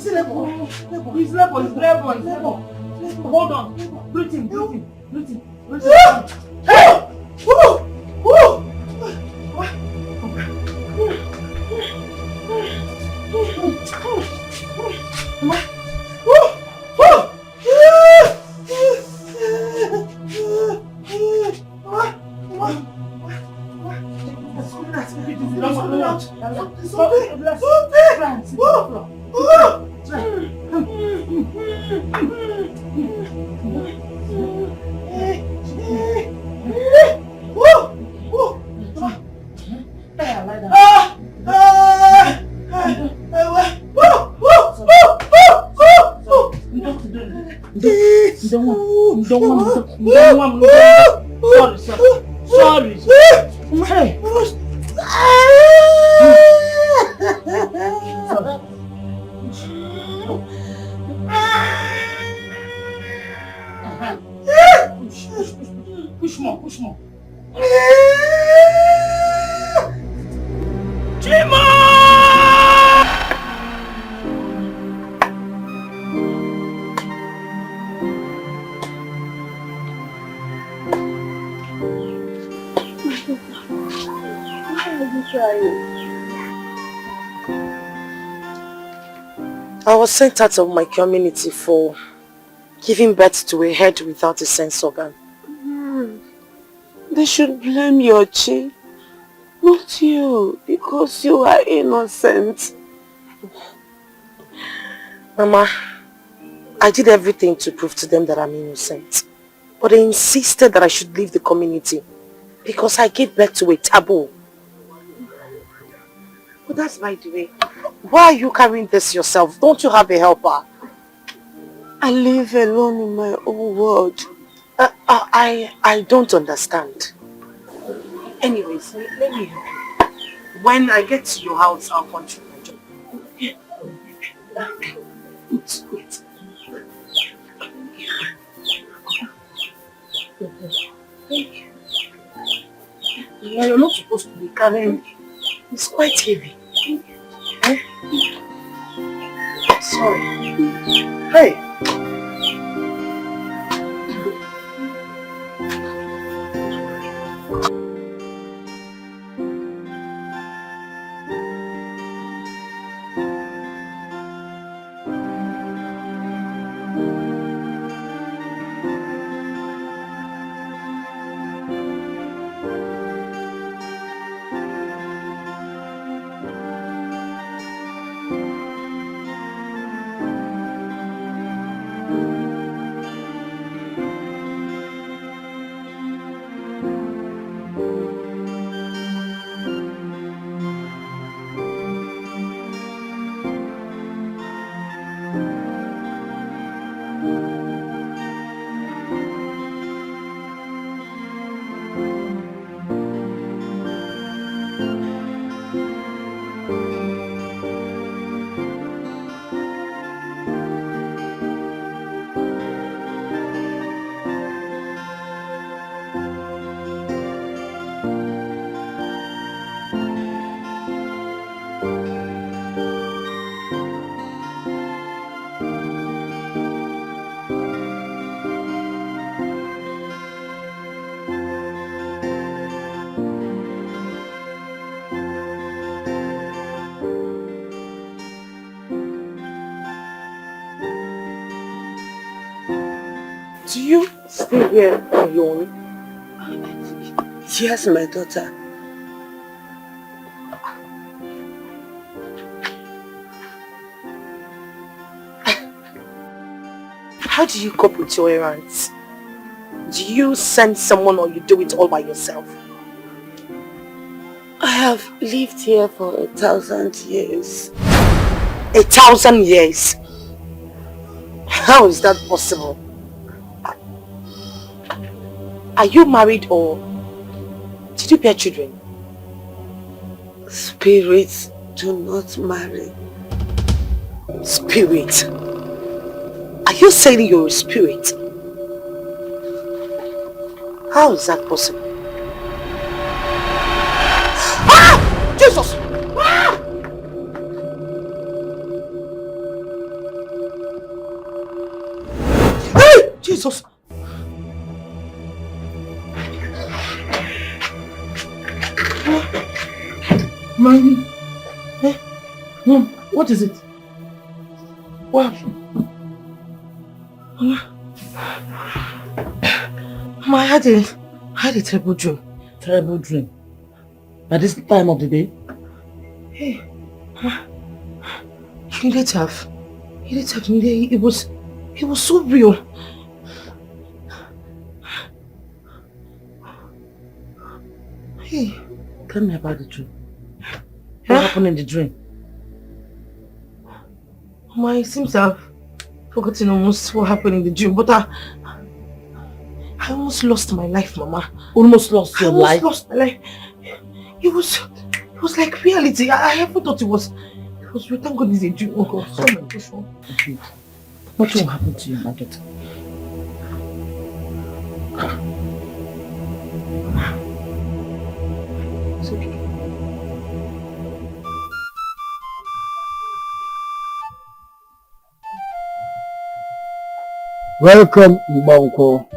He's level. Hold on. Breathe in. Hey! Sorry. Hey. Push more. Chima! I was sent out of my community for giving birth to a head without a sense organ. They should blame your chi, not you, because you are innocent. Mama, I did everything to prove to them that I'm innocent. But they insisted that I should leave the community because I gave birth to a taboo. But that's by the way. Why are you carrying this yourself? Don't you have a helper? I live alone in my own world. I don't understand. Anyways, let me help you. When I get to your house, I'll continue my job. Wait. Thank you. Yeah, you're not supposed to be carrying. It's quite heavy. Eh? Sorry. Hey. Do you stay here alone? Yes, my daughter. How do you cope with your errands? Do you send someone or you do it all by yourself? I have lived here for 1,000 years. 1,000 years? How is that possible? Are you married or did you bear children? Spirits do not marry. Spirit? Are you saying you're a spirit? How is that possible? Ah! Jesus! Ah! Jesus. Mommy. Mom, what is it? What happened? Mama, I had a terrible dream. Terrible dream. At this time of the day? Hey, Mama, you needed to have me. It was so real. Hey. Tell me about the dream. What happened in the dream? Mama, it seems to have forgotten almost what happened in the dream, but I almost lost my life, Mama. Almost lost your life? I almost lost my life. It was like reality. I ever thought it was real. Thank God it's a dream. Oh God, so my gosh. Okay. What will happen to you, my daughter? It's okay. Welcome, Mbanko,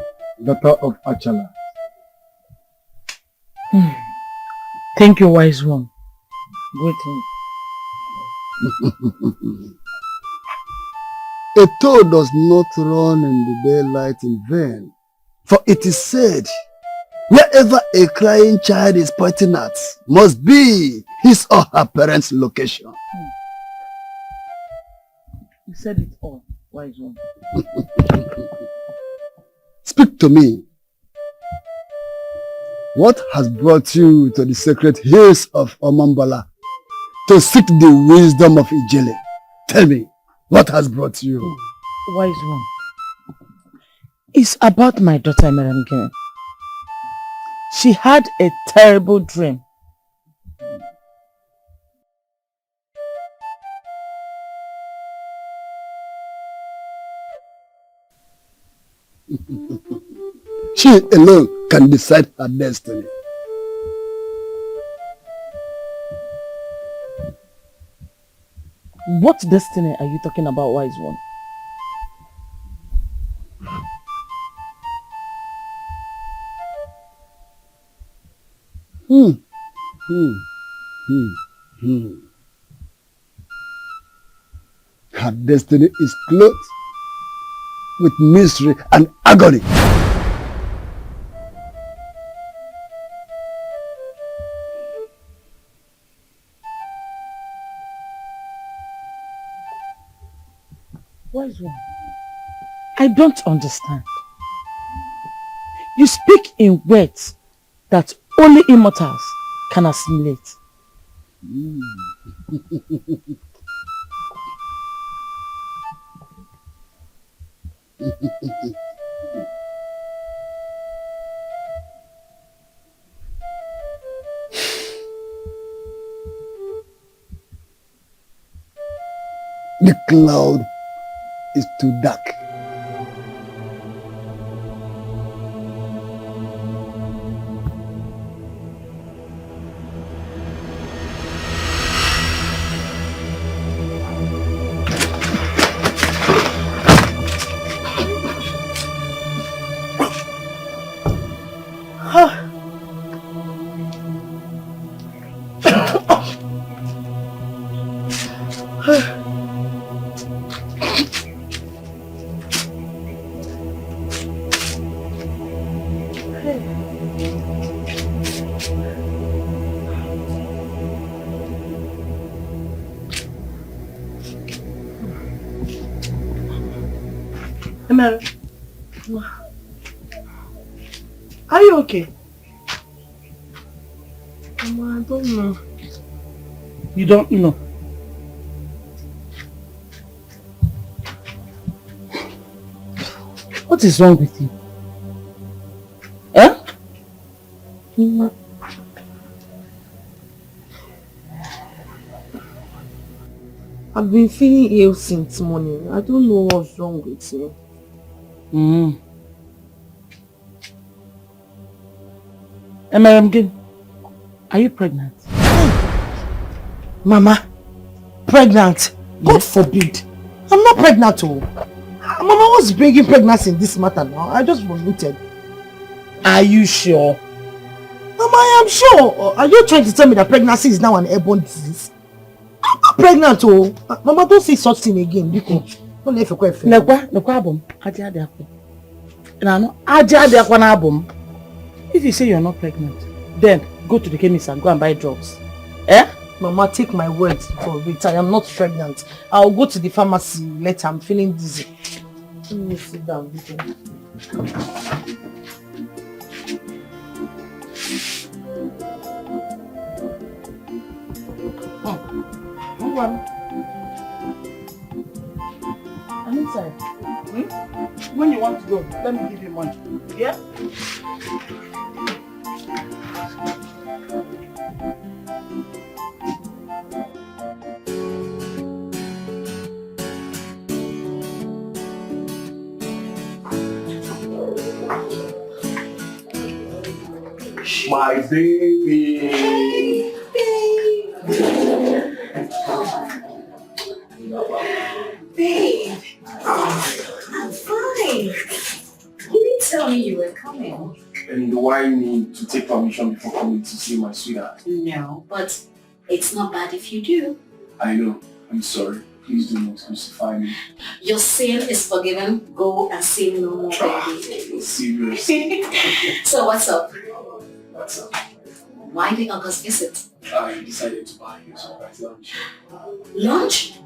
daughter of Achala. Thank you, wise one. Greeting. A toad does not run in the daylight in vain, for it is said, wherever a crying child is pointing at must be his or her parents' location. You said it all, wise one. Speak to me. What has brought you to the sacred hills of Omambala to seek the wisdom of Ijele? Tell me, what has brought you? Wise one. It's about my daughter Emeremgene. She had a terrible dream. She alone can decide her destiny. What destiny are you talking about, wise one? Her destiny is clothed with misery and agony. Wise one, I don't understand. You speak in words that only immortals can assimilate. The cloud is too dark. Emma, are you okay? Mama, I don't know. You don't know? What is wrong with you? Eh? Mama. I've been feeling ill since morning. I don't know what's wrong with me. Emeremgene, are you pregnant? Mama, pregnant? God forbid. I'm not pregnant, oh. Mama, what's bringing pregnancy in this matter now? I just vomited. Are you sure? Mama, I am sure. Are you trying to tell me that pregnancy is now an airborne disease? I'm not pregnant, oh. Mama, don't say such thing again. Don't let you quite fail. If you say you're not pregnant, then go to the chemist and go and buy drugs. Eh? Mama, take my words for it. I am not pregnant. I'll go to the pharmacy later. I'm feeling dizzy. Let me sit down. Move on. I'm inside. When you want to go, let me give you money. Yeah? My baby. Hey, babe. I'm fine. You didn't tell me you were coming. And do I need to take permission before coming to see my sweetheart? No, but it's not bad if you do. I know. I'm sorry. Please do not crucify me. Your sin is forgiven. Go and sin no more, baby. Serious. So what's up? What's up? Why the August visit? I decided to buy you a surprise lunch. Lunch?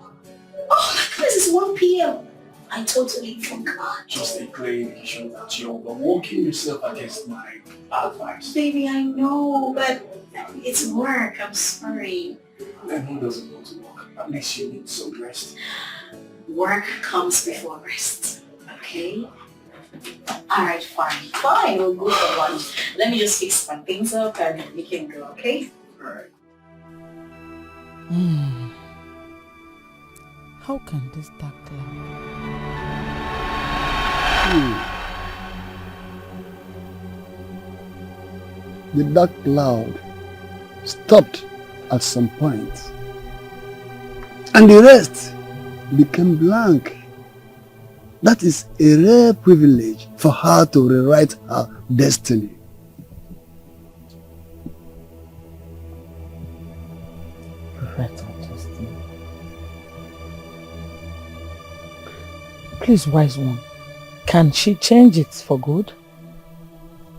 Oh my goodness, it's 1 p.m. I totally forgot. Just a clear indication that you're working yourself against my advice. Baby, I know, but it's work. I'm sorry. And who doesn't want to work? At least you need some rest. Work comes before rest. Okay? Alright, fine. We'll go for lunch. Let me just fix my things up and we can go, okay? Alright. How can this dark cloud? The dark cloud stopped at some point, and the rest became blank. That is a rare privilege for her to rewrite her destiny. Rewrite her destiny. Please, wise one, can she change it for good?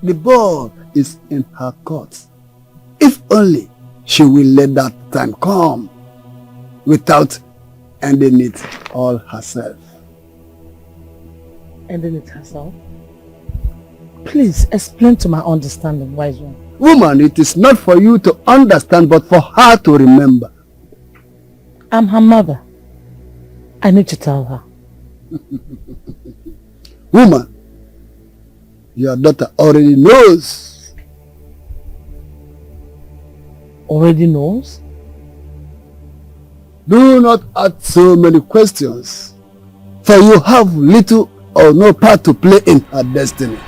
The ball is in her court. If only she will let that time come without ending it all herself. Ending it herself? Please explain to my understanding, wise one. Woman, it is not for you to understand, but for her to remember. I'm her mother. I need to tell her. Woman, your daughter already knows. Already knows? Do not ask so many questions, for you have little or no part to play in her destiny.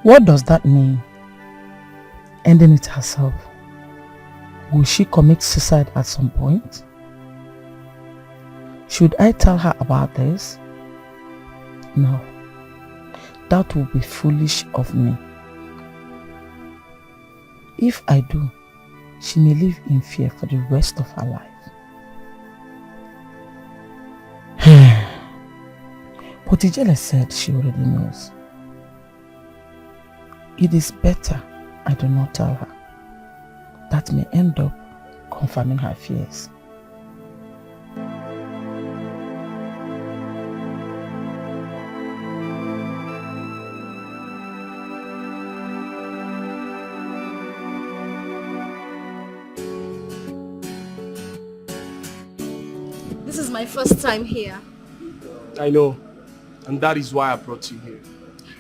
What does that mean? Ending it herself? Will she commit suicide at some point? Should I tell her about this? No. That would be foolish of me. If I do, she may live in fear for the rest of her life. But Ijele said she already knows. It is better I do not tell her. That may end up confirming her fears. This is my first time here. I know. And that is why I brought you here.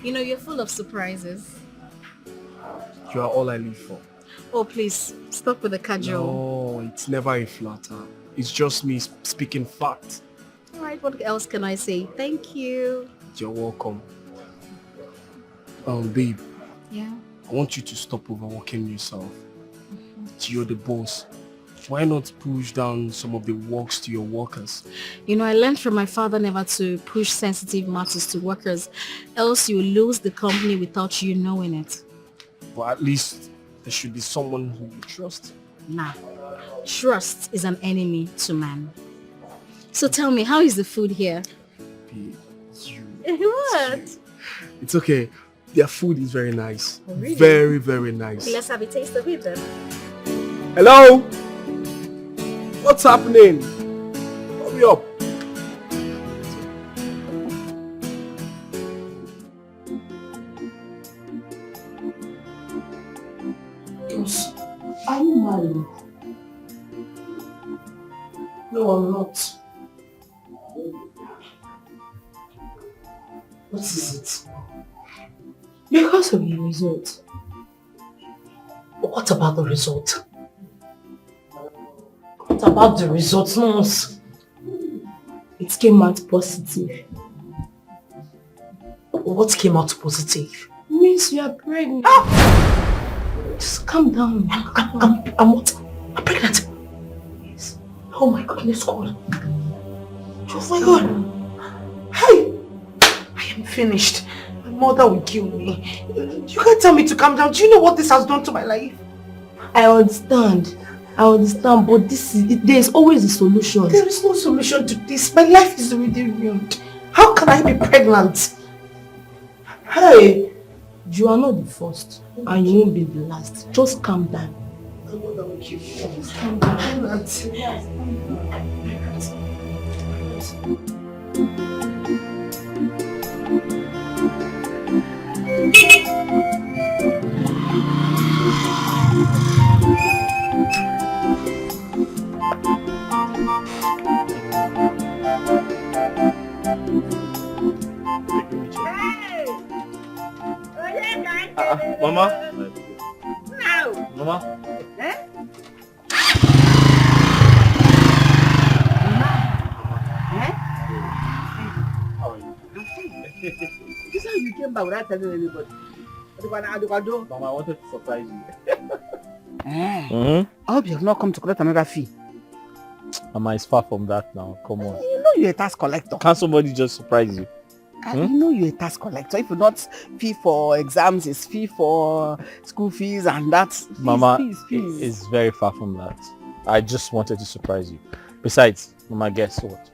You know, you're full of surprises. You are all I live for. Oh, please, stop with the casual. No, it's never a flatter. It's just me speaking facts. Alright, what else can I say? Thank you. You're welcome. Babe. Yeah? I want you to stop overworking yourself. You're the boss. why not push down some of the works to your workers? You know, I learned from my father never to push sensitive matters to workers, else you lose the company without you knowing it. But at least there should be someone who you trust. Nah, trust is an enemy to man. So tell me, how is the food here? Be you. What? It's okay. Their food is very nice. Oh, really? Very, very nice. Let's have a taste of it then. Hello? What's happening? Hurry up. Yes. Are you married? No, I'm not. What is it? Because of the result. What about the result? What about the result, nurse? It came out positive. What came out positive? It means you are pregnant. Just calm down. I'm what? I'm pregnant. Yes. Oh my goodness, God. Oh my God. Hey! I am finished. My mother will kill me. You can't tell me to calm down. Do you know what this has done to my life? I understand, but there is always a solution. There is no solution to this. My life is already ruined. How can I be pregnant? Hey! You are not the first, and you won't be the last. Just calm down. My mother will kill me. Just calm down. Mama? No. Mama? Eh? How are you? This is how you came back without telling anybody. Mama, I wanted to surprise you. I hope you have not come to collect another fee. Mama, it's far from that now. Come on. You know you're a tax collector. Can't somebody just surprise you? You know you're a tax collector. If you're not fee for exams, it's fee for school fees and that's fees, Mama, fees. it's very far from that. I just wanted to surprise you. Besides, Mama, guess what?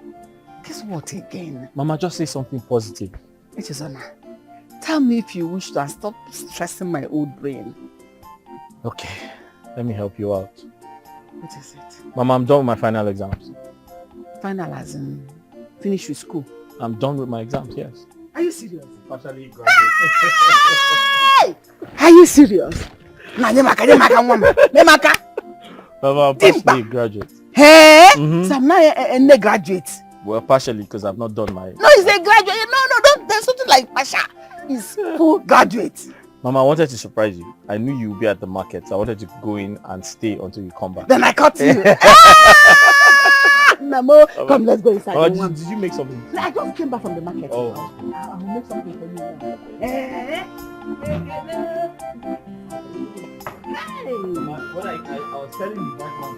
Guess what again? Mama, just say something positive. Echezona, tell me if you wish to stop stressing my old brain. Okay, let me help you out. What is it? Mama, I'm done with my final exams. Final as in finish with school? I'm done with my exams, yes. Are you serious? Partially graduate. Hey! Are you serious? Nah, Nemaka. Mama, I'm partially graduate. Hey? So I'm not a graduate. Well, partially because I've not done my... No, he's a graduate. No, don't. There's something like Pasha. He's full graduate. Mama, I wanted to surprise you. I knew you would be at the market, so I wanted to go in and stay until you come back. Then I caught you. Namo, come, let's go inside. Mama, did you make something? I just came back from the market. Oh. I'll make something for you now. Hey! Mama, when I was telling you that one.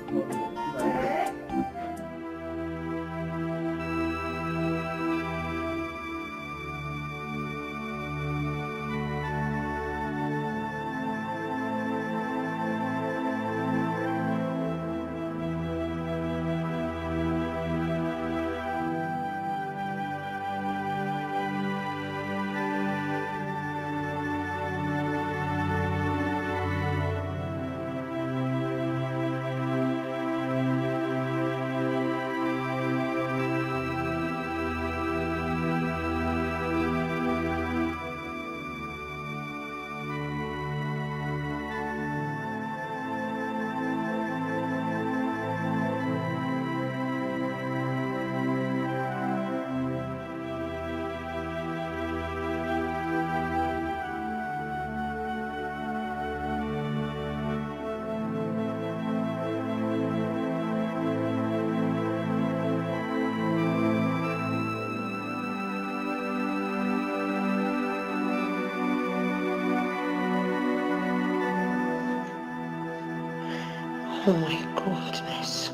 Oh my goodness.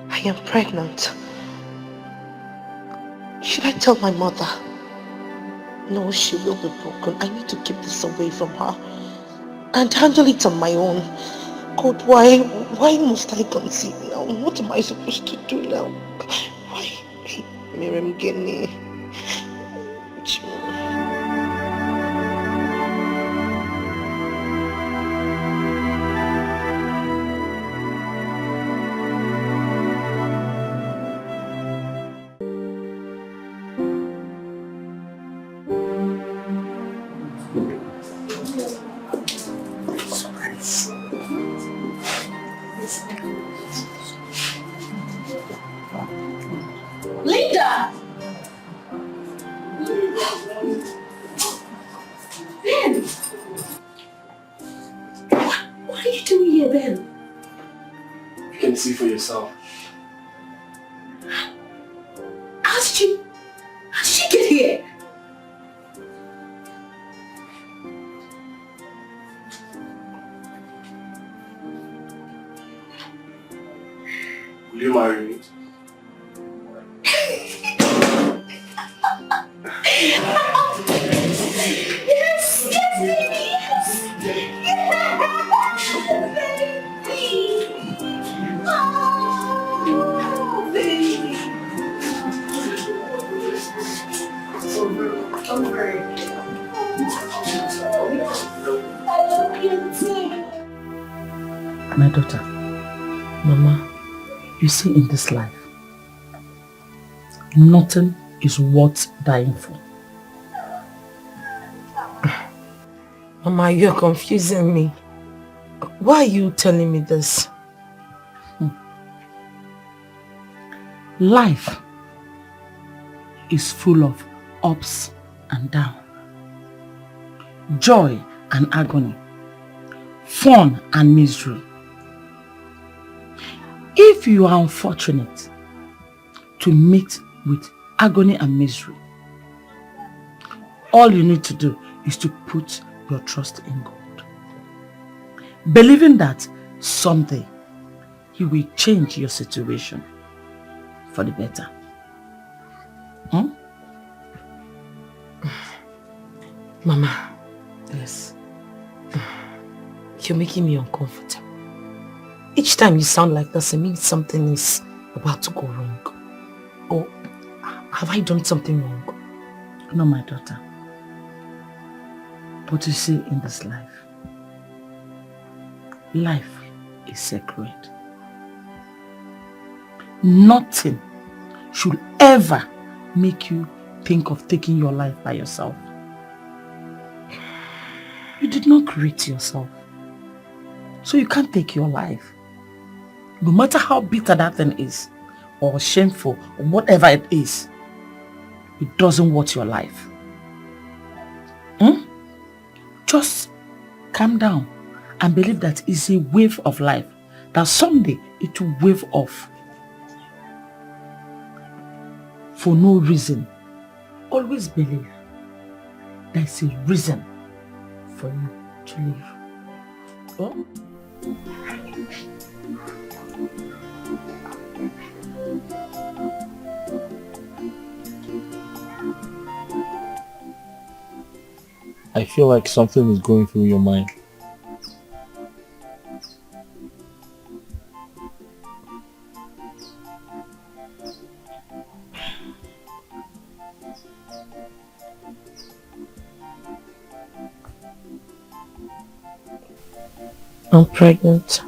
I am pregnant. Should I tell my mother? No, she will be broken. I need to keep this away from her and handle it on my own. God, why must I conceive now? What am I supposed to do now? Why? Miriam Gini. Linda! Ben! What are you doing here, Ben? You can see for yourself. How did you get here? Will you marry me? Yes, baby, yes! Baby! Oh, baby! Don't worry. I love you too. My daughter, Mama, you see in this life, nothing is worth dying for. Mama, you're confusing me. Why are you telling me this? Life is full of ups and downs, joy and agony, fun and misery. If you are unfortunate to meet with agony and misery, all you need to do is to put your trust in God, believing that someday He will change your situation for the better. Mama. Yes. You're making me uncomfortable. Each time you sound like this, it means something is about to go wrong. Or have I done something wrong? No, my daughter. But you see, in this life is sacred. Nothing should ever make you think of taking your life by yourself. You did not create yourself, so you can't take your life. No matter how bitter that thing is, or shameful, or whatever it is, it doesn't worth your life. Just calm down and believe that it's a wave of life, that someday it will wave off. For no reason. Always believe there's a reason for you to live. Oh? I feel like something is going through your mind. I'm pregnant.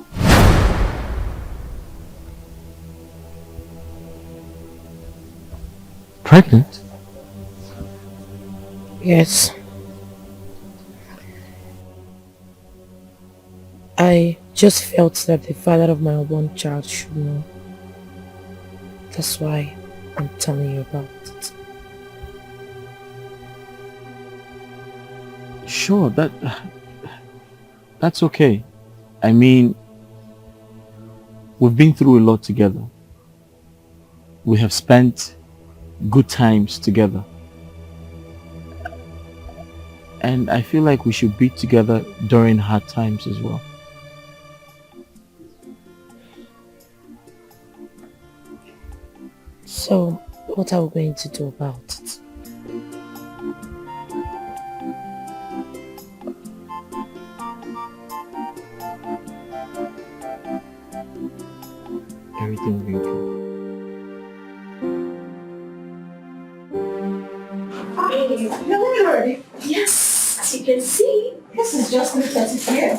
Pregnant? Yes. I just felt that the father of my unborn child should know. That's why I'm telling you about it. Sure, that's okay. I mean, we've been through a lot together. We have spent good times together. And I feel like we should be together during hard times as well. So, what are we going to do about it? Everything will be okay. Hello. Yes, as you can see, this is just the 30th year.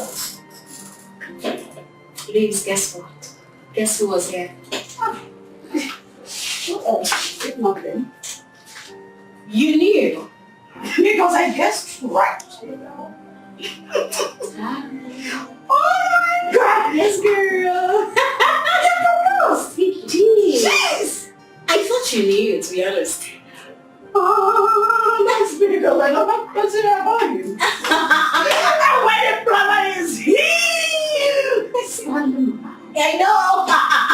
Ladies, guess what? Guess who was here? Oh, if nothing. You knew. Because I guessed right. Oh my God, yes, girl. You did. Yes. I thought you knew, to be honest. Oh, that's been a like I'm consider about you. Our wedding planner is here. I know.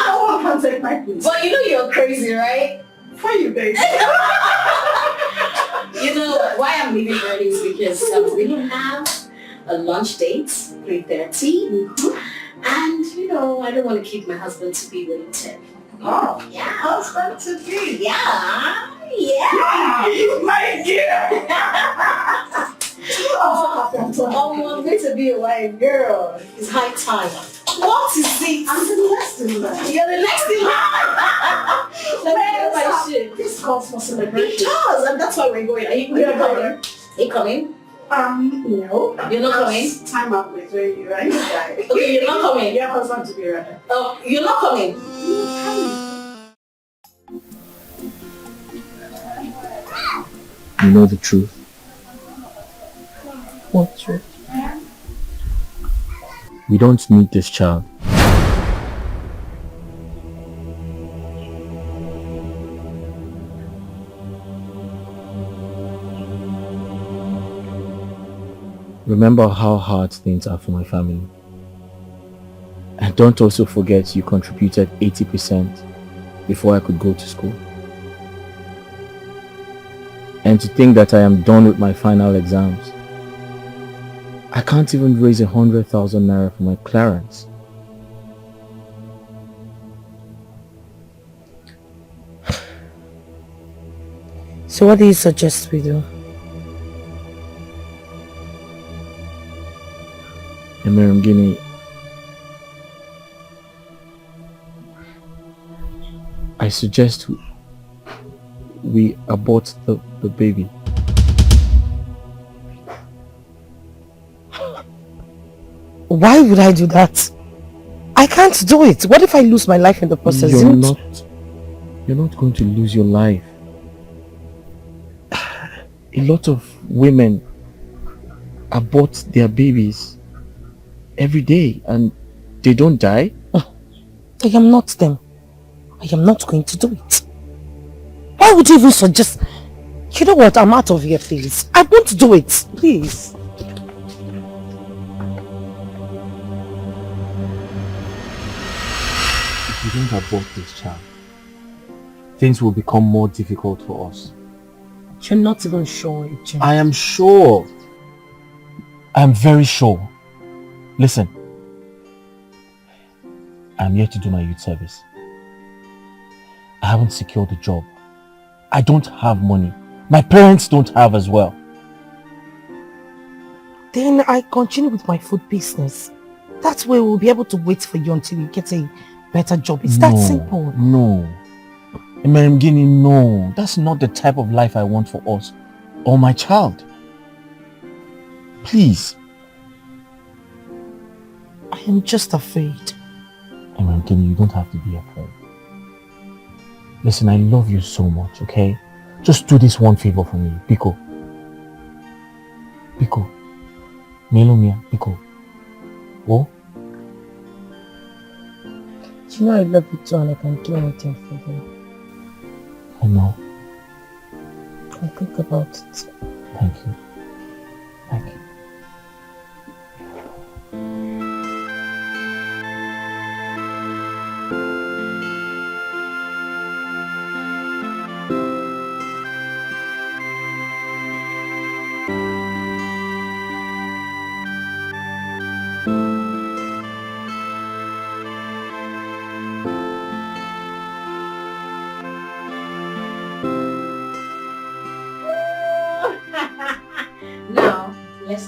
No one can take my place. But you know you're crazy, right? For you, baby. You know why I'm leaving early is because we have a lunch date, 3:30. And you know, I don't want to keep my husband to be waiting. Oh, yeah, husband to be. Yeah. My dear. Oh, I'm going to be a white girl. It's high time. What is it? I'm the next in line. You're the next in line. Let me get my shit. This calls for celebration. It does, and that's why we're going. Are you coming? Are you coming? No. You're not coming? Time out with where you are. Okay, you're not coming. Your husband to be ready. Oh, you're not coming. You know the truth. What truth? We don't need this child. Remember how hard things are for my family. And don't also forget you contributed 80% before I could go to school. And to think that I am done with my final exams. I can't even raise 100,000 naira for my clearance. So what do you suggest we do? Guinea, I suggest we abort the baby. Why would I do that? I can't do it. What if I lose my life in the process? You're not going to lose your life. A lot of women abort their babies every day and they don't die. I am not them. I am not going to do it. Why would you even suggest? You know what? I'm out of here, please. I won't do it. Please. If we don't abort this child, things will become more difficult for us. You're not even sure, Jim. I am sure. I am very sure. Listen. I'm here to do my youth service. I haven't secured a job. I don't have money. My parents don't have as well. Then I continue with my food business. That way we'll be able to wait for you until you get a better job. It's that simple. No. Guinea, no. That's not the type of life I want for us or my child. Please. I am just afraid. Guinea, you don't have to be afraid. Listen, I love you so much, okay? Just do this one favor for me. Biko. Melomia, Biko. Oh? You know I love you too and I can do anything for you. I know. I'll think about it. Thank you. Thank you.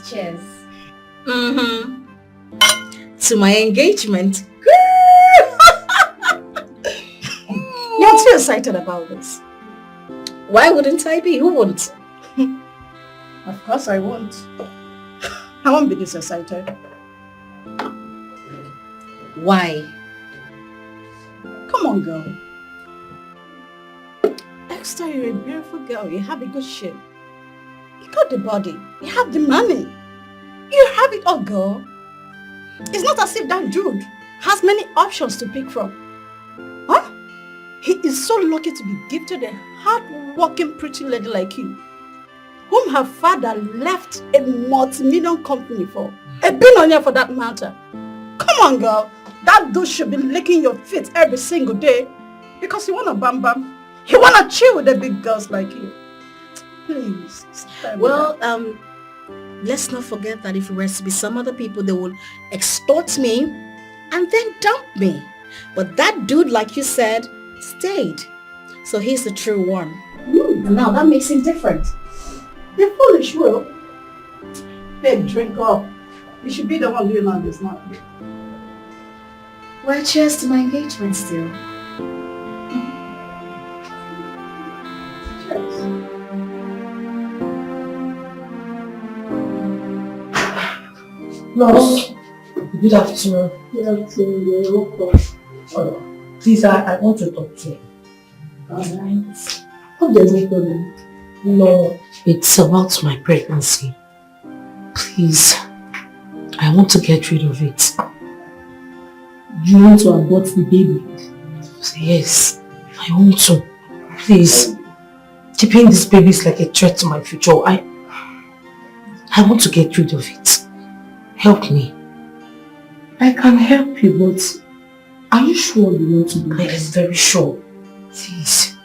Cheers. To my engagement. You're too excited about this. Why wouldn't I be? Who won't? Of course I won't. I won't be this excited. Why? Come on, girl. Esther, you're a beautiful girl. You have a good shape. You got the body. You have the money. You have it all, girl. It's not as if that dude has many options to pick from. Huh? He is so lucky to be gifted a hard-working pretty lady like you, whom her father left a multi-million company for. A billionaire for that matter. Come on, girl. That dude should be licking your feet every single day because he wanna bam bam. He wanna chill with the big girls like you. Please. Well, let's not forget that if it were to be some other people, they will extort me and then dump me. But that dude, like you said, stayed. So he's the true one. And now that makes him different. You're foolish, Will. Babe, drink up. You should be the one doing all this, not me. Well, cheers to my engagement still. No. Good afternoon. Good afternoon. Please, I want to talk to you. Alright. Hope there's no problem. No, it's about my pregnancy. Please, I want to get rid of it. You want to abort the baby? Yes, I want to. Please, keeping this baby is like a threat to my future. I want to get rid of it. Help me. I can help you, but are you sure you want to do that? I am very sure. Please.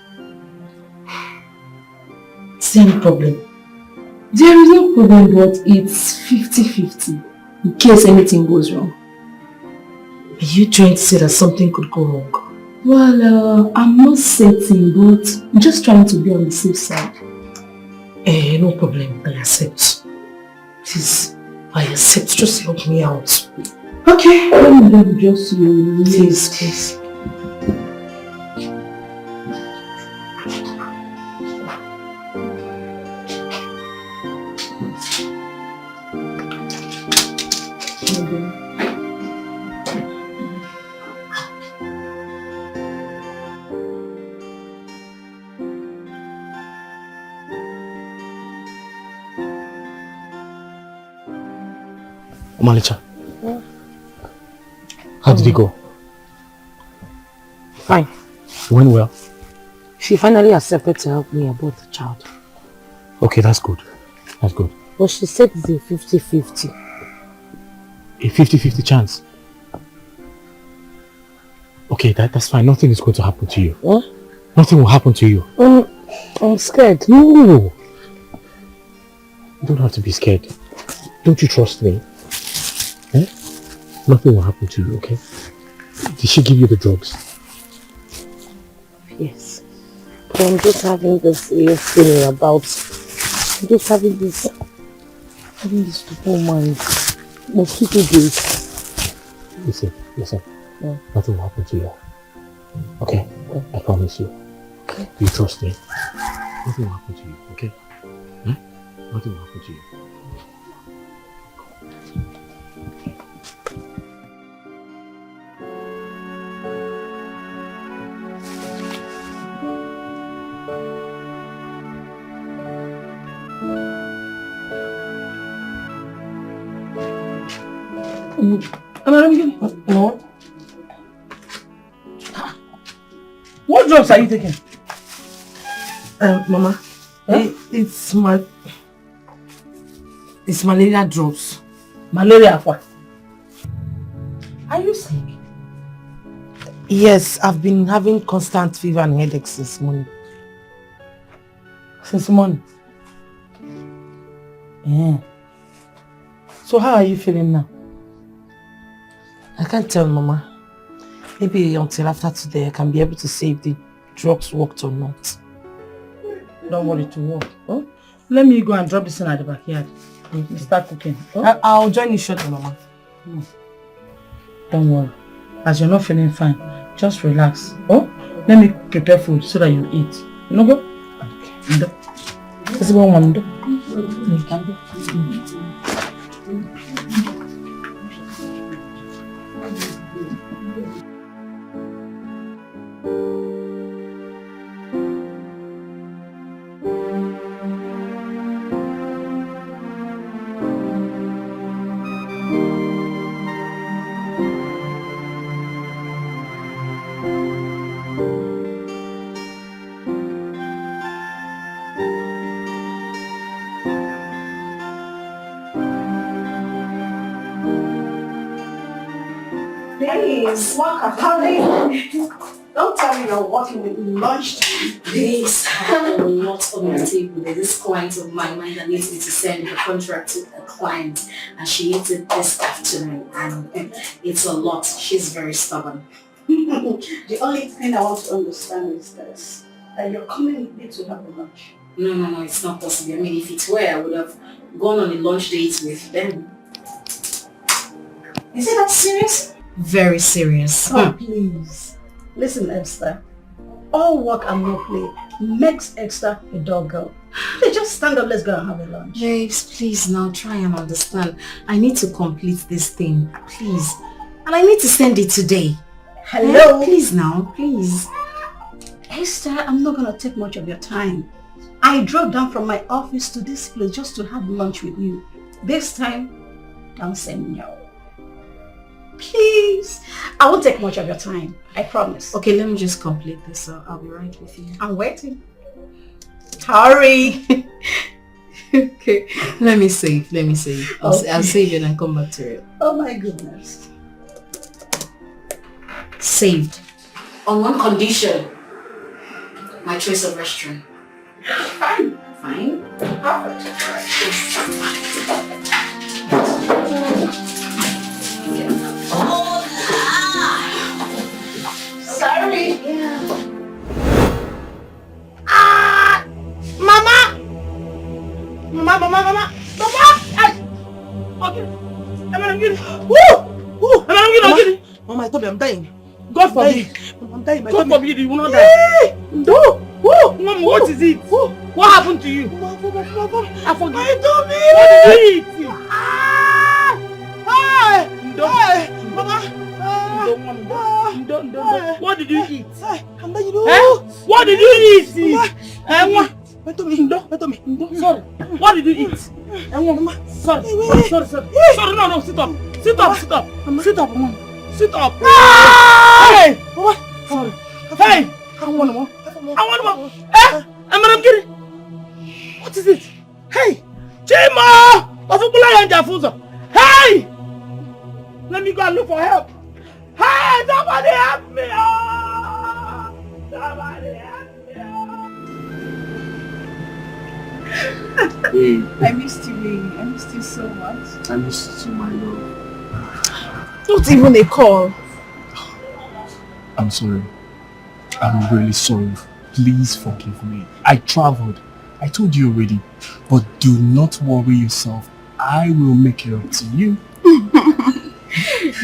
Is there any problem? There is no problem, but it's 50-50 in case anything goes wrong. Are you trying to say that something could go wrong? Well, I'm not certain, but I'm just trying to be on the safe side. No problem. I accept. Please, I accept. Just help me out. Okay, let me do just you. Please, please. Malicha, how did it go? Fine. It went well. She finally accepted to help me abort the child. Okay, that's good. That's good. But she said it's a 50-50. A 50-50 chance? Okay, that's fine. Nothing is going to happen to you. What? Nothing will happen to you. I'm scared. No! You don't have to be scared. Don't you trust me? Eh? Nothing will happen to you, okay? Did she give you the drugs? Yes. But I'm just having this feeling about... I'm just having this stupid mind. Mosquito days. Listen. Yeah. Nothing will happen to you. Okay? I promise you. Okay. Do you trust me? Nothing will happen to you, okay? Eh? Nothing will happen to you. No. What drugs are you taking? Mama, it's malaria drugs. Malaria what? Are you sick? Yes, I've been having constant fever and headaches since morning. Since morning? Yeah. So how are you feeling now? I can't tell, Mama. Maybe until after today I can be able to say if the drugs worked or not. Don't worry to work. Oh? Let me go and drop this in at the backyard. You start cooking. Oh? I'll join you shortly, Mama. Don't worry. As you're not feeling fine, just relax. Oh, let me prepare food so that you eat. You know, go? Okay. This is what I want to do. Please, don't tell me you're working with lunch. Please, I have a lot on the table. There's this client of mine that needs me to send the contract to a client, and she needs it this afternoon, and it's a lot. She's very stubborn. The only thing I want to understand is this, that you're coming with me to have a lunch. No, it's not possible. I mean, if it were, I would have gone on a lunch date with them. Is it that serious? Very serious. Oh, please. Listen, Esther. All work and no play makes Esther a dog girl. Please just stand up. Let's go and have a lunch. Babes, please now try and understand. I need to complete this thing. Please. And I need to send it today. Hello? Please now, please. Esther, I'm not going to take much of your time. I drove down from my office to this place just to have lunch with you. This time, don't say no. Please. I won't take much of your time. I promise. Okay, let me just complete this. I'll be right with you. I'm waiting. Hurry. Okay. Let me save. I'll save it and come back to it. Oh my goodness. Saved. On one condition. My choice of restaurant. Fine. Perfect. Sorry. Yeah. Mama! Okay. I'm getting. Woo! Mama, I told you I'm dying. God forbid. I'm dying. God forbid you will not die. No! Mom, what is it? What happened to you? I forget. My tummy! What did you eat? Mama! Don't. What did you eat? I'm dying. What did you eat? My tummy. Sorry. What did you eat? Mama. Sorry. No. Sit up. Sit up, Mom. Sit up. Hey! Mama. Sorry. Hey! I want more. I'm getting. What is it? Hey! Chima! Hey! Let me go and look for help. Hey! Somebody help me! Somebody help me! I missed you, baby. I missed you so much. I missed you, my love. Not even a call. I'm sorry. I'm really sorry. Please forgive me. I traveled. I told you already. But do not worry yourself. I will make it up to you.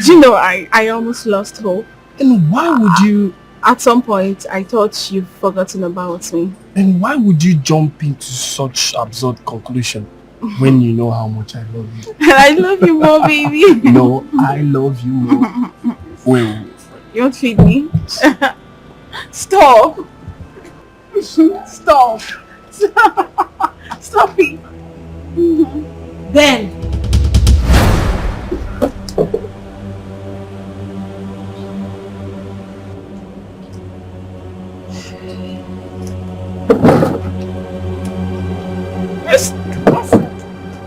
Do you know, I almost lost hope. And why would you... At some point, I thought you'd forgotten about me. And why would you jump into such absurd conclusion when you know how much I love you? I love you more, baby. No, I love you more. Wait. You won't feed me? Stop. Stop. Stop it. Ben.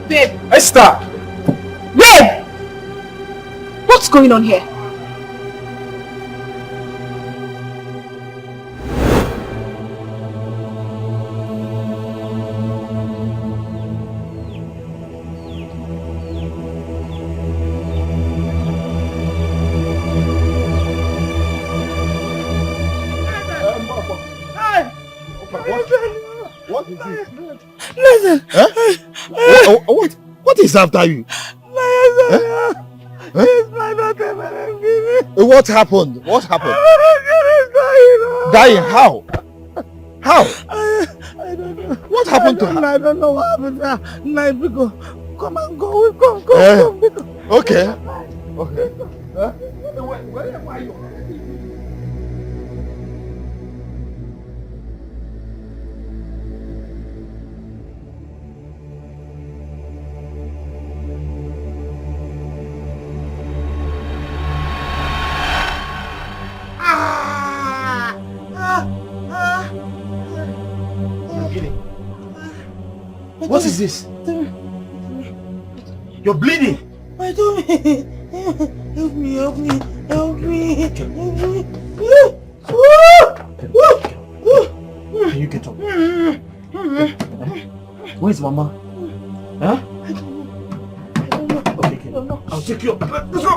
Babe. Esther! Babe! What's going on here? What is is after you? It's my daughter, What happened? What happened? Dying? Dying? How? How? I don't know. What happened to her? I don't know what happened to her. Night, because come and go. Come. Okay. Okay. Where are you? What is this? You're bleeding. My tummy. Help me. Can you get up? Where's Mama? Huh? Okay. I'll take you up. Let's go.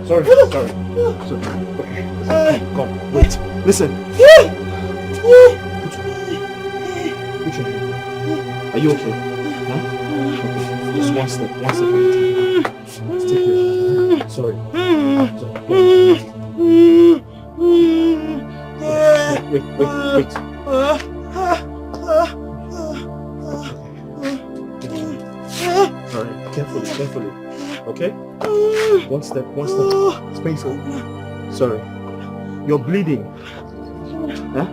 Sorry. Okay. Come. Wait. Listen. Put your hand. Are you okay? Huh? Okay. Just one step at a time. Let's take it. Sorry. Wait. Alright, carefully. Okay? One step. It's painful. Sorry. You're bleeding. Huh?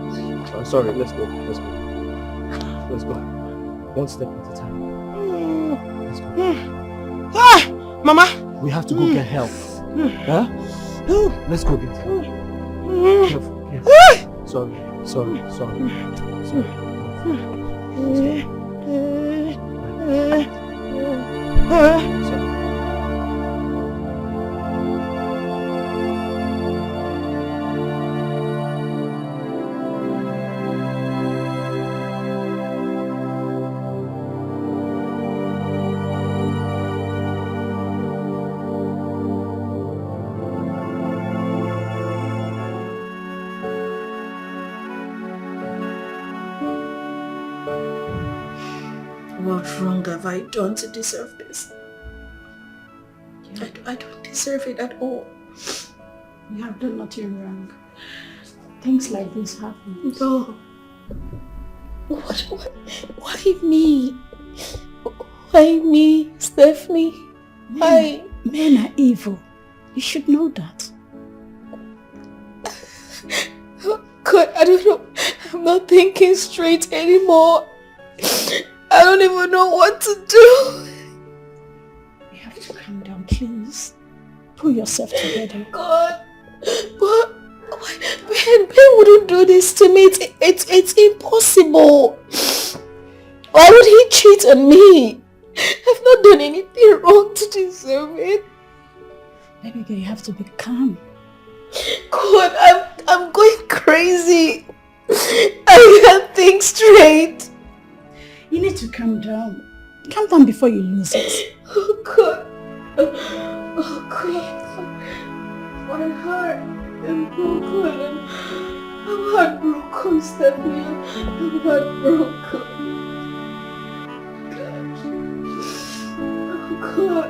Sorry, let's go. One step at a time. Let's go. Mama! We have to go get help. Huh? Let's go get help. Careful. Sorry. What wrong have I done to deserve this? I don't deserve it at all. You have done nothing wrong. Things like this happen. No. Why me? Why me, Stephanie? Why? Men are evil. You should know that. God, I don't know. I'm not thinking straight anymore. I don't even know what to do. You have to calm down, please. Pull yourself together. God, but Ben wouldn't do this to me. It's impossible. Why would he cheat on me? I've not done anything wrong to deserve it. Baby girl, you have to be calm. God, I'm going crazy. I can't think straight. You need to calm down. Calm down before you lose it. Oh God. Oh God. My heart is broken. I'm heartbroken, Stephanie. I'm heartbroken. Oh God.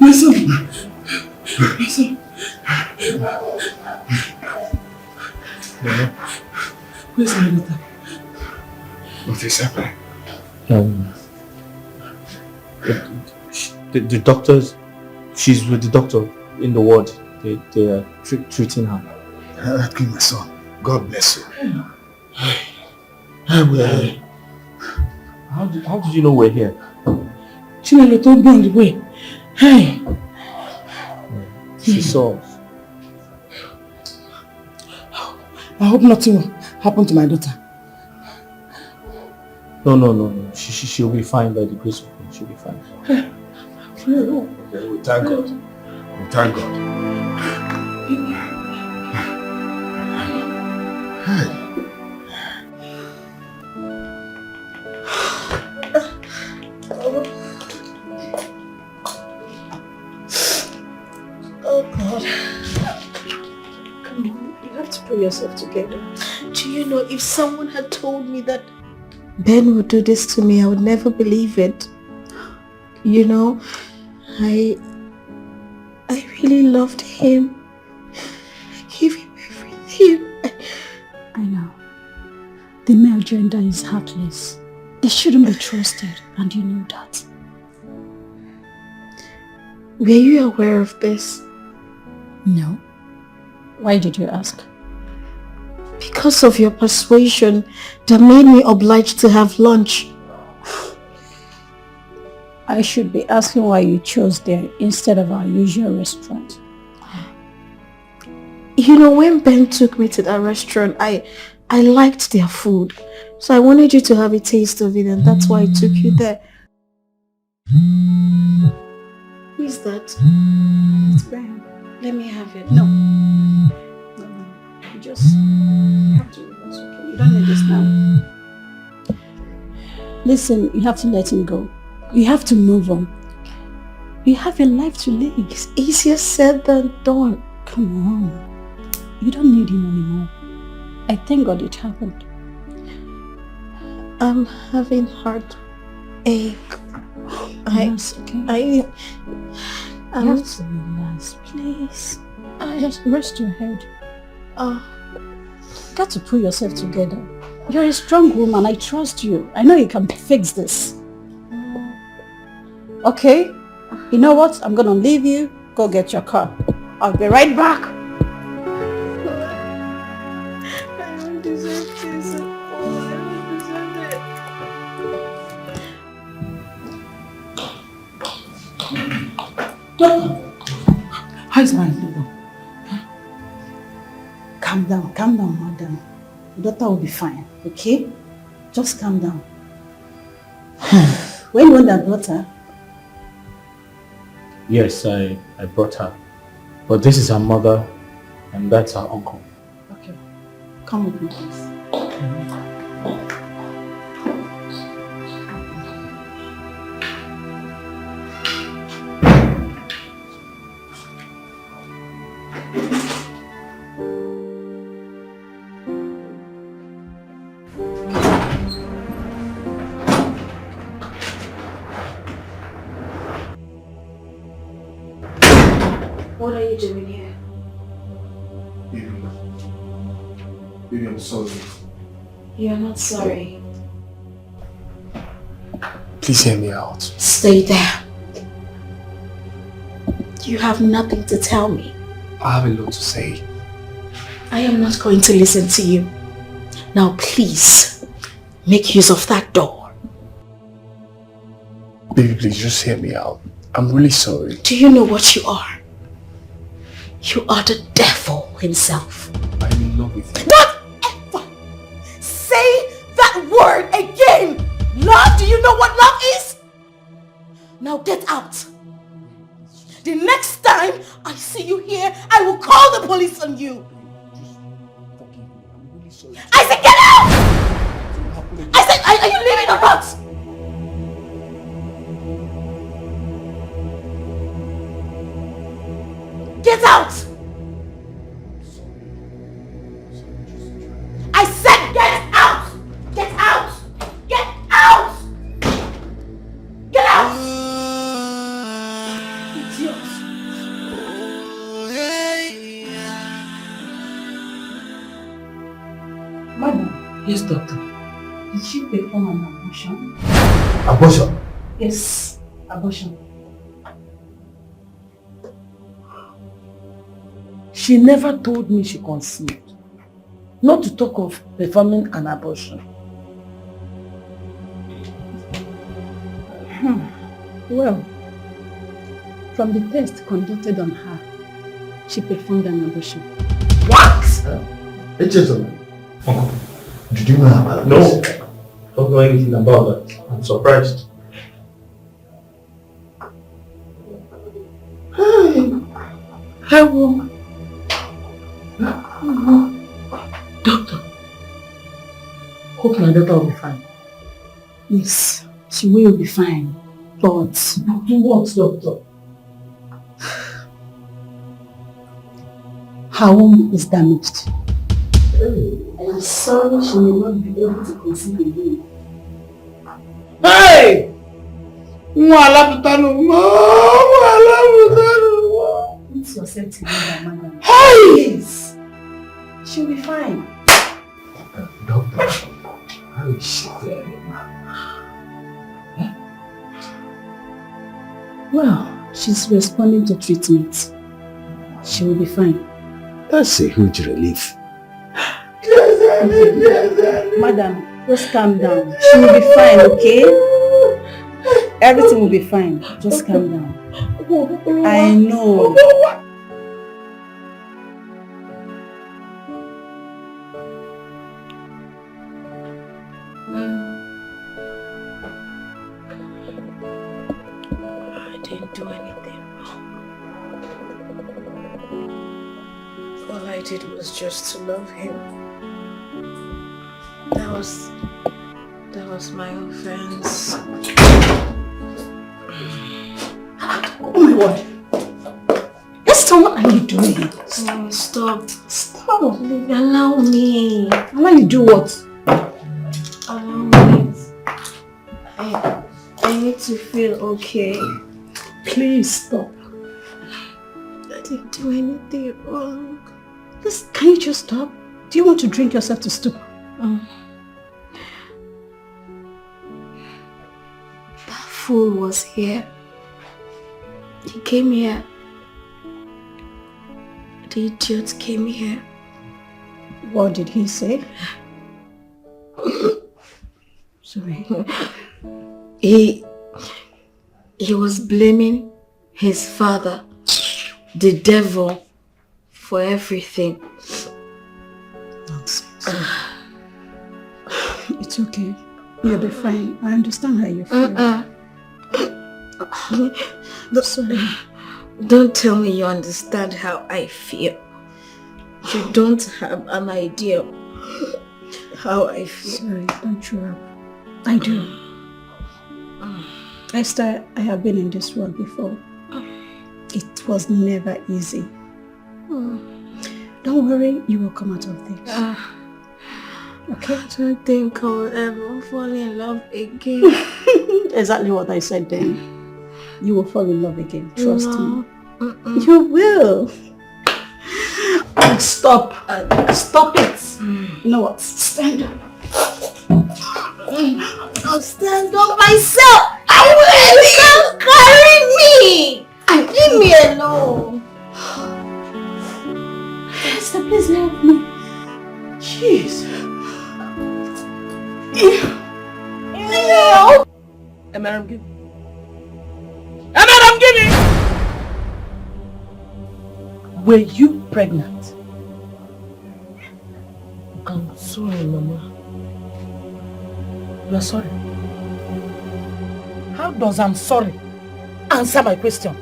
My son. Where's my daughter? What is happening? The doctors, she's with the doctor in the ward. They are treating her. Okay, my son. God bless you. How did you know we're here? Chinelo told me on the way. Hey. She saw us. I hope nothing will happen to my daughter. No. She'll be fine by the grace of God. She'll be fine. Okay, we thank God. We thank God. Hey. pull yourself together. Do you know, if someone had told me that Ben would do this to me, I would never believe it. You know, I really loved him. I gave him everything. I know. The male gender is heartless. They shouldn't be trusted, and you know that. Were you aware of this? No. Why did you ask? Because of your persuasion that made me obliged to have lunch. I should be asking why you chose there instead of our usual restaurant. You know, when Ben took me to that restaurant, I liked their food. So I wanted you to have a taste of it, and that's why I took you there. Who is that? It's Graham. Let me have it. No. You just have to relax, okay? You don't need this now. Listen, you have to let him go. You have to move on. You have a life to live. It's easier said than done. Come on. You don't need him anymore. I thank God it happened. I'm having heartache. Yes, okay. You have to relax, please. Just rest your head. You got to pull yourself together. You're a strong woman. I trust you. I know you can fix this. Okay? You know what? I'm gonna leave you. Go get your car. I'll be right back. I don't deserve this at all. I don't deserve it. Doctor, how is my liver? Calm down, madam. The daughter will be fine, okay? Just calm down. When you want that daughter? Yes, I brought her. But this is her mother and that's her uncle. Okay. Come with me, please. What are you doing here? Baby, I'm sorry. You're not sorry. Please hear me out. Stay there. You have nothing to tell me. I have a lot to say. I am not going to listen to you. Now please, make use of that door. Baby, please just hear me out. I'm really sorry. Do you know what you are? You are the devil himself. I'm in love with you. Not ever say that word again! Love, do you know what love is? Now get out. The next time I see you here, I will call the police on you. I said get out! I said, are you leaving or not? Get out! I said get out! Get out! Get out! Get out! Idiot! Madam. Yes, doctor. Did she perform an abortion? Abortion? Yes, abortion. She never told me she conceived. Not to talk of performing an abortion. Well, from the test conducted on her, she performed an abortion. What? Hey, gentlemen. Uncle, did you know about this? No, don't know anything about that. I'm surprised. How? Doctor, hope my daughter will be fine. Yes, she will be fine. But what, doctor? her womb is damaged. I am sorry she may not be able to conceive again. Hey! Put yourself together, madam. Please! She'll be fine. Doctor, how is she faring? Well, she's responding to treatment. She will be fine. That's a huge relief. Madam, just calm down. She will be fine, okay? Everything will be fine. Just calm down. I know. I didn't do anything wrong. All I did was just to love him. That was my offense. Oh my word. Esther, what are you doing? Stop. Stop. Allow me. Allow you do what? Allow me. I need to feel okay. Please stop. I didn't do anything wrong. Can you just stop? Do you want to drink yourself to stupor? That fool was here. He came here. The idiot came here. What did he say? Sorry. He was blaming his father, the devil, for everything. Nonsense. It's okay. You'll be fine. I understand how you feel. Sorry. Don't tell me you understand how I feel. You don't have an idea how I feel. Sorry, don't chew up. I do. Esther, I have been in this world before. It was never easy. Don't worry, you will come out of this. Okay? I don't think I'll ever fall in love again. Exactly what I said then. You will fall in love again. Trust me. You will. Stop. Stop it. You know what? Stand up. I'll stand up myself. I will. Carry me. Leave me alone. Esther, please help me. Jeez. No. Madam Gini. Madam Gini! Were you pregnant? I'm sorry, Mama. You are sorry? How does I'm sorry answer my question?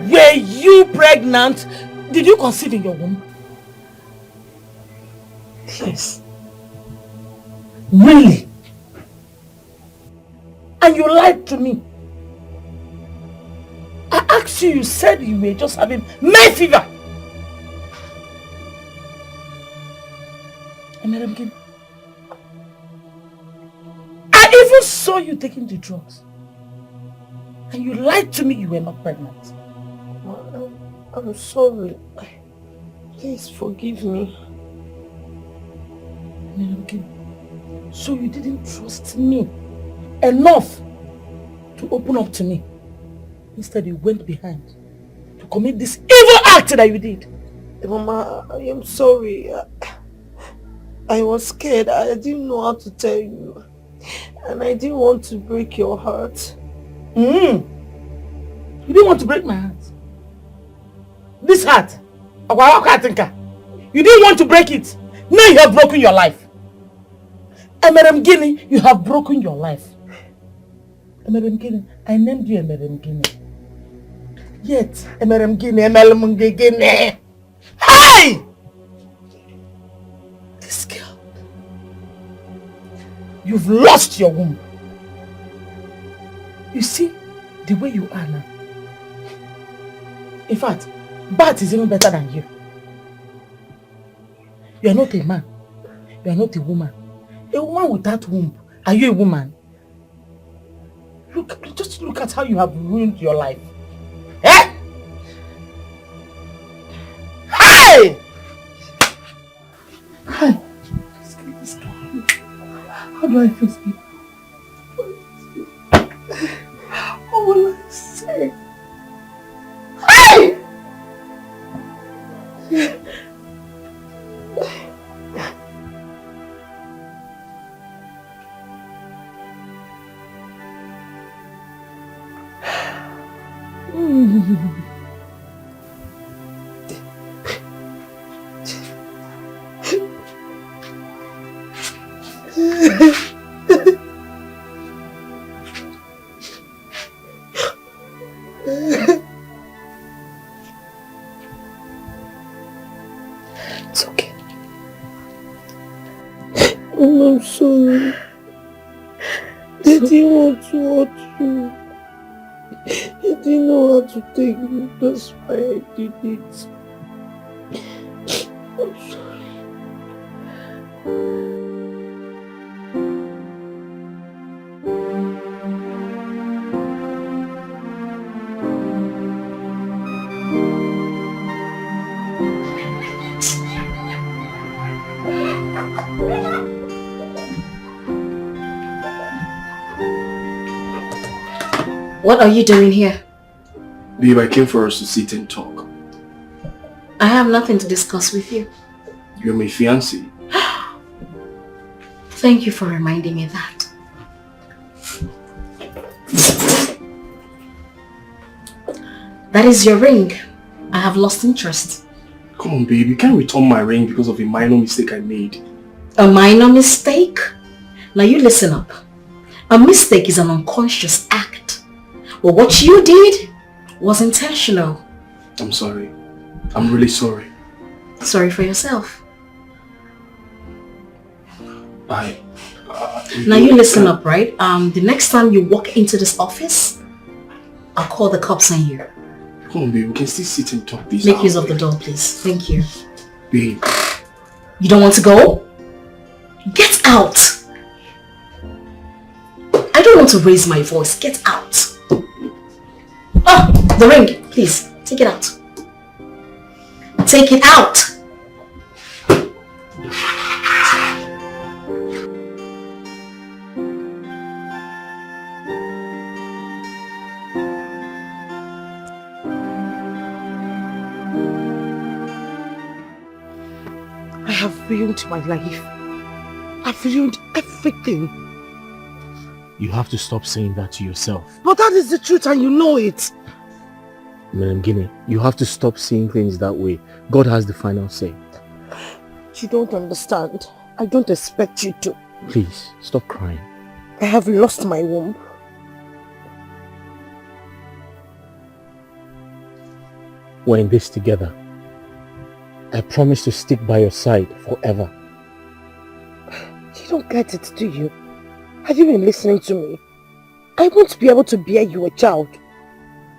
Were you pregnant? Did you conceive in your womb? Yes. Really? And you lied to me. I asked you, you said you were just having May fever. And Madam Gini, I even saw you taking the drugs. And you lied to me you were not pregnant. I'm sorry. Please forgive me. Madam Gini, so you didn't trust me enough to open up to me. Instead, you went behind to commit this evil act that you did. Mama, I am sorry. I was scared. I didn't know how to tell you. And I didn't want to break your heart. You didn't want to break my heart. This heart, you didn't want to break it. Now you have broken your life. Madam Gini, you have broken your life. Madam Gini, I named you Madam Gini. Yet, Madam Gini, hey! This girl, you've lost your womb. You see the way you are now. In fact, Bart is even better than you. You are not a man. You are not a woman. A woman without womb. Are you a woman? Just look at how you have ruined your life. Eh? Hey! Hi. How do I face it? What will I say? Hey! It's okay. Oh, I'm sorry. They didn't want to hurt you. They didn't know how to take you. That's why I did it. I'm sorry. What are you doing here? Babe, I came for us to sit and talk. I have nothing to discuss with you. You're my fiancé. Thank you for reminding me that. That is your ring. I have lost interest. Come on, babe. You can't return my ring because of a minor mistake I made. A minor mistake? Now you listen up. A mistake is an unconscious act. But what you did was intentional. I'm sorry. I'm really sorry. Sorry for yourself. Now you listen up, right? The next time you walk into this office, I'll call the cops on you. Come on, babe. We can still sit and talk this Make out. use of the door, please. Thank you. Babe. You don't want to go? Get out! I don't want to raise my voice. Get out. Oh, the ring. Please, take it out. Take it out! I have ruined my life. I've ruined everything. You have to stop saying that to yourself. But that is the truth and you know it. Madam Guinea, you have to stop seeing things that way. God has the final say. You don't understand. I don't expect you to. Please, stop crying. I have lost my womb. We're in this together. I promise to stick by your side forever. You don't get it, do you? Have you been listening to me? I won't be able to bear you a child.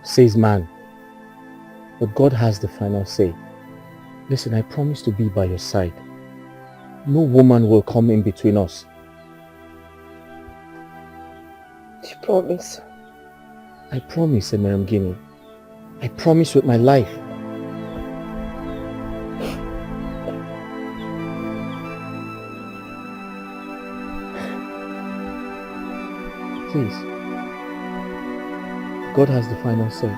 Says man. But God has the final say. Listen, I promise to be by your side. No woman will come in between us. You promise? I promise, Madam Guinea. I promise with my life. Please. God has the final say.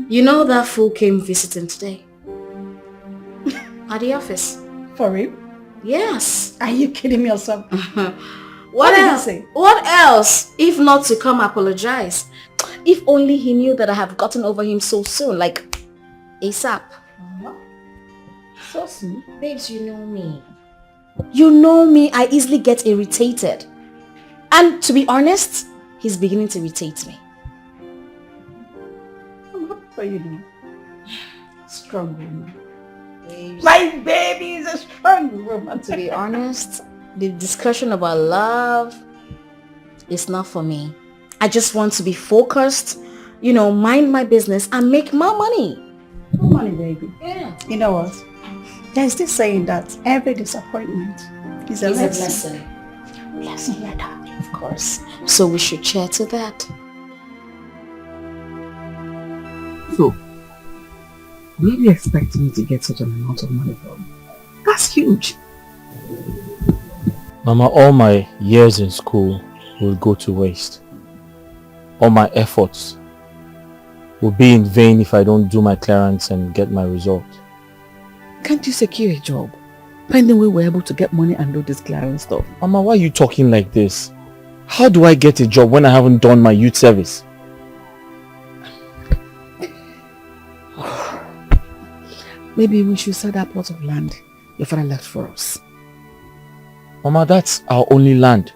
You know that fool came visiting today? At the office. For real? Yes. Are you kidding me or something? What did he else? say? What else? If not to come apologize. If only he knew that I have gotten over him so soon, like ASAP. So soon. Babes, you know me. You know me, I easily get irritated. And to be honest, he's beginning to irritate me. I'm happy for you now. Strong woman. Babes. My baby is a strong woman. To be honest, the discussion about love is not for me. I just want to be focused, mind my business and make more money. Money, baby. Yeah. You know what? There's this saying that every disappointment is a lesson. Lesson letter. Of course. So we should cheer to that. So, where do you expect me to get such an amount of money from? That's huge. Mama, all my years in school will go to waste. All my efforts will be in vain if I don't do my clearance and get my result. Can't you secure a job? Pending we were able to get money and do this clearing stuff. Mama, why are you talking like this? How do I get a job when I haven't done my youth service? Maybe we should sell that plot of land your father left for us. Mama, that's our only land.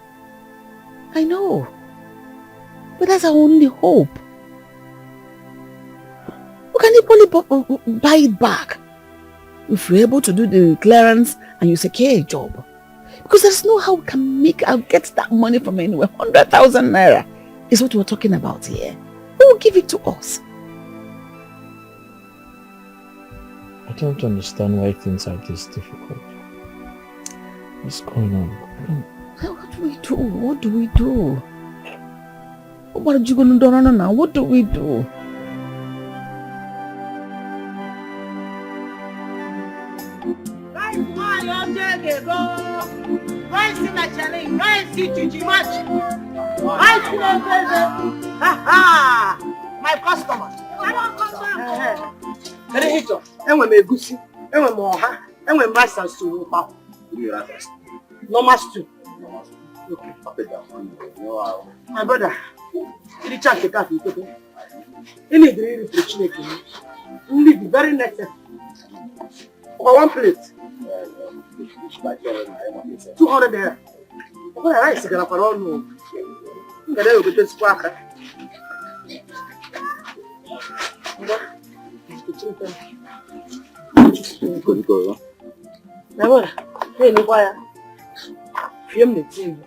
I know. But that's our only hope. We can equally buy it back if we're able to do the clearance and you secure a job. Because there's no how we can get that money from anywhere. 100,000 naira is what we're talking about here. Who will give it to us? I don't understand why things are this difficult. What's going on? What do we do? What do we do? What are you going to do now? What do we do? My customer. Enwe m egusi, enwe m ọha, enwe m rice and stew. Normal stew. Okay. My brother, you check the cat. You need to read the Chineke. You need the very necessary. For one plate. 200 naira. What rice gonna for all no? Ngade yo gote squawka. Good go. Na bora. Hey, ni kwaya. Fiem ne tin.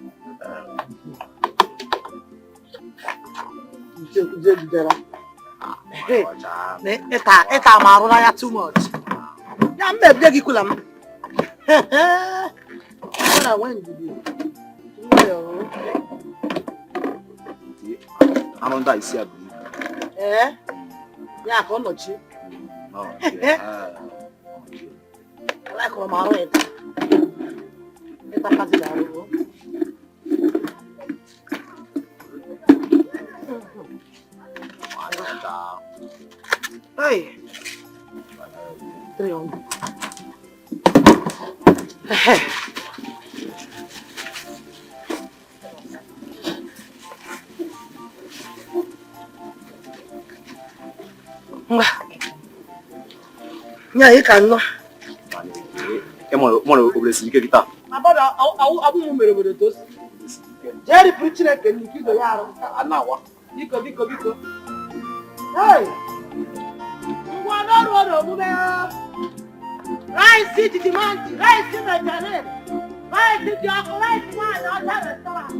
Hey, eta maru na ya too much. Ya mbebe gi kula m. Bora when you I'm on that isi abi. Ya ko nochi. Oh. Ala ko maru eta. Eta pati da ro. Hey. 300. Nya e kan no. Mo oblesi ike kita. Abada abu mu mere bodo tos. Jerry preaching ke ni kido yaro anawa. Biko. Hey. Ngwa no mu be. Rice it demand, rice in the channel. Rice it your right one on that restaurant.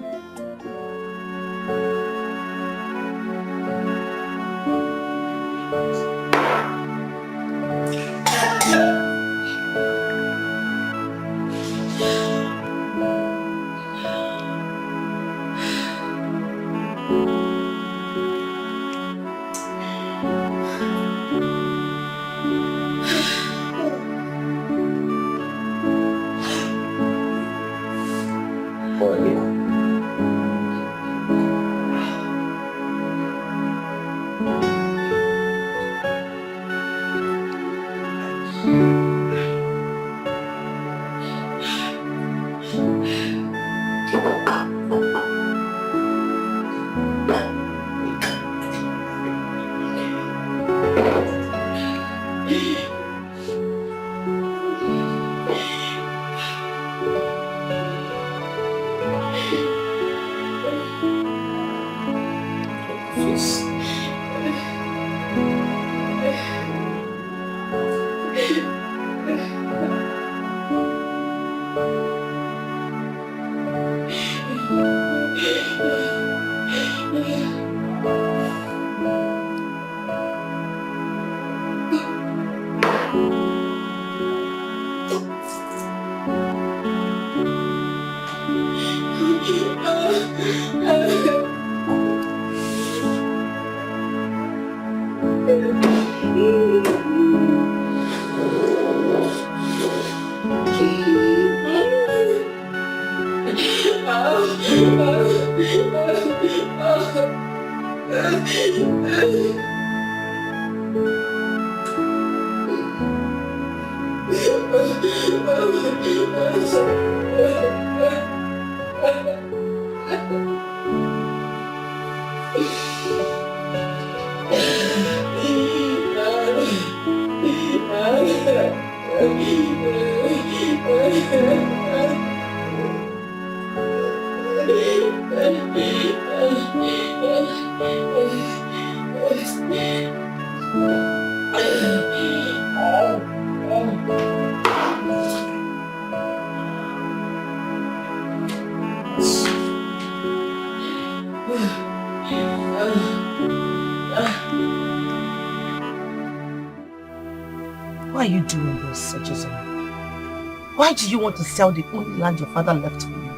Why are you doing this, Ejizora? Why do you want to sell the only land your father left for you?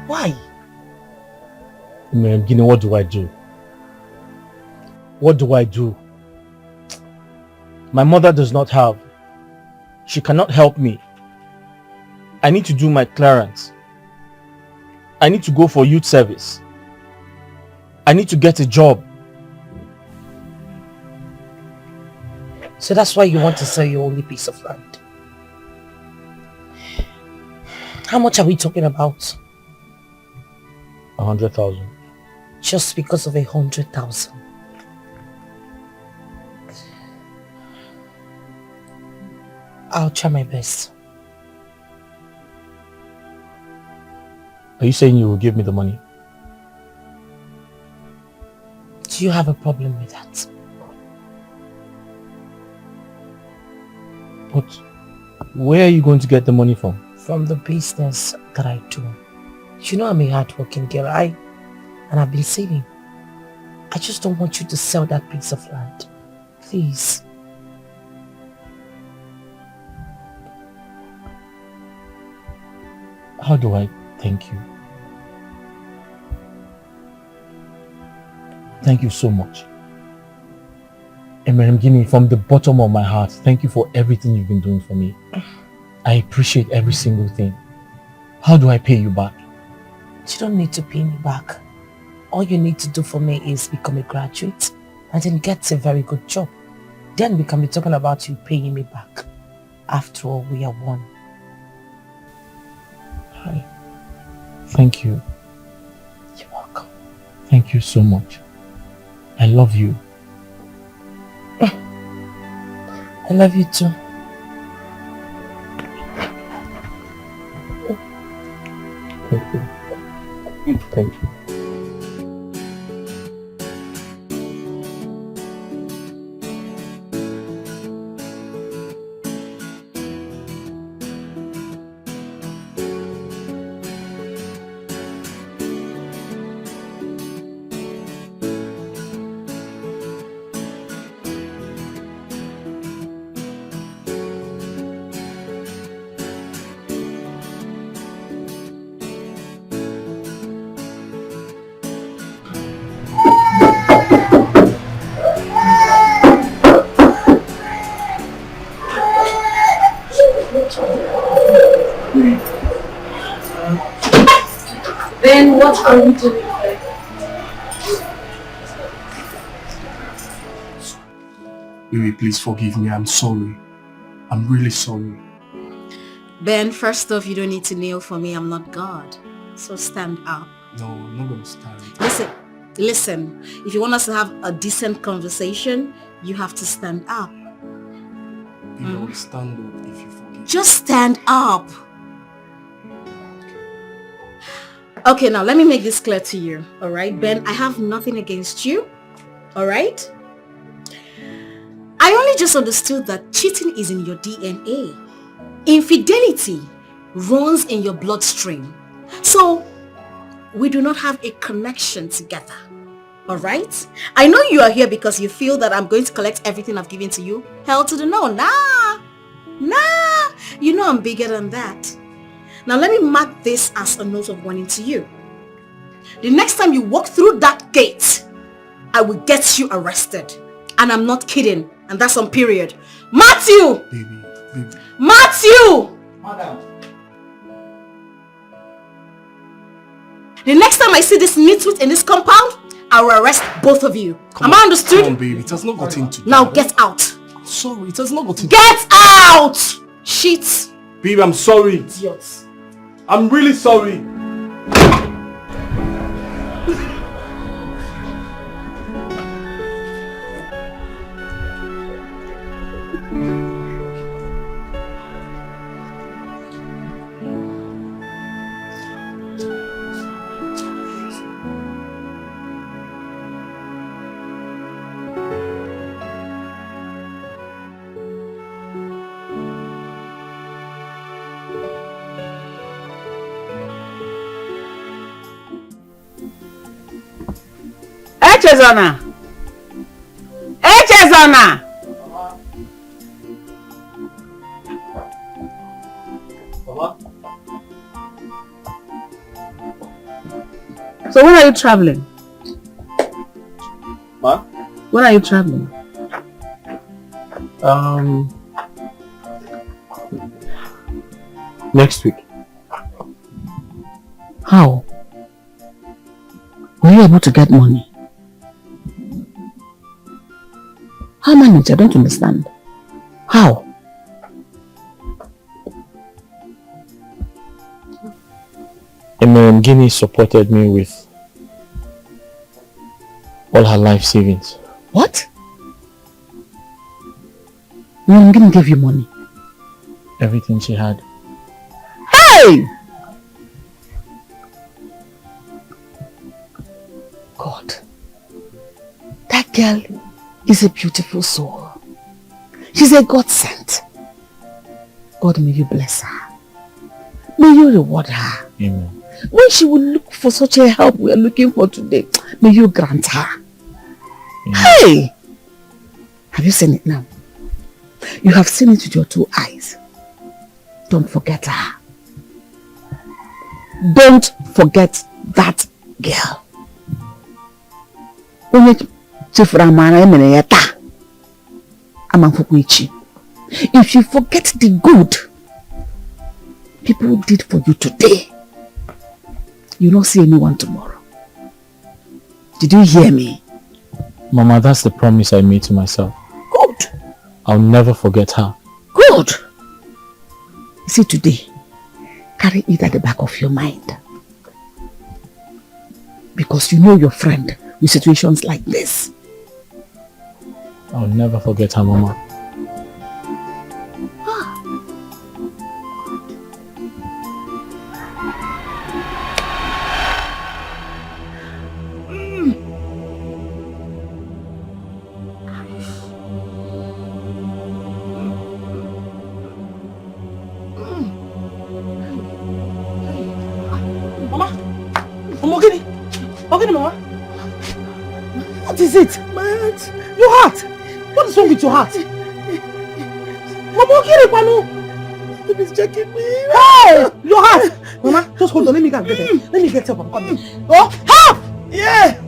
Why? Gini, what do I do? What do I do? My mother does not have. She cannot help me. I need to do my clearance. I need to go for youth service. I need to get a job. So that's why you want to sell your only piece of land. How much are we talking about? 100,000. Just because of 100,000. I'll try my best. Are you saying you will give me the money? Do you have a problem with that? But where are you going to get the money from? From the business that I do. You know I'm a hardworking girl, and I've been saving. I just don't want you to sell that piece of land. Please. How do I thank you? Thank you so much. Gini, from the bottom of my heart, thank you for everything you've been doing for me. I appreciate every single thing. How do I pay you back? You don't need to pay me back. All you need to do for me is become a graduate and then get a very good job. Then we can be talking about you paying me back. After all, we are one. Hi. Thank you. You're welcome. Thank you so much. I love you. I love you too. Thank you. Thank you. Then what are we doing? Baby, please forgive me. I'm sorry. I'm really sorry. Ben, first off, you don't need to kneel for me. I'm not God. So stand up. No, I'm not gonna stand. Listen. If you want us to have a decent conversation, you have to stand up. I'll stand up if you forgive. Just stand up. Okay, now let me make this clear to you. All right, Ben, I have nothing against you. All right? I only just understood that cheating is in your DNA. Infidelity runs in your bloodstream. So, we do not have a connection together. All right? I know you are here because you feel that I'm going to collect everything I've given to you. Hell to the no. Nah. Nah, you know I'm bigger than that. Now let me mark this as a note of warning to you. The next time you walk through that gate, I will get you arrested. And I'm not kidding. And that's on period. Matthew! Baby. Matthew! Madam. The next time I see this nitwit in this compound, I will arrest both of you. Am I understood? Come on, baby. It has not got into that. Now get out. I'm sorry. It has not got into Get out! Shit. Babe, I'm sorry. Idiots. I'm really sorry. Echezona! Mama? So when are you traveling? Ma? When are you traveling? Next week. How? Were you able to get money? How manage? I don't understand. How? Guinea supported me with all her life savings. What? Guinea gave you money? Everything she had. Hey! God. That girl is a beautiful soul. She's a God sent. God, may you bless her. May you reward her. Amen. When she will look for such a help we are looking for today, may you grant her. Amen. Hey! Have you seen it now? You have seen it with your 2 eyes. Don't forget her. Don't forget that girl. If you forget the good people did for you today, you will not see anyone tomorrow. Did you hear me? Mama, that's the promise I made to myself. Good. I'll never forget her. Good. You see, today, carry it at the back of your mind. Because you know your friend with situations like this. I'll never forget her, Mama. What is it? My heart. Your heart? What is wrong with your heart? Mama, Stop is checking me. Hey! Your heart! Mama, just hold on. Let me go and get it. Let me get up. I'm coming. Oh, help! Yeah!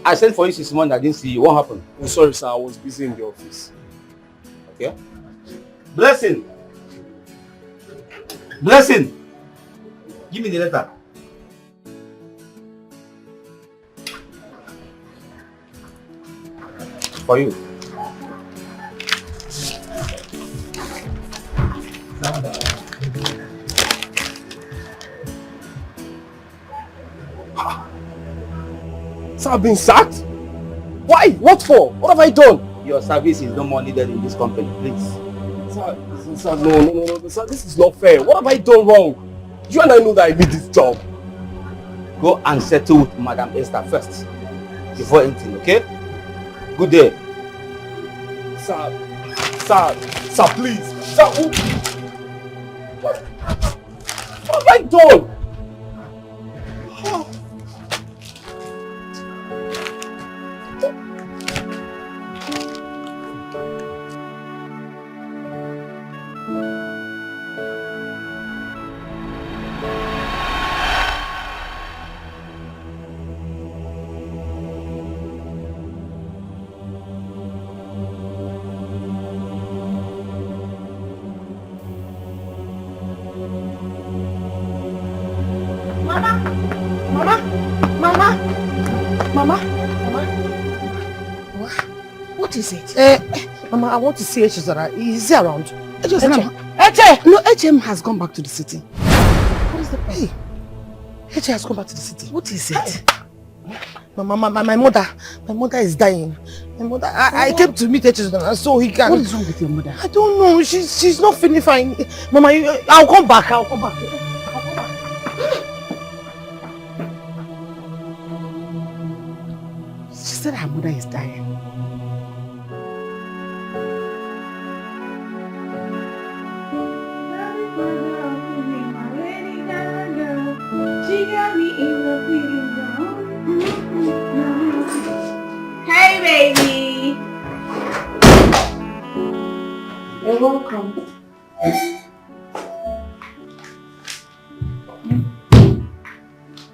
I sent for you this morning, I didn't see you. What happened? Oh, sorry, sir. I was busy in the office. Okay. Blessing! Blessing! Give me the letter. For you. Sir, I've been sacked? Why? What for? What have I done? Your service is no more needed in this company, please. Sir, no, sir, this is not fair. What have I done wrong? You and I know that I need this job. Go and settle with Madam Esther first, before anything, okay? Good day. Sir, please. Sir, what have I done? What is it? Mama, I want to see Echezora. Is he around? Eche! No, Eche has gone back to the city. What is the problem? Eche has gone back to the city. What is it? Mama, my mother is dying. My mother, I came to meet Echezora so he can... What is wrong with your mother? I don't know. She's not feeling fine. Mama, I'll come back. She said her mother is dying. She got me in the feeling zone. Hey, baby. You're welcome.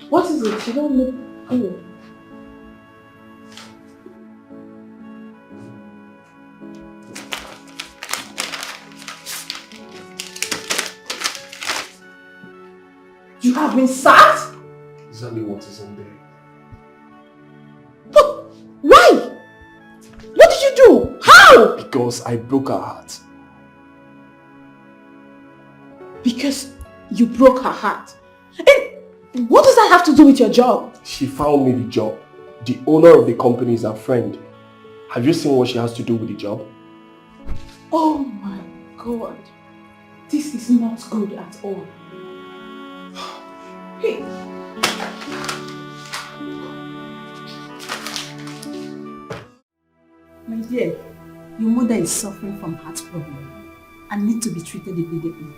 What is it? She don't look good. You have been sacked? Exactly what is in there. But why? What did you do? How? Because I broke her heart. Because you broke her heart. And what does that have to do with your job? She found me the job. The owner of the company is her friend. Have you seen what she has to do with the job? Oh my God. This is not good at all. Hey. My dear, your mother is suffering from heart problem and need to be treated immediately.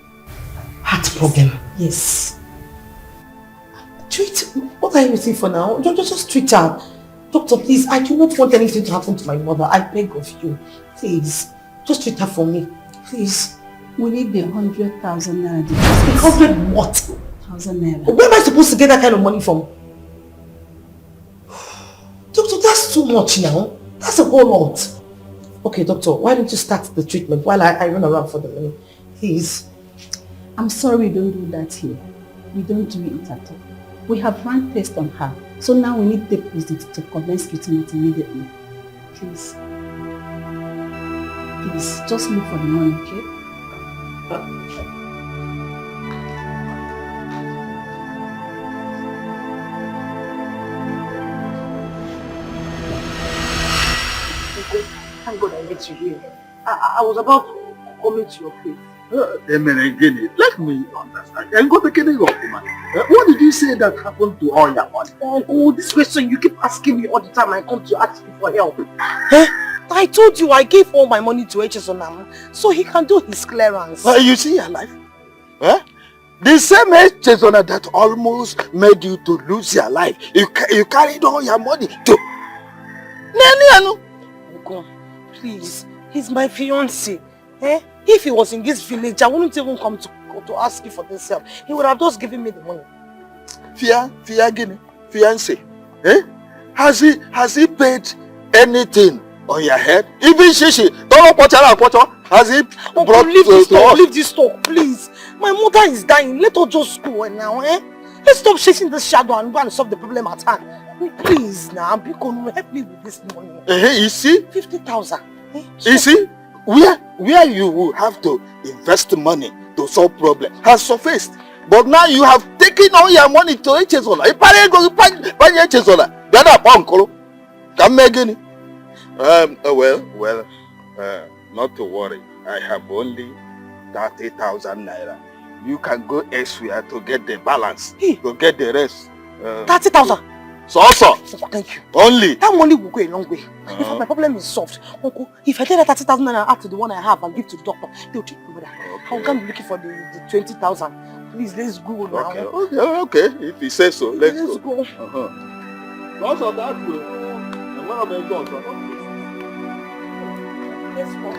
Heart problem? Yes. Treat? What are you waiting for now? Just treat her. Doctor, please, I do not want anything to happen to my mother. I beg of you. Please, just treat her for me. Please. We need the 100,000 naira deposit. 100 what? 1,000 naira. Where am I supposed to get that kind of money from? Doctor, that's too much now. That's a whole lot. Okay, doctor, why don't you start the treatment while I run around for the money? Please. I'm sorry we don't do that here. We don't do it at all. We have run tests on her. So now we need deposit to commence treatment immediately. Please. Please, just look for the money, okay? Thank God I met you here. I was about coming to your place. Let me understand. And go to woman. What did you say that happened to all your money? Oh, this question you keep asking me all the time. I come to ask you for help. I told you I gave all my money to Echezona so he can do his clearance. You see your life? The same Echezona that almost made you to lose your life. You carried all your money to... No. God, please. He's my fiancé. If he was in this village, I wouldn't even come to to ask you for this help. He would have just given me the money. Fiancé, eh? Has he paid anything on your head? Even Shishi, has he brought leave this to talk, us? leave this talk, please. My mother is dying. Let her just go now, eh? Let's stop chasing this shadow and go and solve the problem at hand. Please now, Biko, help me with this money. You see? 50,000. You see? Where you will have to invest money to solve problem has surfaced. But now you have taken all your money to HSOLA. Well, not to worry. I have only 30,000 naira. You can go elsewhere to get the balance, to get the rest. 30,000? So. Thank you. Only. That money will go a long way. In fact, my problem is solved. Uncle, if I take that 30,000 naira after the one I have and give to the doctor, they'll take me with that. I'll come looking for the 20,000. Please, let's go now. Okay. If you say so, let's go. Go. Because of that, I'm one of them gods. Let's go.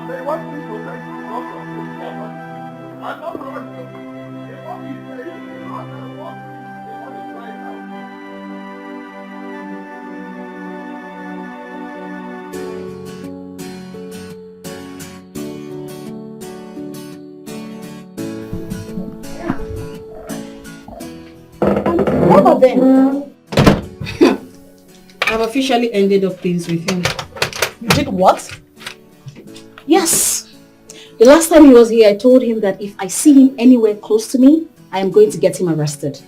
They want me to protect you. I'm not running. They want me to say you. What about them? I've officially ended up things with him. You did what? Yes. The last time he was here, I told him that if I see him anywhere close to me, I am going to get him arrested.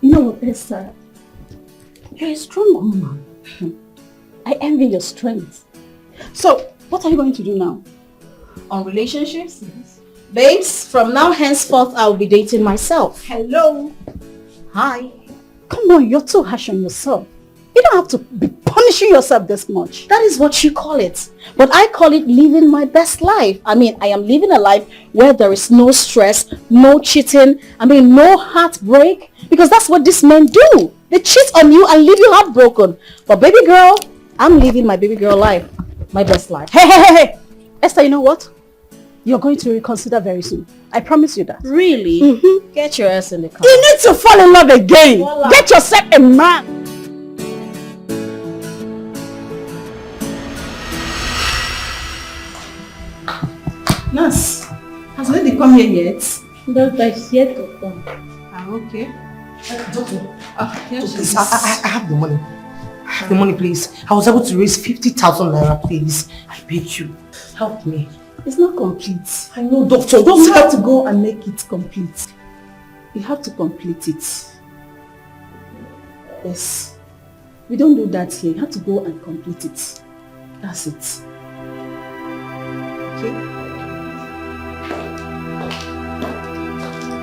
You know what, Esther? You're a strong woman. I envy your strength. So, what are you going to do now? On relationships? Yes. Babes, from now henceforth, I'll be dating myself. Hello. Hi. Come on, you're too harsh on yourself. You don't have to be punishing yourself this much. That is what you call it. But I call it living my best life. I mean, I am living a life where there is no stress, no cheating, no heartbreak. Because that's what these men do. They cheat on you and leave you heartbroken. But baby girl, I'm living my baby girl life. My best life. Hey. Esther, you know what? You're going to reconsider very soon. I promise you that. Really? Mm-hmm. Get your ass in the car. You need to fall in love again. Voila. Get yourself a man. Nurse, has lady come here yet? Doctor is yet to come. Okay. Doctor, yes, please, I have the money. I have the money, please. I was able to raise 50,000 naira, please. I beg you. Help me. It's not complete. I know, doctor. You have to go and make it complete. You have to complete it. Yes. We don't do that here. You have to go and complete it. That's it. Okay?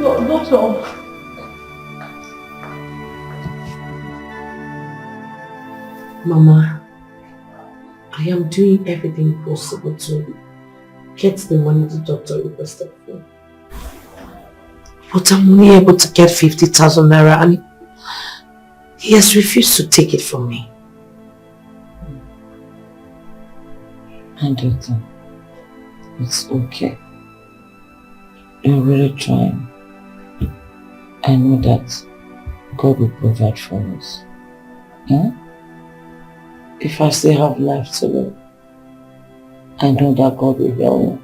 Doctor. Mama, I am doing everything possible to get the money the doctor requested for. But I'm only able to get 50,000 naira and he has refused to take it from me. And it's okay. You're really trying. I know that God will provide for us. If I still have life to live, I know that God will help me.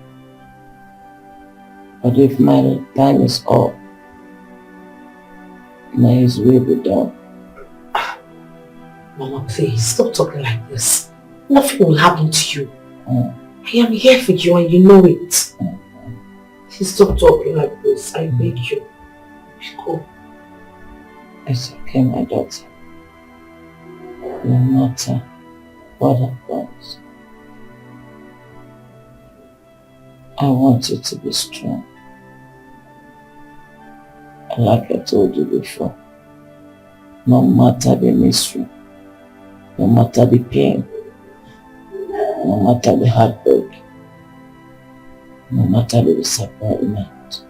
But if my time is up, may His will be done. Mama, please, stop talking like this. Nothing will happen to you. I am here for you and you know it. Please stop talking like this. I beg you. Go. It's okay, my daughter. No matter what happens, I want you to be strong. Like I told you before, no matter the mystery, no matter the pain, no matter the heartbreak, no matter the disappointment,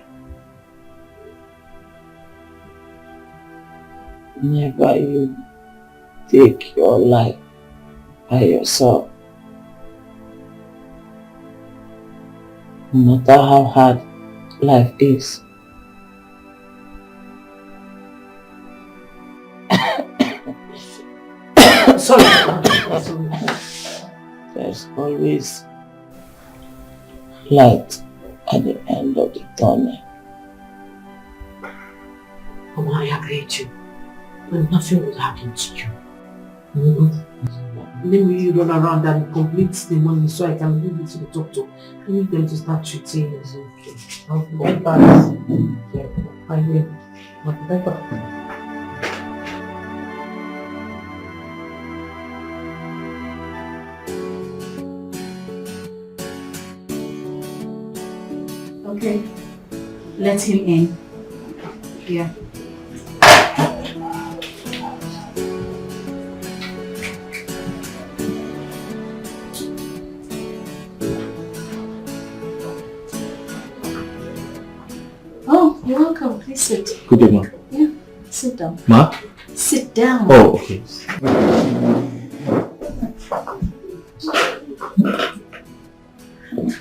never you take your life by yourself. no matter how hard life is. Sorry. There's always light at the end of the tunnel. Mama, I agree with you. But nothing will happen to you. Let me run around and complete the money so I can give it to the doctor. I need them to start treating you. Okay. I'll be right back. Yeah, I will. I'll be right back. Okay. Let him in. Yeah. Oh, you're welcome. Please sit. Good day, ma. Yeah, sit down. Ma? Sit down. Oh, okay.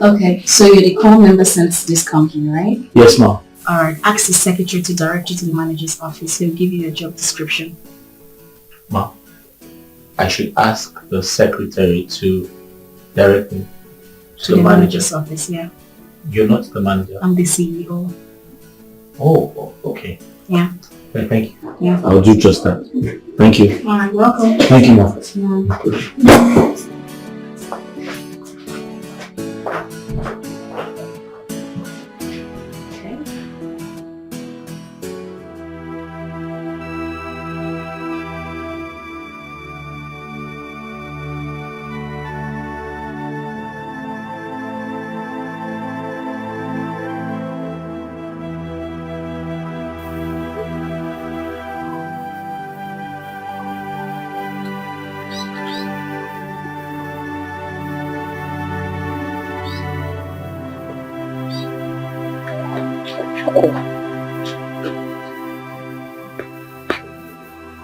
Okay, so you're the core member since this company, right? Yes, ma. Alright, ask the secretary to direct you to the manager's office. He'll give you a job description. Ma, I should ask the secretary to direct me To the manager's office, yeah. You're not the manager? I'm the CEO. Oh, okay. Yeah. Okay, thank you. Yeah. I'll do just that. Thank you. Alright, welcome. Thank you, ma. Yeah.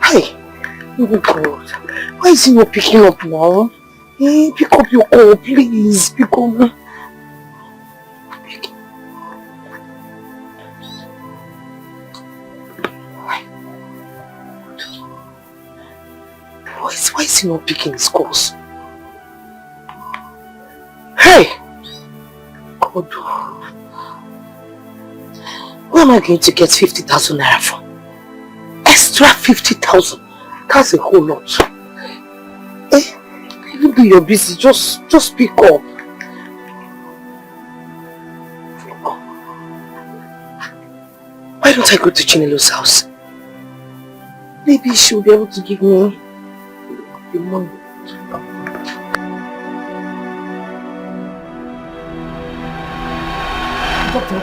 Hi. Oh God. Why is he not picking up now? Hey, pick up your call, please. Pick up. Why is he not picking his calls? Hey! God. Where am I going to get 50,000 naira from? Extra 50,000. That's a whole lot. Eh? Even though you're busy, just pick up. Why don't I go to Chinelo's house? Maybe she'll be able to give me the money. Doctor,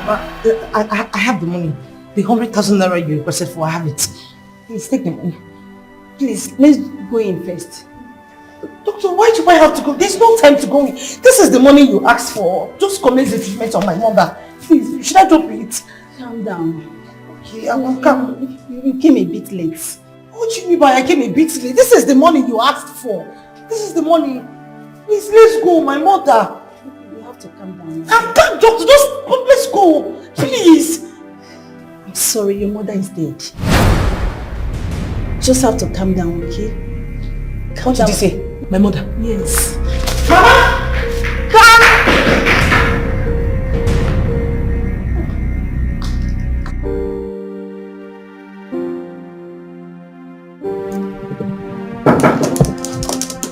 I have the money. The 100,000 naira you requested for, I have it. Please take the money. Please, let's go in first. Doctor, why do I have to go? There's no time to go in. This is the money you asked for. Just commence the treatment on my mother. Please, should I drop it? Calm down. Okay, I will come. You came a bit late. What do you mean by I came a bit late? This is the money you asked for. This is the money. Please, let's go, my mother. You have to calm down. I can't, doctor. Just let's go. Please. I'm sorry, your mother is dead. Just have to calm down, okay? What did you say? My mother? Yes. Mama! Come!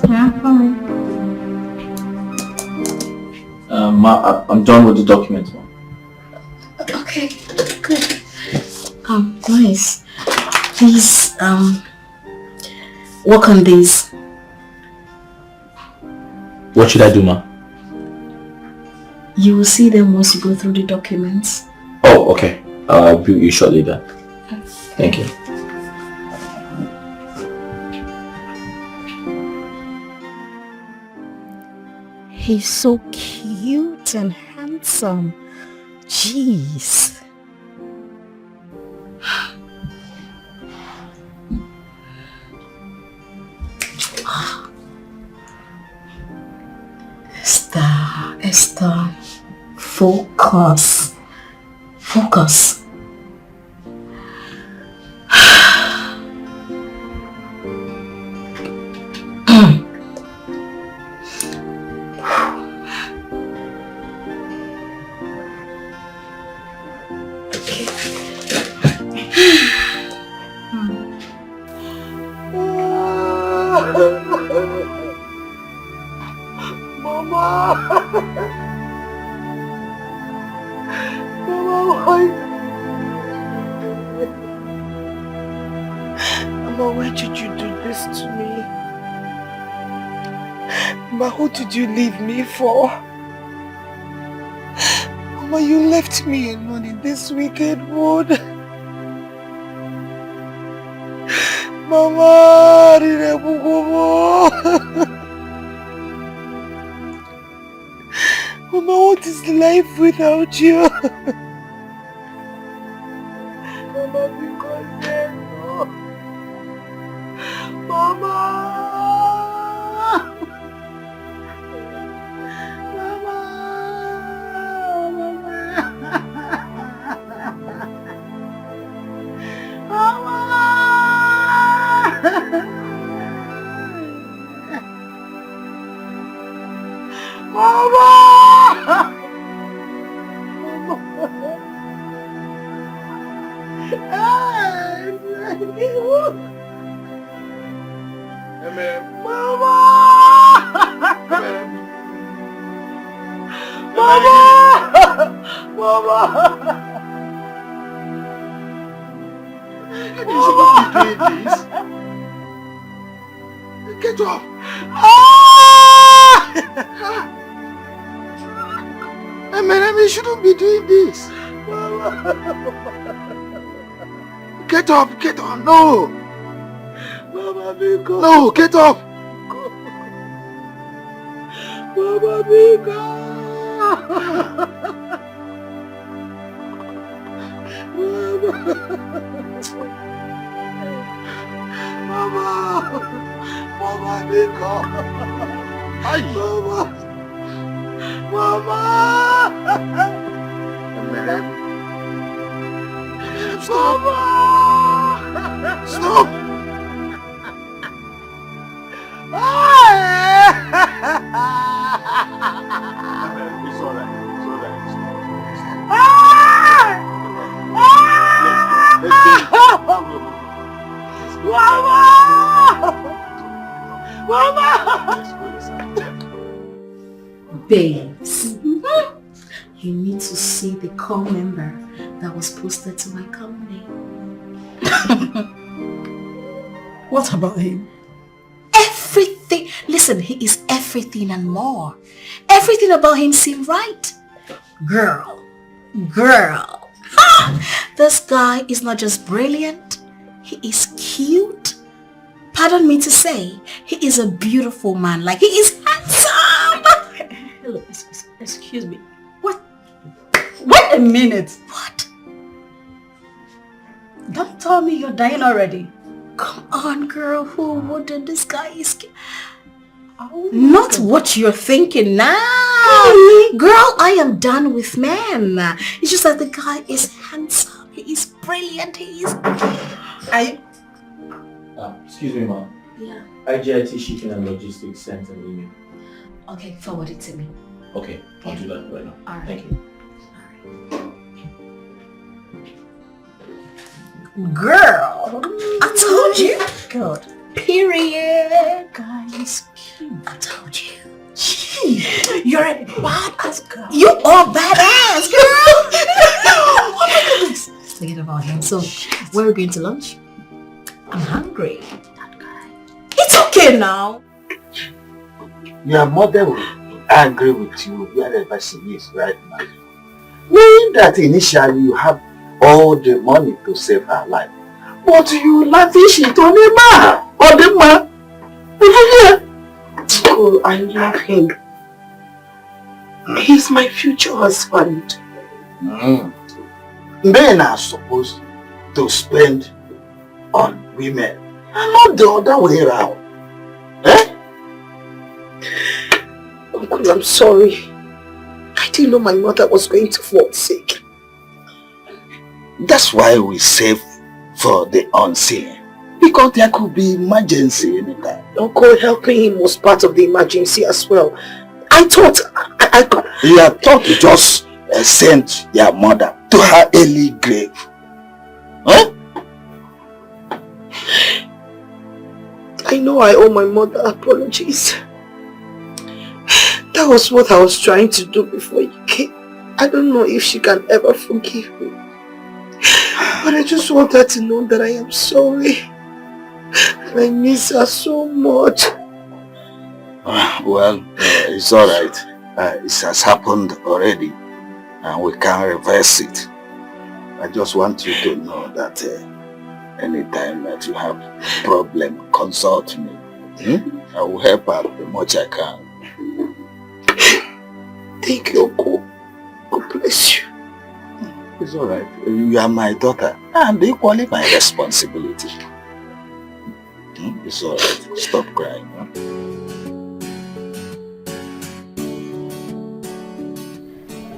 Yeah, fine. Ma, I'm done with the documents, ma. Okay, good. Nice. Please, work on these. What should I do, ma? You will see them once you go through the documents. Oh, okay. I'll view you shortly then. Thank you. He's so cute and handsome. Jeez. Esther, Focus. Focus. Mama, why did you do this to me? Mama, who did you leave me for? Mama, you left me alone in this wicked mood. Mama, Mama, what is life without you? Mama, because no. Mama! Get up! You shouldn't be doing this. Get up, no! Mama, no, get up! Mama, Stop! Stop! It's alright. Babes, you need to see the call member that was posted to my company. What about him? Everything. Listen, he is everything and more. Everything about him seemed right. Girl. This guy is not just brilliant. He is cute. Pardon me to say, he is a beautiful man. Like, he is handsome. Hello, excuse me. What? Wait a minute. What? Don't tell me you're dying already. Come on, girl. Who wouldn't? This guy is... Not what you're thinking now. Girl, I am done with men. It's just that the guy is handsome. He is brilliant. He is... Excuse me, ma'am. Yeah. IGIT Shipping and Logistics sent an email. Okay, forward it to me. Okay, I'll do that right now. All right. Thank you. Girl, I told you. God. Period. Guys, I told you. you're a badass girl. You are badass, girl. Oh my goodness. Forget about him. So, where are we going to lunch? I'm hungry. That guy. It's okay now. Your mother will be angry with you wherever she is right now. Knowing that initially you have all the money to save her life, but you lavish it on a man. On the man. Oh, I love him. He's my future husband. Men are supposed to spend on women and not the other way around. Eh? Uncle, I'm sorry. I didn't know my mother was going to fall sick. That's why we save for the unseen. Because there could be emergency anytime. Uncle, helping him was part of the emergency as well. I thought You have thought to just send your mother to her early grave. Huh? I know I owe my mother apologies. That was what I was trying to do before you came. I don't know if she can ever forgive me. But I just want her to know that I am sorry. And I miss her so much. Well, it's alright. It has happened already. And we can't reverse it. I just want you to know that anytime that you have problem, consult me. I will help out the much I can. Thank you, Uncle. God bless you. It's alright. You are my daughter and equally my responsibility. It's alright. Stop crying.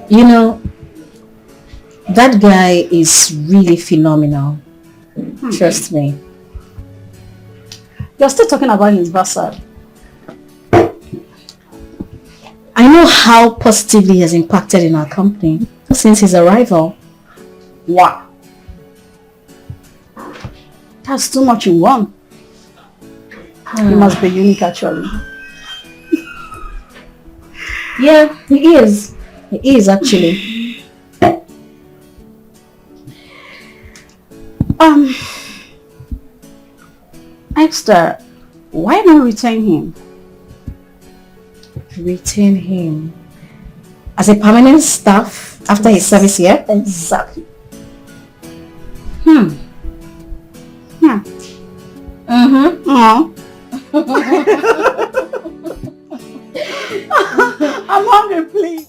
You know, that guy is really phenomenal. Trust me. You're still talking about his bastard. I know how positively he has impacted in our company since his arrival. Wow. That's too much in one. He must be unique actually. Yeah, he is. He is actually. Esther, why not retain him? Retain him as a permanent staff after his service here? Exactly. I'm hungry, please.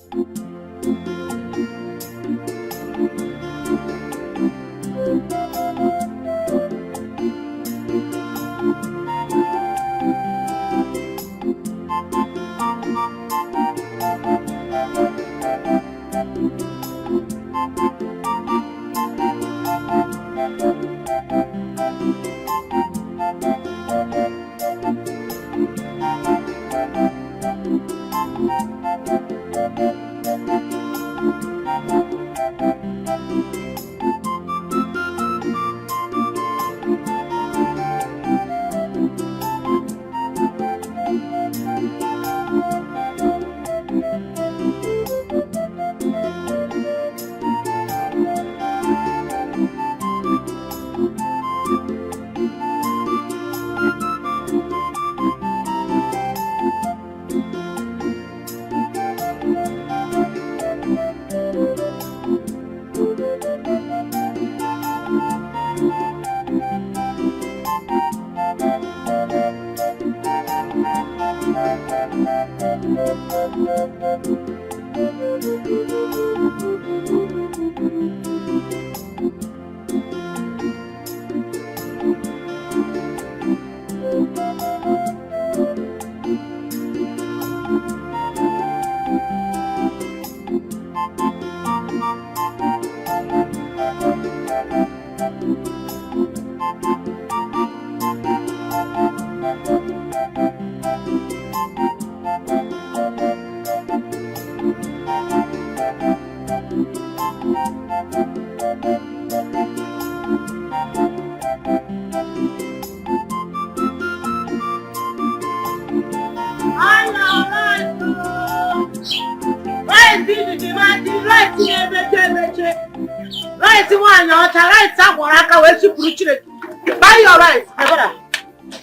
Buy your rice, my brother.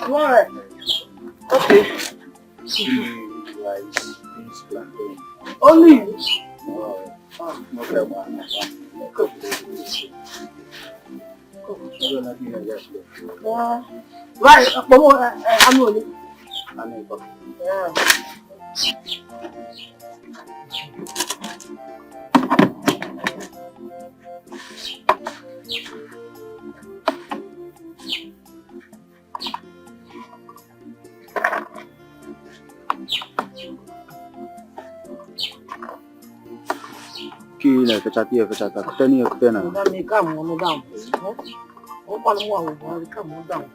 You want rice? Okay. Only you. Right, I'm only. Yeah. na fechata kutani kutena. Madam, come down. Oh, one more, come down.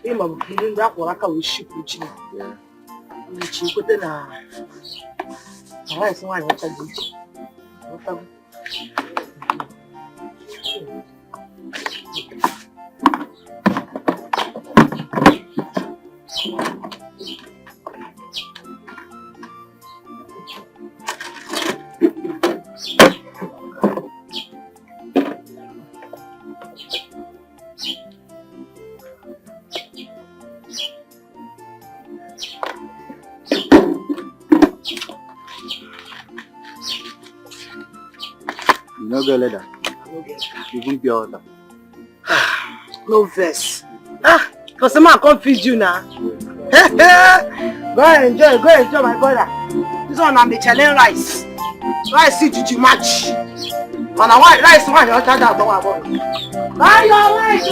Him of feeling that what I can ship with you. Which you put in a. I saw what I did. No girl leather. Even pure water. No verse. Because the man can't feed you now. Go and enjoy my brother. This one I'm the challenge rice. Rice see to match. And I want rice one your child out about. Buy your rice.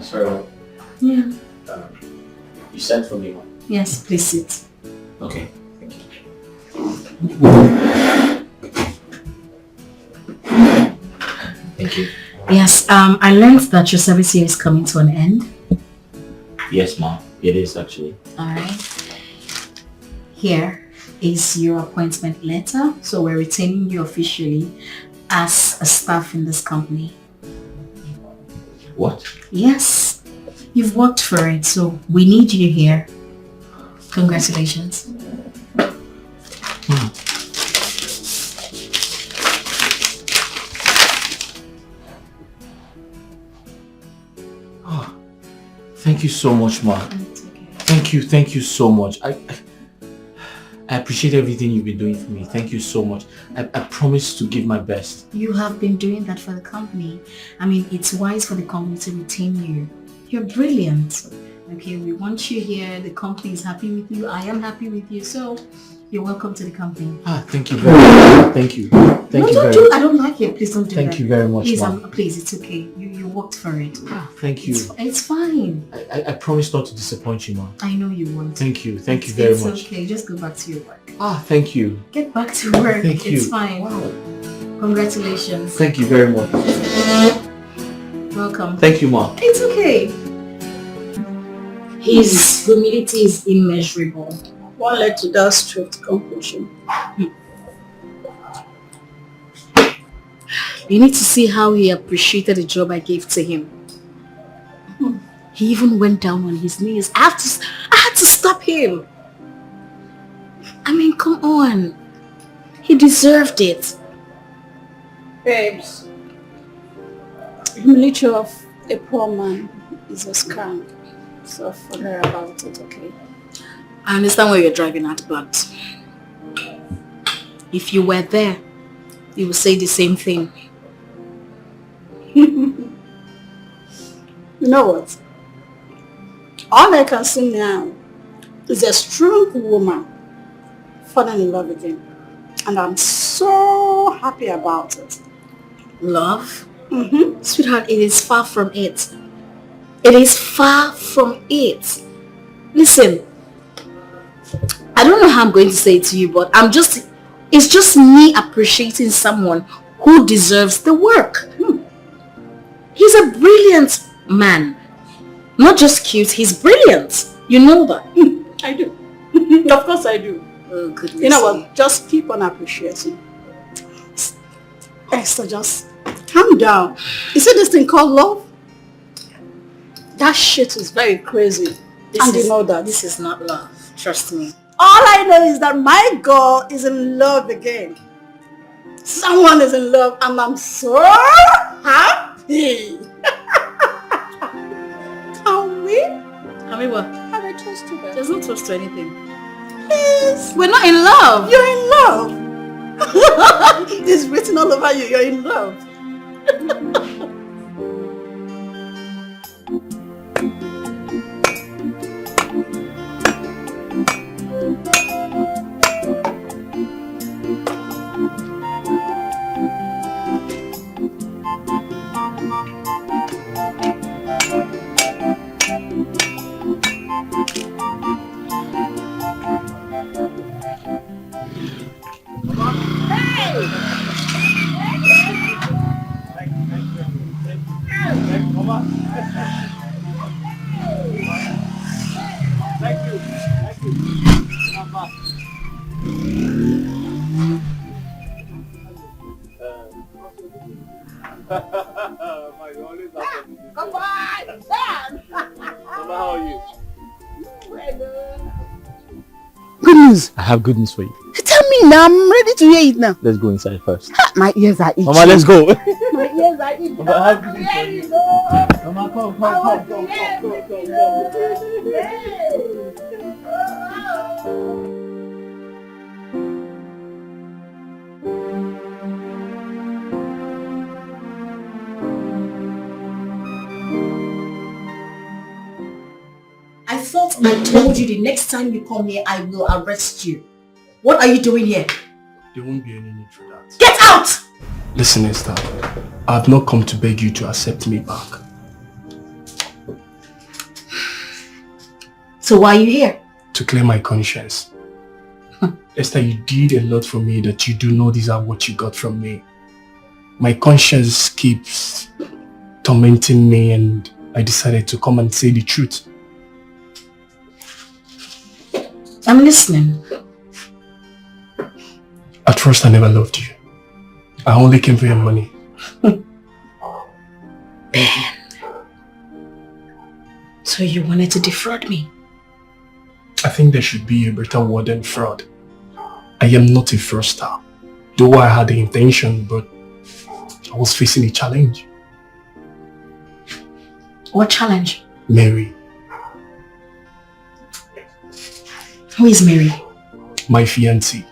So, Yeah. You sent for me, man? Yes, please sit. Okay, thank you. Thank you. Yes, I learned that your service here is coming to an end. Yes, ma'am. It is actually. Alright. Here is your appointment letter. So we're retaining you officially as a staff in this company. What? Yes. You've worked for it, so we need you here. Congratulations. Oh, thank you so much, ma. Thank you so much. I appreciate everything you've been doing for me. Thank you so much. I promise to give my best. You have been doing that for the company. I mean, it's wise for the company to retain you. You're brilliant. Okay, we want you here. The company is happy with you. I am happy with you. So, you're welcome to the company. Thank you very much. Thank you. Thank you very much. I don't like it. Please don't do that. Thank you very much, Please, ma'am. please, it's okay. You worked for it. Thank you. It's fine. I promise not to disappoint you, ma'am. I know you won't. Thank you. Thank you very much. It's okay. Just go back to your work. Thank you. Get back to work. Thank you. It's fine. Wow. Congratulations. Thank you very much. Welcome. Thank you, ma'am. It's okay. His humility is immeasurable. One led to that strict conclusion. You need to see how he appreciated the job I gave to him. He even went down on his knees. I had to stop him. I mean, come on. He deserved it. Babes, humility of a poor man is a scam. So forget about it, okay? I understand where you're driving at, but if you were there, you would say the same thing. You know what? All I can see now is a strong woman falling in love again. And I'm so happy about it. Love? Sweetheart, it is far from it. It is far from it. Listen, I don't know how I'm going to say it to you, but it's just me appreciating someone who deserves the work. He's a brilliant man. Not just cute, he's brilliant. You know that. I do. Of course I do. Oh, goodness. You know what? Just keep on appreciating. Esther, just calm down. You see this thing called love? That shit is very crazy. And you know that. This is not love. Trust me. All I know is that my girl is in love again. Someone is in love and I'm so happy. Can we? Can we what? Have a toast to her. There's no toast to anything. Please. We're not in love. You're in love. It's written all over you. You're in love. Come on, Sam. Mama, how are you? Good news. I have good news for you. Tell me now, I'm ready to hear it now. Let's go inside first. My ears are itching. Mama, let's go. My ears are itching. Mama, I have good news for you. Mama, come. I thought I told you the next time you come here, I will arrest you. What are you doing here? There won't be any need for that. Get out! Listen, Esther. I have not come to beg you to accept me back. So why are you here? To clear my conscience. Esther, you did a lot for me that you do not deserve what you got from me. My conscience keeps tormenting me and I decided to come and say the truth. I'm listening. At first, I never loved you. I only came for your money. Ben. So you wanted to defraud me? I think there should be a better word than fraud. I am not a fraudster. Though I had the intention, but I was facing a challenge. What challenge? Mary. Who is Mary? My fiancée.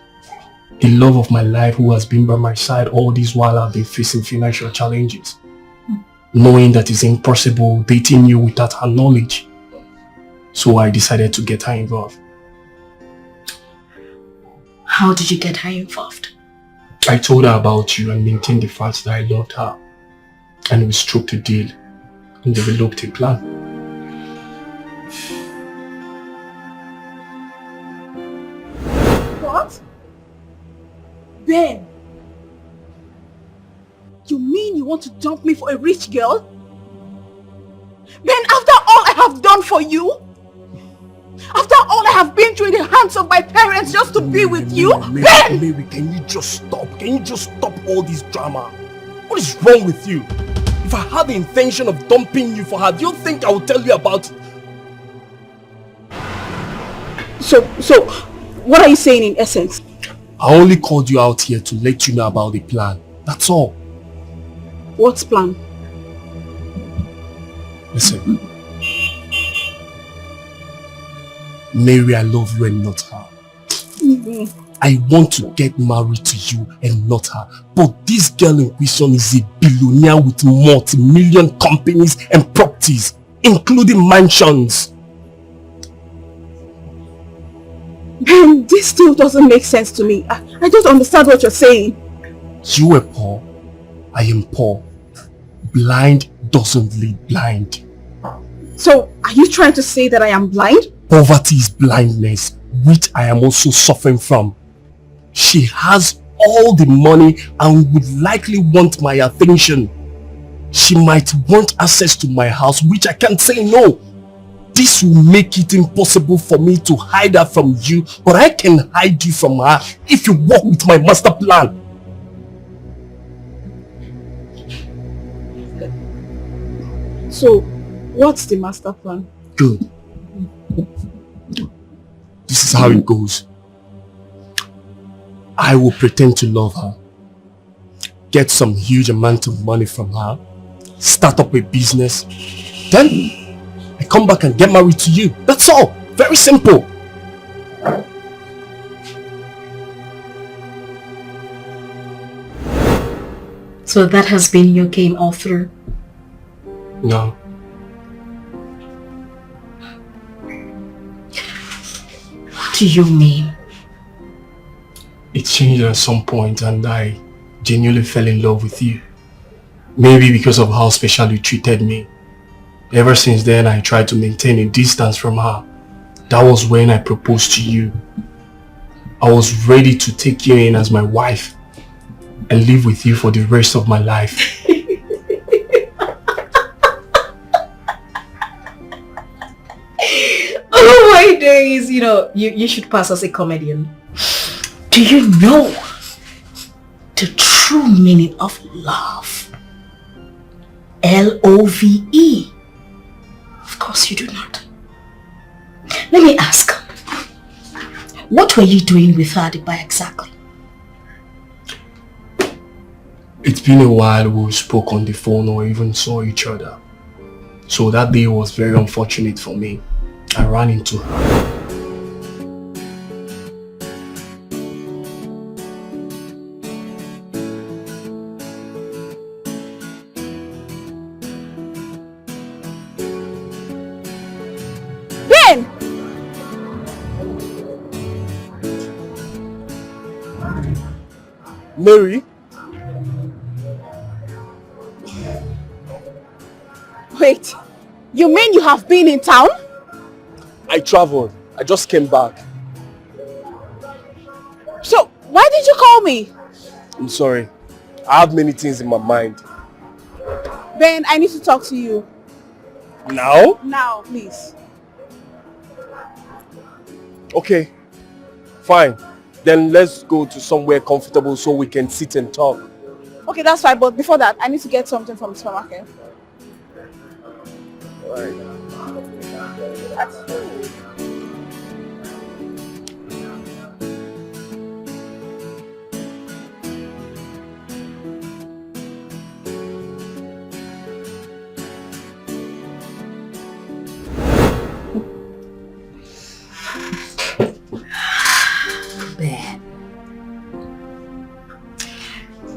The love of my life who has been by my side all this while I've been facing financial challenges. Knowing that it's impossible dating you without her knowledge. So I decided to get her involved. How did you get her involved? I told her about you and maintained the fact that I loved her. And we struck a deal and developed a plan. What? Ben, you mean you want to dump me for a rich girl? Ben, after all I have done for you? After all I have been through in the hands of my parents just to be with you? Ben! Mary, can you just stop? Can you just stop all this drama? What is wrong with you? If I had the intention of dumping you for her, do you think I would tell you about it? So, what are you saying in essence? I only called you out here to let you know about the plan. That's all. What plan? Listen. Mary, I love you and not her. I want to get married to you and not her. But this girl in question is a billionaire with multi-million companies and properties, including mansions. Ben, this still doesn't make sense to me. I don't understand what you're saying. You are poor. I am poor. Blind doesn't lead blind. So, are you trying to say that I am blind? Poverty is blindness, which I am also suffering from. She has all the money and would likely want my attention. She might want access to my house, which I can't say no. This will make it impossible for me to hide her from you, but I can hide you from her if you work with my master plan. So, what's the master plan? Good. This is how it goes. I will pretend to love her, get some huge amount of money from her, start up a business, then I come back and get married to you. That's all. Very simple. So that has been your game all through? No. What do you mean? It changed at some point and I genuinely fell in love with you. Maybe because of how special you treated me. Ever since then, I tried to maintain a distance from her. That was when I proposed to you. I was ready to take you in as my wife and live with you for the rest of my life. Oh my days, you should pass as a comedian. Do you know the true meaning of love? Love. Of course you do not. Let me ask, what were you doing with her by exactly? It's been a while we spoke on the phone or even saw each other. So that day was very unfortunate for me. I ran into her. Ben! Mary? Wait, you mean you have been in town? I traveled. I just came back. So, why did you call me? I'm sorry. I have many things in my mind. Ben, I need to talk to you. Now? Now, please. Okay. Fine. Then let's go to somewhere comfortable so we can sit and talk. Okay, that's fine, but before that, I need to get something from the supermarket. Alright.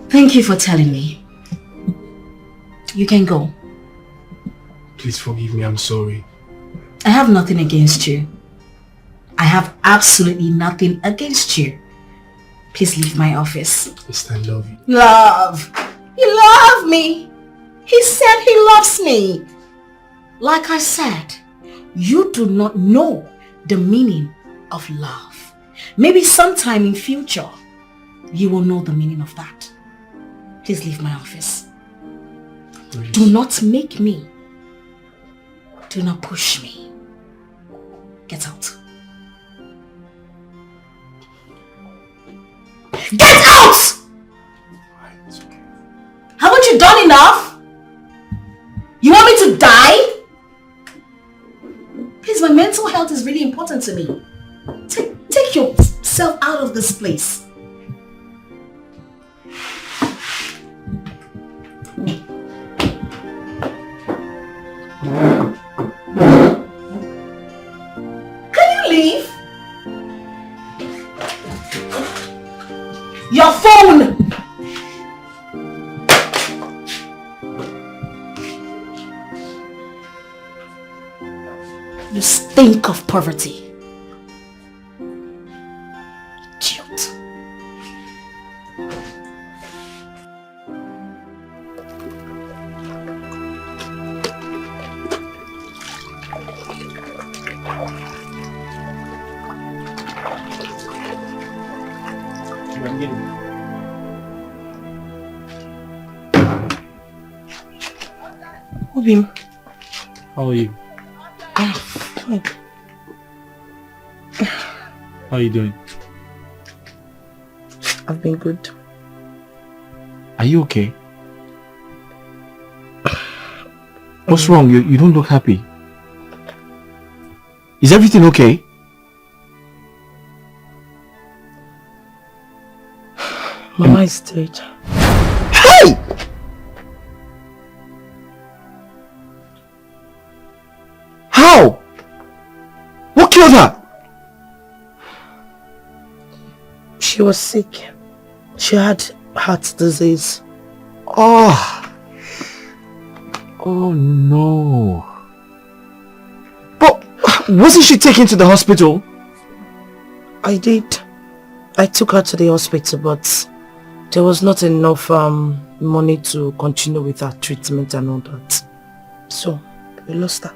Thank you for telling me. You can go. Please forgive me, I'm sorry. I have nothing against you. I have absolutely nothing against you. Please leave my office. Yes, I love you. Love! You love me! He said he loves me. Like I said, you do not know the meaning of love. Maybe sometime in future, you will know the meaning of that. Please leave my office. Really? Do not make me. Do not push me. Get out. Get out! It's okay. Haven't you done enough? You want me to die? Please, my mental health is really important to me. Take yourself out of this place. Can you leave? Your phone! You stink of poverty. Idiot. Hubby. How are you? Fine. How are you doing? I've been good. Are you okay? What's wrong? You don't look happy. Is everything okay? Mama is dead. Hey! How? What killed her? She was sick. She had heart disease. Oh. Oh no. But wasn't she taken to the hospital? I did. I took her to the hospital, but there was not enough money to continue with her treatment and all that. So, we lost her.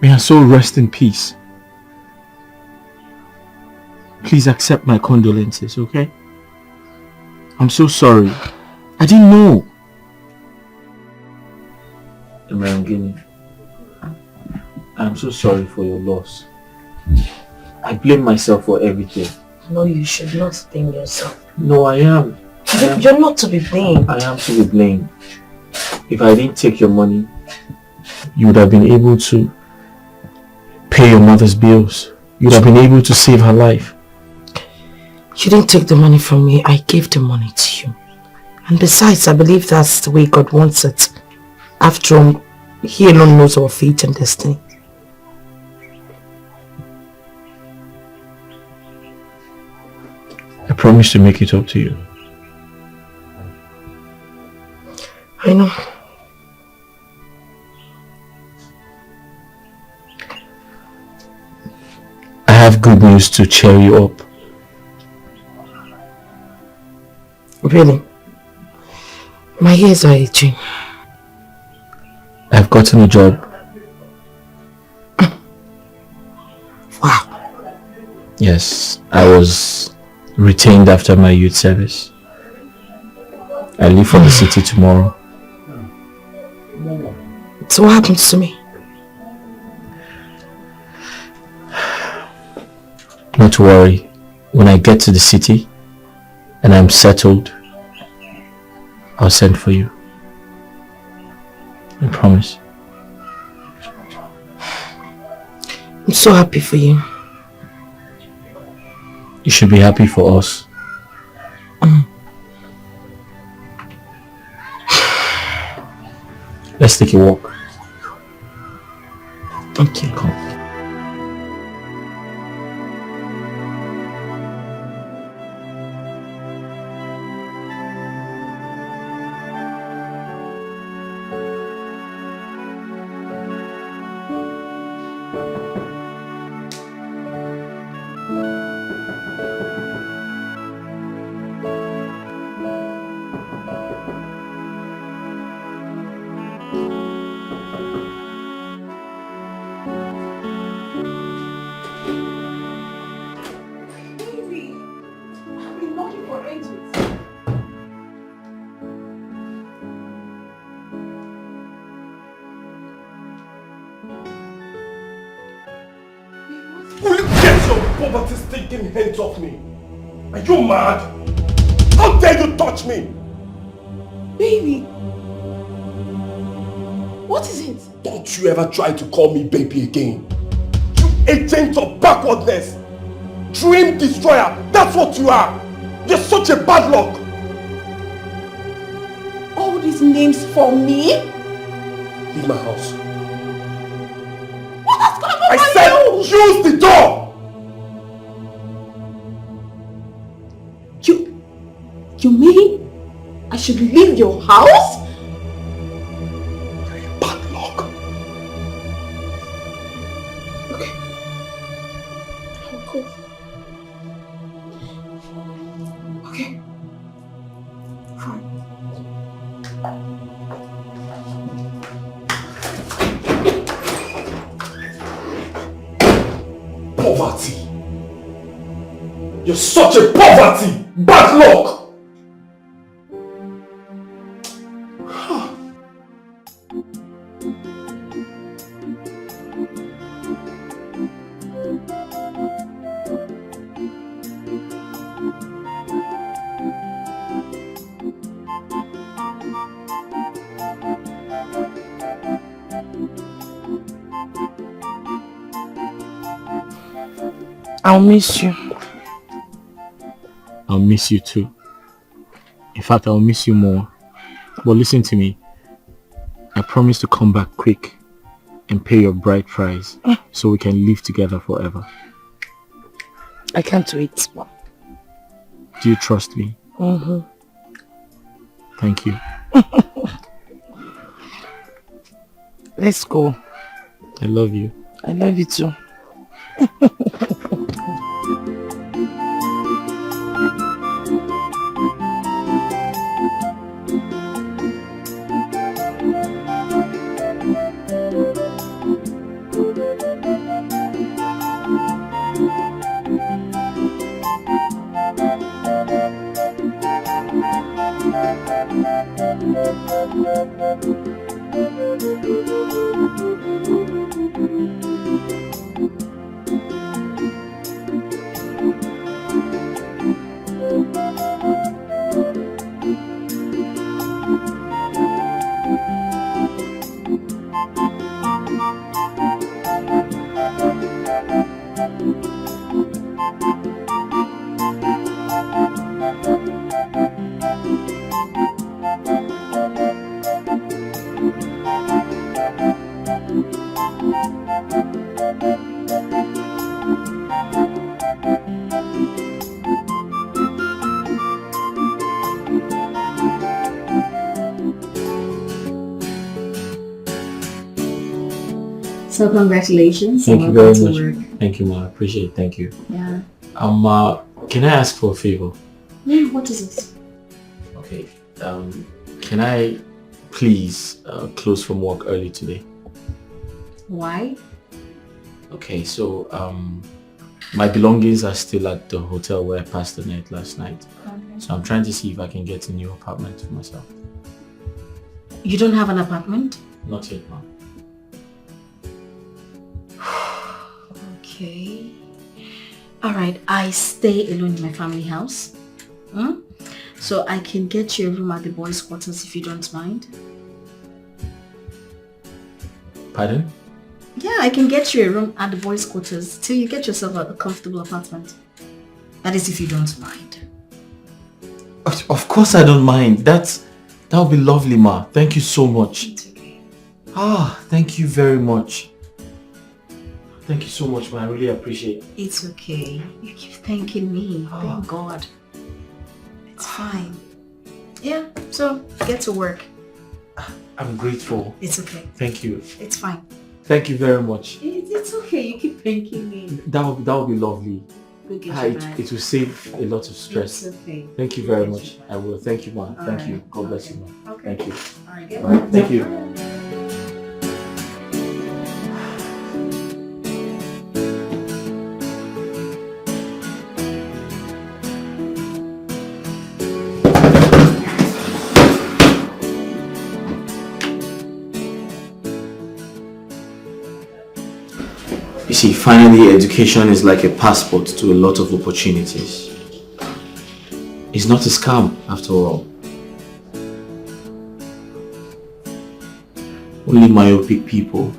May her soul rest in peace. Please accept my condolences, okay? I'm so sorry. I didn't know. Emerangini, I'm so sorry for your loss. I blame myself for everything. No, you should not blame yourself. No, I am. You're not to be blamed. I am to be blamed. If I didn't take your money, you would have been able to pay your mother's bills. You would have been able to save her life. You didn't take the money from me. I gave the money to you. And besides, I believe that's the way God wants it. After all, He alone knows our fate and destiny. I promise to make it up to you. I know. I have good news to cheer you up. Really? My ears are itching. I've gotten a job. Wow. Yes, I was retained after my youth service. I leave for the city tomorrow. So what happens to me? Not to worry. When I get to the city and I'm settled, I'll send for you. I promise. I'm so happy for you. You should be happy for us. Let's take a walk. Okay, come. Poverty-stinking hands off me. Are you mad? How dare you touch me? Baby. What is it? Don't you ever try to call me baby again. You agent of backwardness. Dream destroyer. That's what you are. You're such a bad luck. All these names for me? Leave my house. What has gone on I said use the door. You mean I should leave your house? Bad luck. Okay. I'll go. Okay. Fine. Poverty. You're such a poverty. Bad luck. I'll miss you. I'll miss you too. In fact, I'll miss you more. But listen to me. I promise to come back quick and pay your bride price so we can live together forever. I can't wait. Do you trust me? Mm-hmm. Thank you. Let's go. I love you. I love you too. So congratulations. Thank you very Welcome much. to work. Thank you, ma. I appreciate it. Thank you. Yeah. Can I ask for a favor? Yeah, what is it? Okay. Can I please close from work early today? Why? Okay, so my belongings are still at the hotel where I passed the night last night. Okay. So I'm trying to see if I can get a new apartment for myself. You don't have an apartment? Not yet, ma'am. Okay. Alright, I stay alone in my family house. So I can get you a room at the boys' quarters if you don't mind. Pardon? Yeah, I can get you a room at the boys' quarters till you get yourself a comfortable apartment. That is if you don't mind. Of course I don't mind. That would be lovely, ma. Thank you so much. It's okay. Thank you very much. Thank you so much, ma. I really appreciate it. It's okay. You keep thanking me. Thank God. It's fine. Yeah, so get to work. I'm grateful. It's okay. Thank you. It's fine. Thank you very much. It's okay. You keep thanking me. That would be lovely. Go get your bag. It will save a lot of stress. It's okay. Thank you very much. I will. Thank you, ma. Thank right. you. God bless you, ma. Okay. Thank you. Alright, get All right. work. Thank you. You see, finally, education is like a passport to a lot of opportunities. It's not a scam, after all. Only myopic people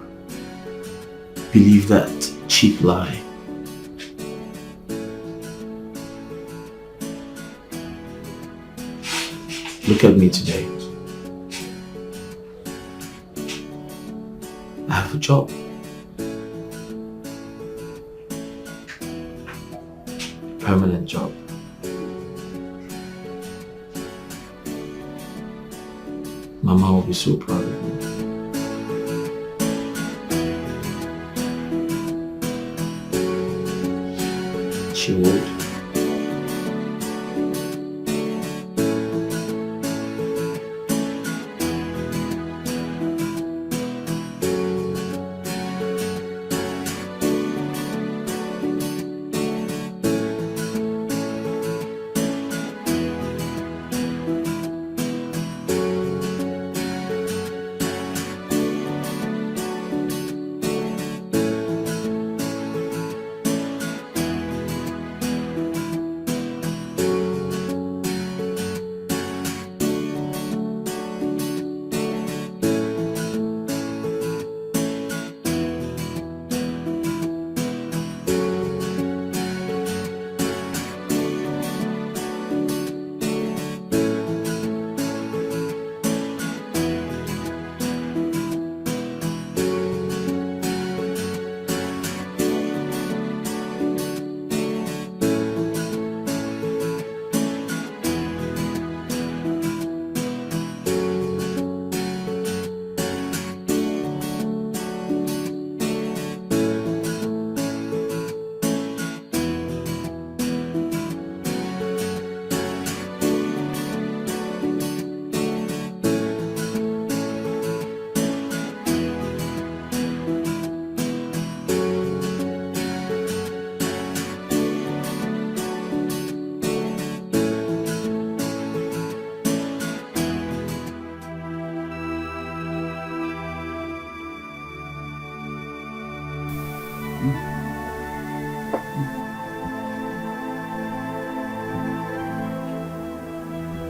believe that cheap lie. Look at me today. I have a job. Permanent job. Mama will be so proud of me. She would.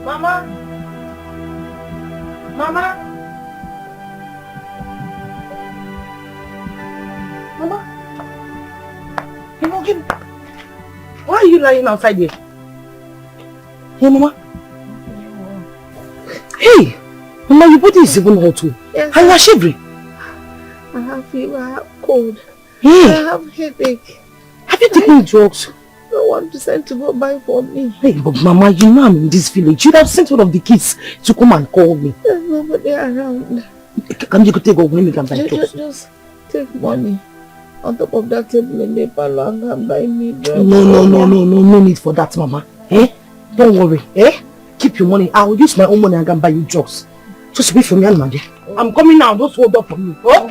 Mama? Mama? Mama? Imogen, why are you lying outside here? Hey, Mama? Hey! Mama, your body is even hot too. Yes. And you are shivering. I have fever, I have cold. Hey! I have headache. Have you taken drugs? No one to send to go buy for me. Hey, but Mama, you know I'm in this village. You'd have sent one of the kids to come and call me. There's nobody around. Can you go take over me and buy drugs? Just take money. On top of that table in the parlor and can buy me drugs. No need for that, Mama. Eh? Don't worry. Eh? Keep your money. I will use my own money and can buy you drugs. Just wait for me and Mandy. I'm coming now. Just hold up for me. Oh?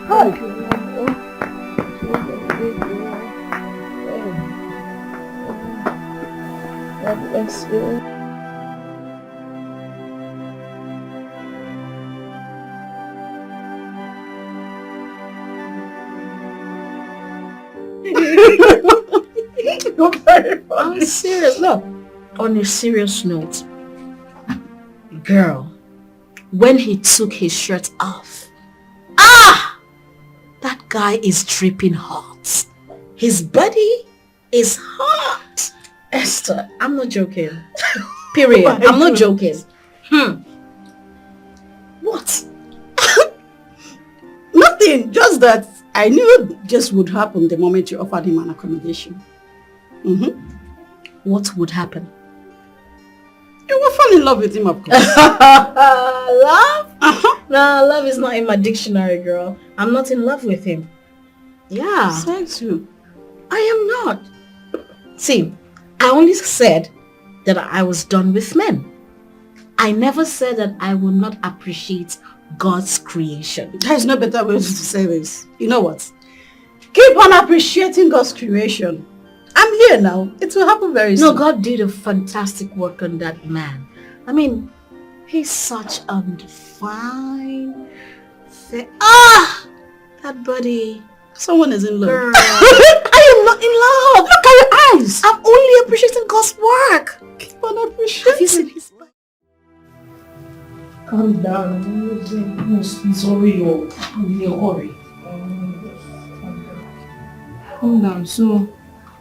Hi. God bless you. You're very funny. I'm serious. Look, on a serious note, girl, when he took his shirt off, that guy is dripping hot. His body is hot. Esther, I'm not joking. Period. I'm not joking. What? Nothing, just that I knew this would happen the moment you offered him an accommodation. What would happen? You will fall in love with him, of course. Love? No, love is not in my dictionary, girl. I'm not in love with him. Yeah. Thanks you. I am not. See, I only said that I was done with men. I never said that I will not appreciate God's creation. There's no better way to say this. You know what? Keep on appreciating God's creation. I'm here now. It will happen very soon. No, God did a fantastic work on that man. I mean, he's such a fine... that body. Someone is in love. Girl. I am not in love. Look at your eyes. I'm only appreciating God's work. Keep on appreciating. Have you seen his life? Calm down. Please hurry up. I'm in a hurry. Calm down. So,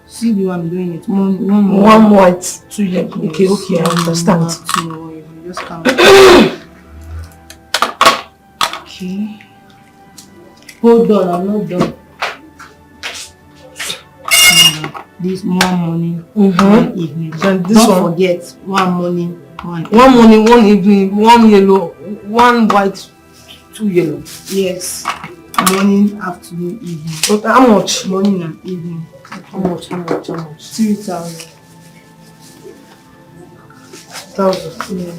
see the way I'm doing it. One more. 2 years. Okay, I understand. Just calm down. Okay. Hold on, I'm not done. This one morning, one evening. And this Don't one? forget, one morning, one evening, one yellow, one white, 2 yellow. Yes. Morning, afternoon, evening. But how much? Morning and evening. How much? 3,000. 1,000. Yeah.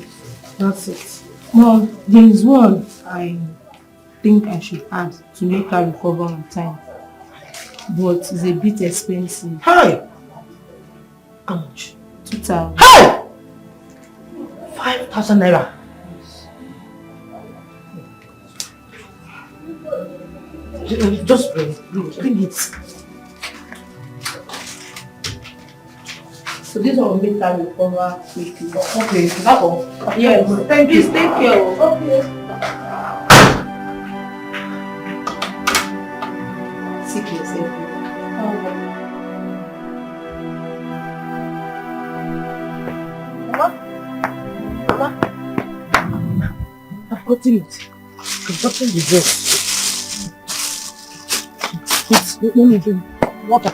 That's it. Well, there is one I think I should add to make her recover on time. But it's a bit expensive. Hi! How much? 2,000. Hey! 5,000 naira. Just bring it. So this one will make her recover quickly. Okay, that one. Yes. Thank you. Please take care of. Okay. Sick yourself. Mama, I've gotten it. I've gotten the dress. Let me drink water.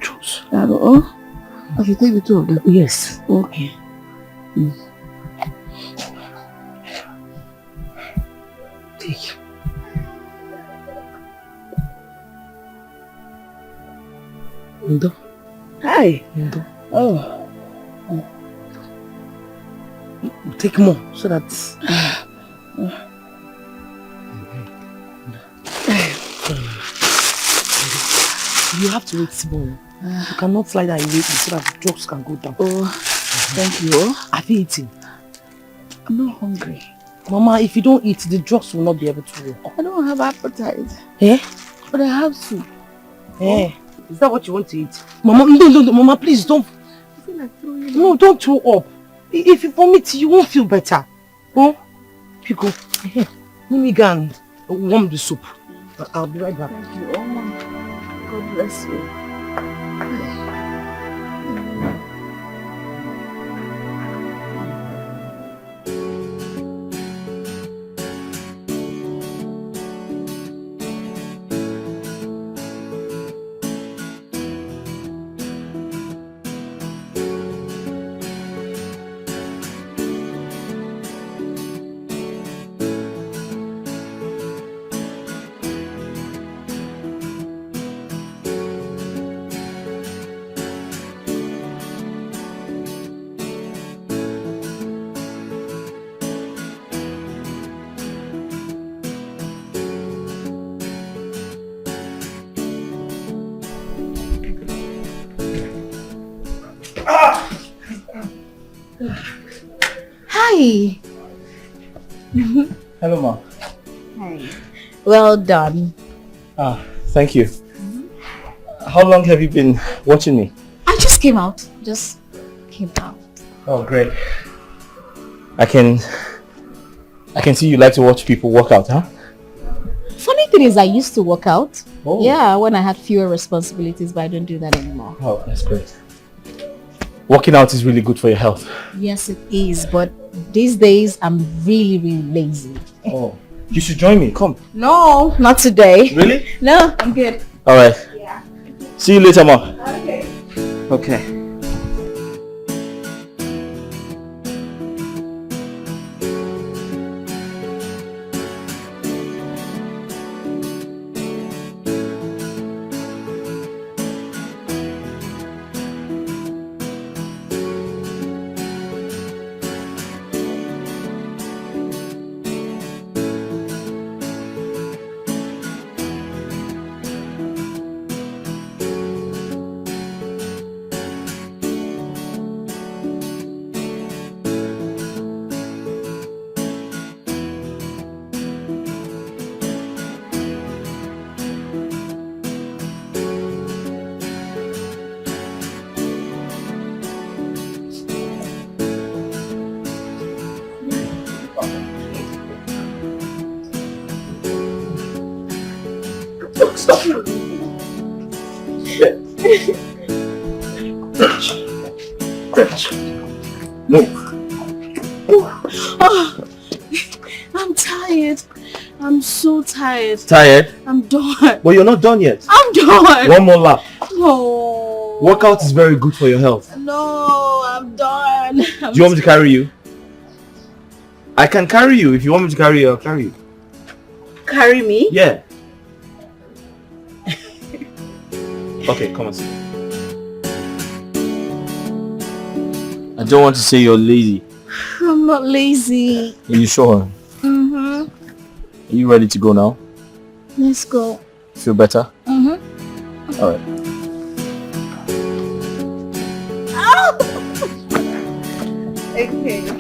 Juice. Oh, I should take the two of them. Yes. Okay. Take. Ndo. Hi. Ndo. Oh. Take more so that you have to wait small. You cannot fly that immediately so that the drugs can go down. Oh, thank you. Have you eaten? I'm not hungry. Mama, if you don't eat, the drugs will not be able to work. I don't have appetite. Eh? But I have soup. Eh? Is that what you want to eat? Mama, no, Mama, please don't. I feel like throwing up. No, don't throw up. If you vomit, you won't feel better. Oh? Pico, let me go and warm the soup. I'll be right back. Thank you. Oh, God bless you. Hi. Hello, Ma. Hi. Well done. Thank you. How long have you been watching me? I just came out. Oh, great. I can see you like to watch people work out, huh? Funny thing is I used to work out. Oh. Yeah, when I had fewer responsibilities, but I don't do that anymore. Oh, that's great. Working out is really good for your health. Yes, it is, but these days I'm really, really lazy. Oh, you should join me. Come. No, not today. Really? No, I'm good. All right. Yeah. See you later, Ma. Okay. Okay. Oh, I'm tired. I'm so tired. Tired? I'm done. But you're not done yet. I'm done. One more lap. No. Workout is very good for your health. No, I'm done. Do you want me to carry you? I can carry you. If you want me to carry you, I'll carry you. Carry me? Yeah. Okay, come on. Sit. I don't want to say you're lazy. I'm not lazy. Are you sure? Mm-hmm. Are you ready to go now? Let's go. Feel better? Mm-hmm. Alright. Okay.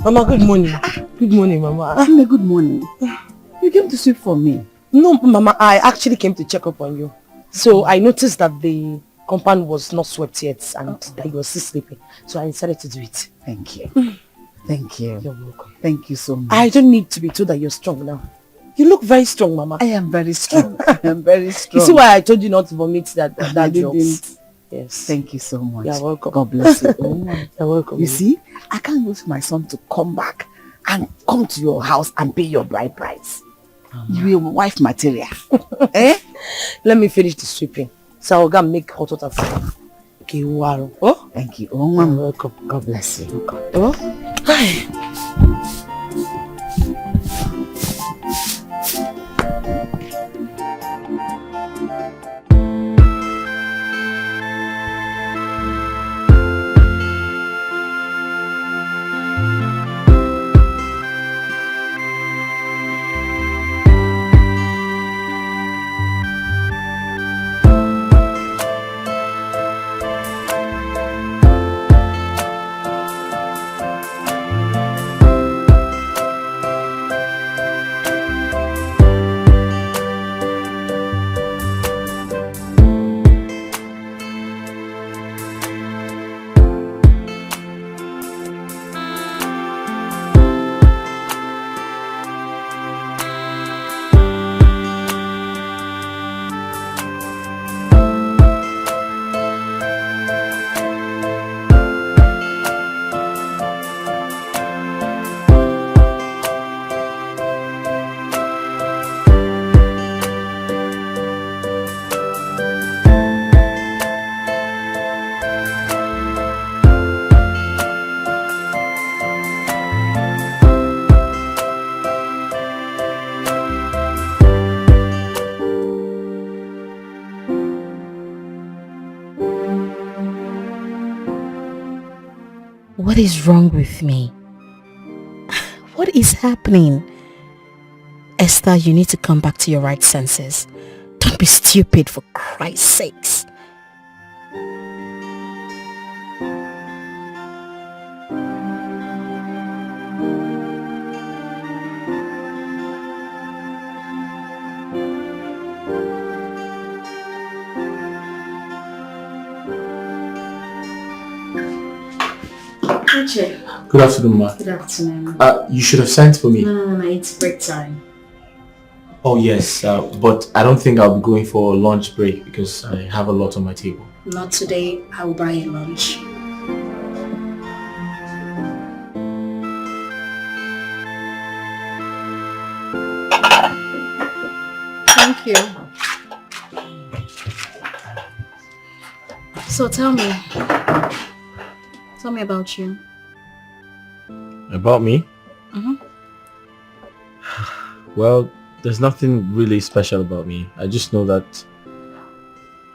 Mama, good morning. Good morning, Mama. Good morning. You came to sweep for me. No, Mama, I actually came to check up on you. So I noticed that the compound was not swept yet and that you were still sleeping. So I decided to do it. Thank you. Thank you. You're welcome. Thank you so much. I don't need to be told that you're strong now. You look very strong, Mama. I am very strong. I am very strong. You see why I told you not to vomit that didn't. drugs? Yes. Thank you so much. You're welcome. God bless you. You're welcome. You see, I can't wait for my son to come back and come to your house and pay your bride price. You are wife material. Eh? Let me finish the sweeping. So I'll go and make hot water for you. Okay, wow. Oh? Thank you. You're welcome. God bless you. Oh? Hi. What is wrong with me? What is happening? Esther, you need to come back to your right senses. Don't be stupid, for Christ's sakes. Good afternoon, ma. Good afternoon. You should have sent for me. No, it's break time. Oh yes, but I don't think I'll be going for a lunch break because I have a lot on my table. Not today. I will buy you lunch. Thank you. So tell me about you. About me? Mm-hmm. Well, there's nothing really special about me. I just know that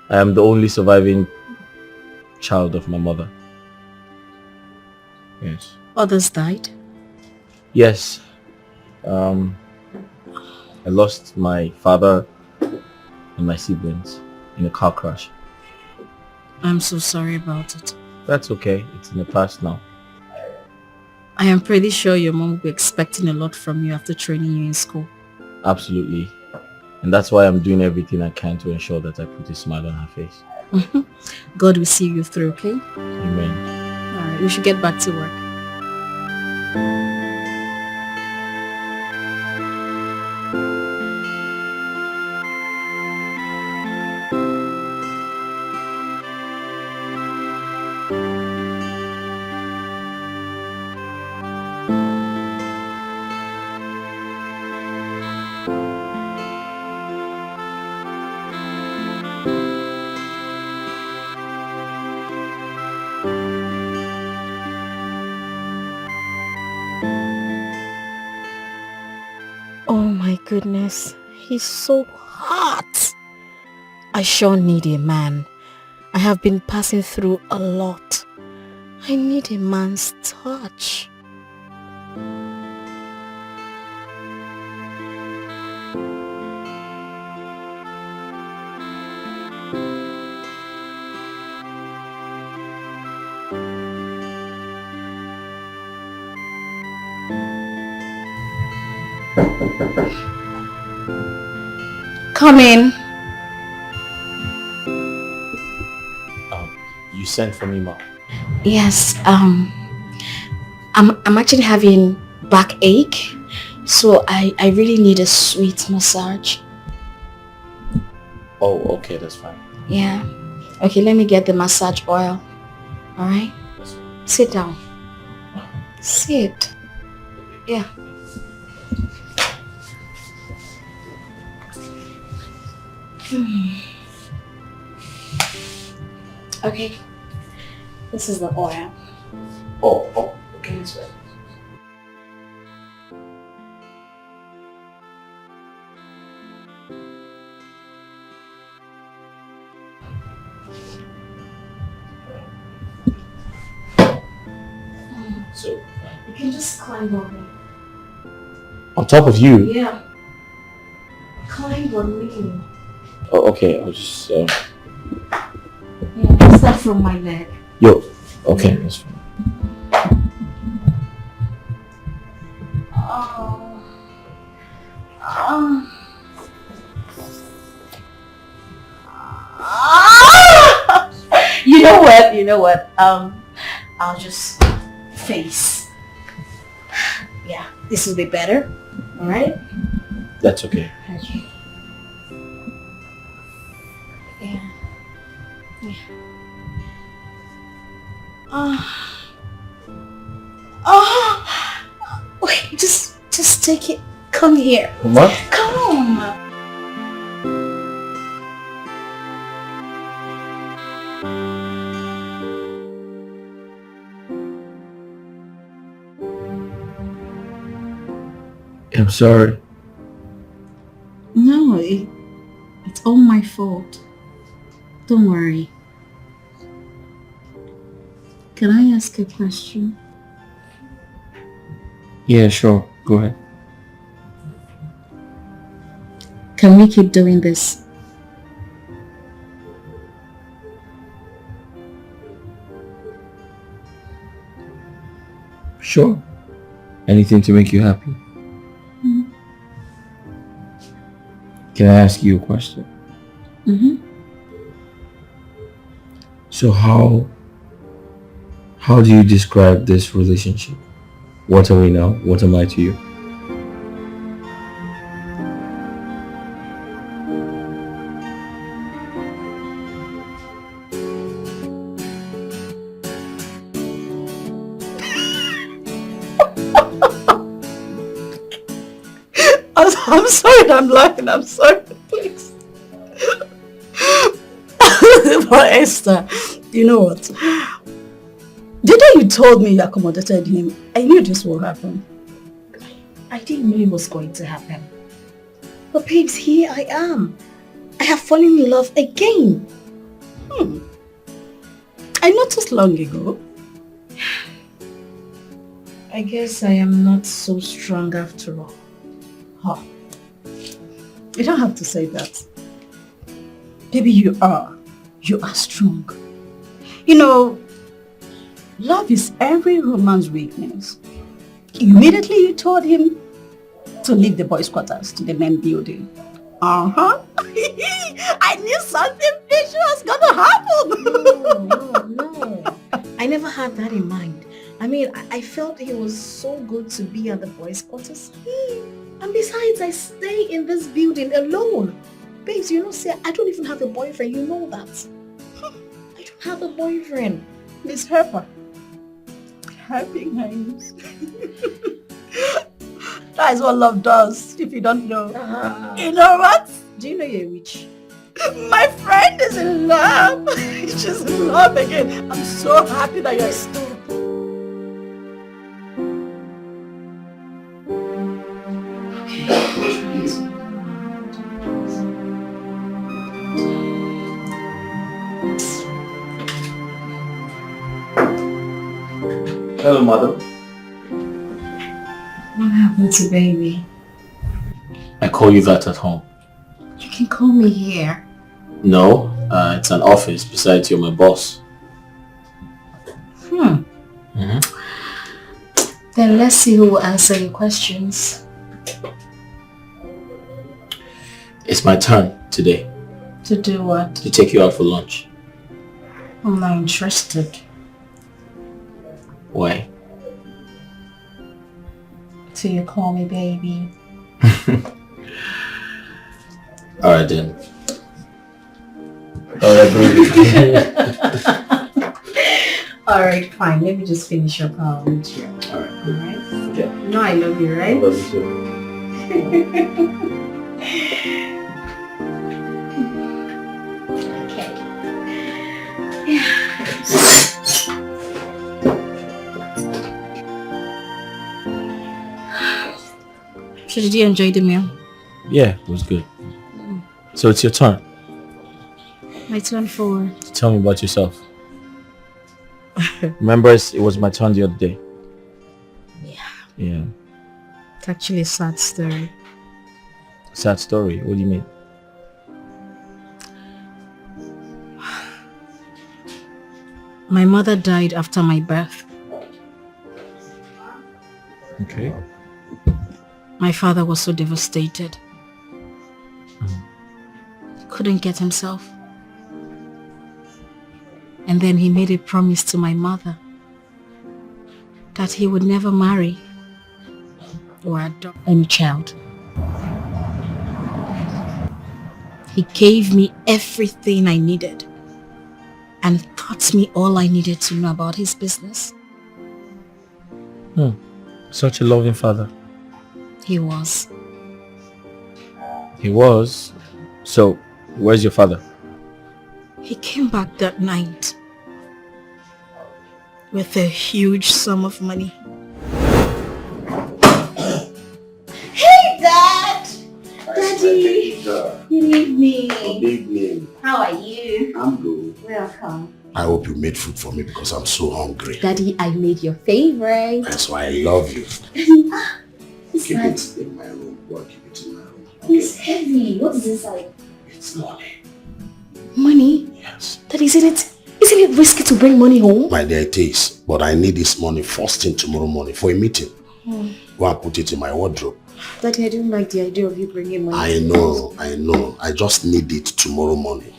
I am the only surviving child of my mother. Yes. Others died? Yes. I lost my father and my siblings in a car crash. I'm so sorry about it. That's okay. It's in the past now. I am pretty sure your mom will be expecting a lot from you after training you in school. Absolutely. And that's why I'm doing everything I can to ensure that I put a smile on her face. God will see you through, okay? Amen. Alright, we should get back to work. Goodness, he's so hot. I sure need a man. I have been passing through a lot. I need a man's touch. Come in. You sent for me, Ma. Yes, I'm actually having backache, so I really need a sweet massage. Oh, okay, that's fine. Yeah. Okay, let me get the massage oil. All right. Sit down. Sit. Yeah. Okay. This is the oil. Oh, okay, that's right. So, you can just climb on me. On top of you? Yeah. Climb on me. Oh, okay, I'll just... Yeah, start from my leg. Yo, okay, that's fine. You know what? I'll just face. Yeah, this will be better. All right? That's okay. Okay. Yeah. Wait, just take it. Come here. What? Come. I'm sorry. No, it's all my fault. Don't worry. Can I ask a question? Yeah, sure. Go ahead. Can we keep doing this? Sure. Anything to make you happy. Mm-hmm. Can I ask you a question? Mm-hmm. So how do you describe this relationship? What are we now? What am I to you? I'm sorry that I'm laughing. I'm sorry. Please. But Esther, you know what? The day you told me you accommodated him, I knew this would happen. I didn't know it was going to happen. But babes, here I am. I have fallen in love again. I noticed long ago. I guess I am not so strong after all. Huh. You don't have to say that. Baby, you are. You are strong. You know, love is every woman's weakness. Immediately you told him to leave the boys' quarters to the men building. Uh-huh. I knew something fishy was gonna happen. No. I never had that in mind. I mean, I felt it was so good to be at the boys' quarters. And besides, I stay in this building alone. Babes, you know, say I don't even have a boyfriend. You know that. I don't have a boyfriend. Miss Harper. Happy hands. That is what love does, if you don't know. You know what? Do you know you're a witch? My friend is in love. She's in love again. I'm so happy that you're still. Hello, madam. What happened to baby? I call you that at home. You can call me here. No, it's an office. Besides, you're my boss. Then let's see who will answer your questions. It's my turn today. To do what? To take you out for lunch. I'm not interested. Why? till you call me baby. Alright then. Alright, baby. Alright, fine. Let me just finish up with you. Alright? Yeah. You know I love you, right? I love you too. Okay. Yeah. So did you enjoy the meal? Yeah, it was good. So it's your turn. My turn for... Tell me about yourself. Remember, it was my turn the other day. Yeah. It's actually a sad story. Sad story? What do you mean? My mother died after my birth. Okay. My father was so devastated. Couldn't get himself. And then he made a promise to my mother that he would never marry or adopt any child. He gave me everything I needed and taught me all I needed to know about his business. Such a loving father. He was. He was? So, where's your father? He came back that night with a huge sum of money. Hey, Dad! Daddy! Good evening. Good evening. How are you? I'm good. Welcome. I hope you made food for me because I'm so hungry. Daddy, I made your favorite. That's why I love you. It's Keep like, it in my room. Go and keep it in my room. it's heavy. What is inside? It's money. Money? Yes. Daddy, isn't it risky to bring money home? My dear, it is. But I need this money first thing tomorrow morning for a meeting. Oh. Go and put it in my wardrobe. Daddy, I don't like the idea of you bringing money. I know. I just need it tomorrow morning.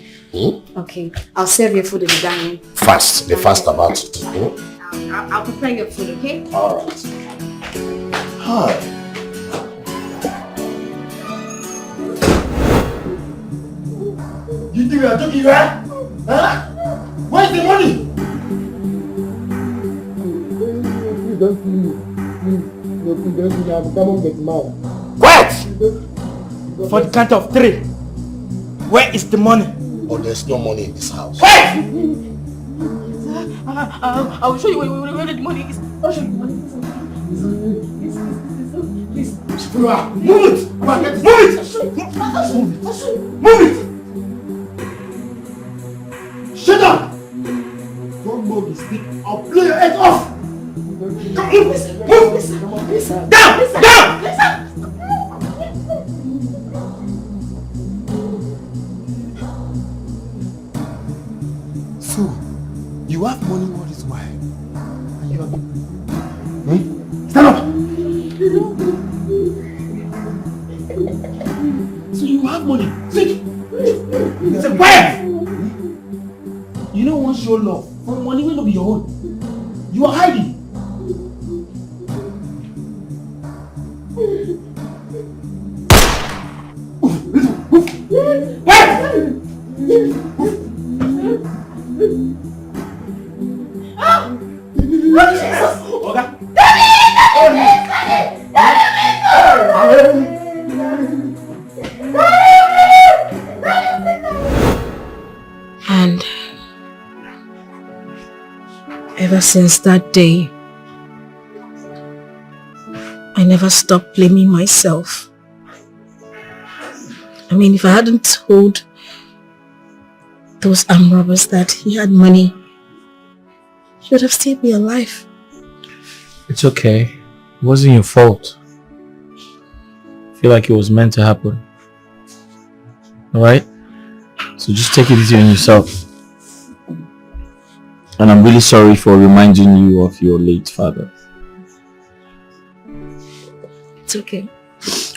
Okay, I'll serve your food in the dining. Fast. Be fast about it. I'll prepare your food, okay? Alright. Hi. You think you are joking, right? Huh? Where's the money? Please don't kill me. Please don't kill me. I'm coming get mad. Quiet! For the count of 3. Where is the money? Oh, there's no money in this house. Quiet! I will show you where the money is. I'll show you the money. Please. Move it! Move it! Shut up! Don't move this thing. I'll blow your head off! Come move! Down! So, you have money all this while, and you have been... Stand up! So you have money. Sit! Say quiet! You don't want your love for money will not be your own. You are hiding. And ever since that day, I never stopped blaming myself. I mean, if I hadn't told those armed robbers that he had money, he would have still been alive. It's okay. It wasn't your fault. I feel like it was meant to happen. Alright? So just take it easy on yourself. And I'm really sorry for reminding you of your late father. It's okay.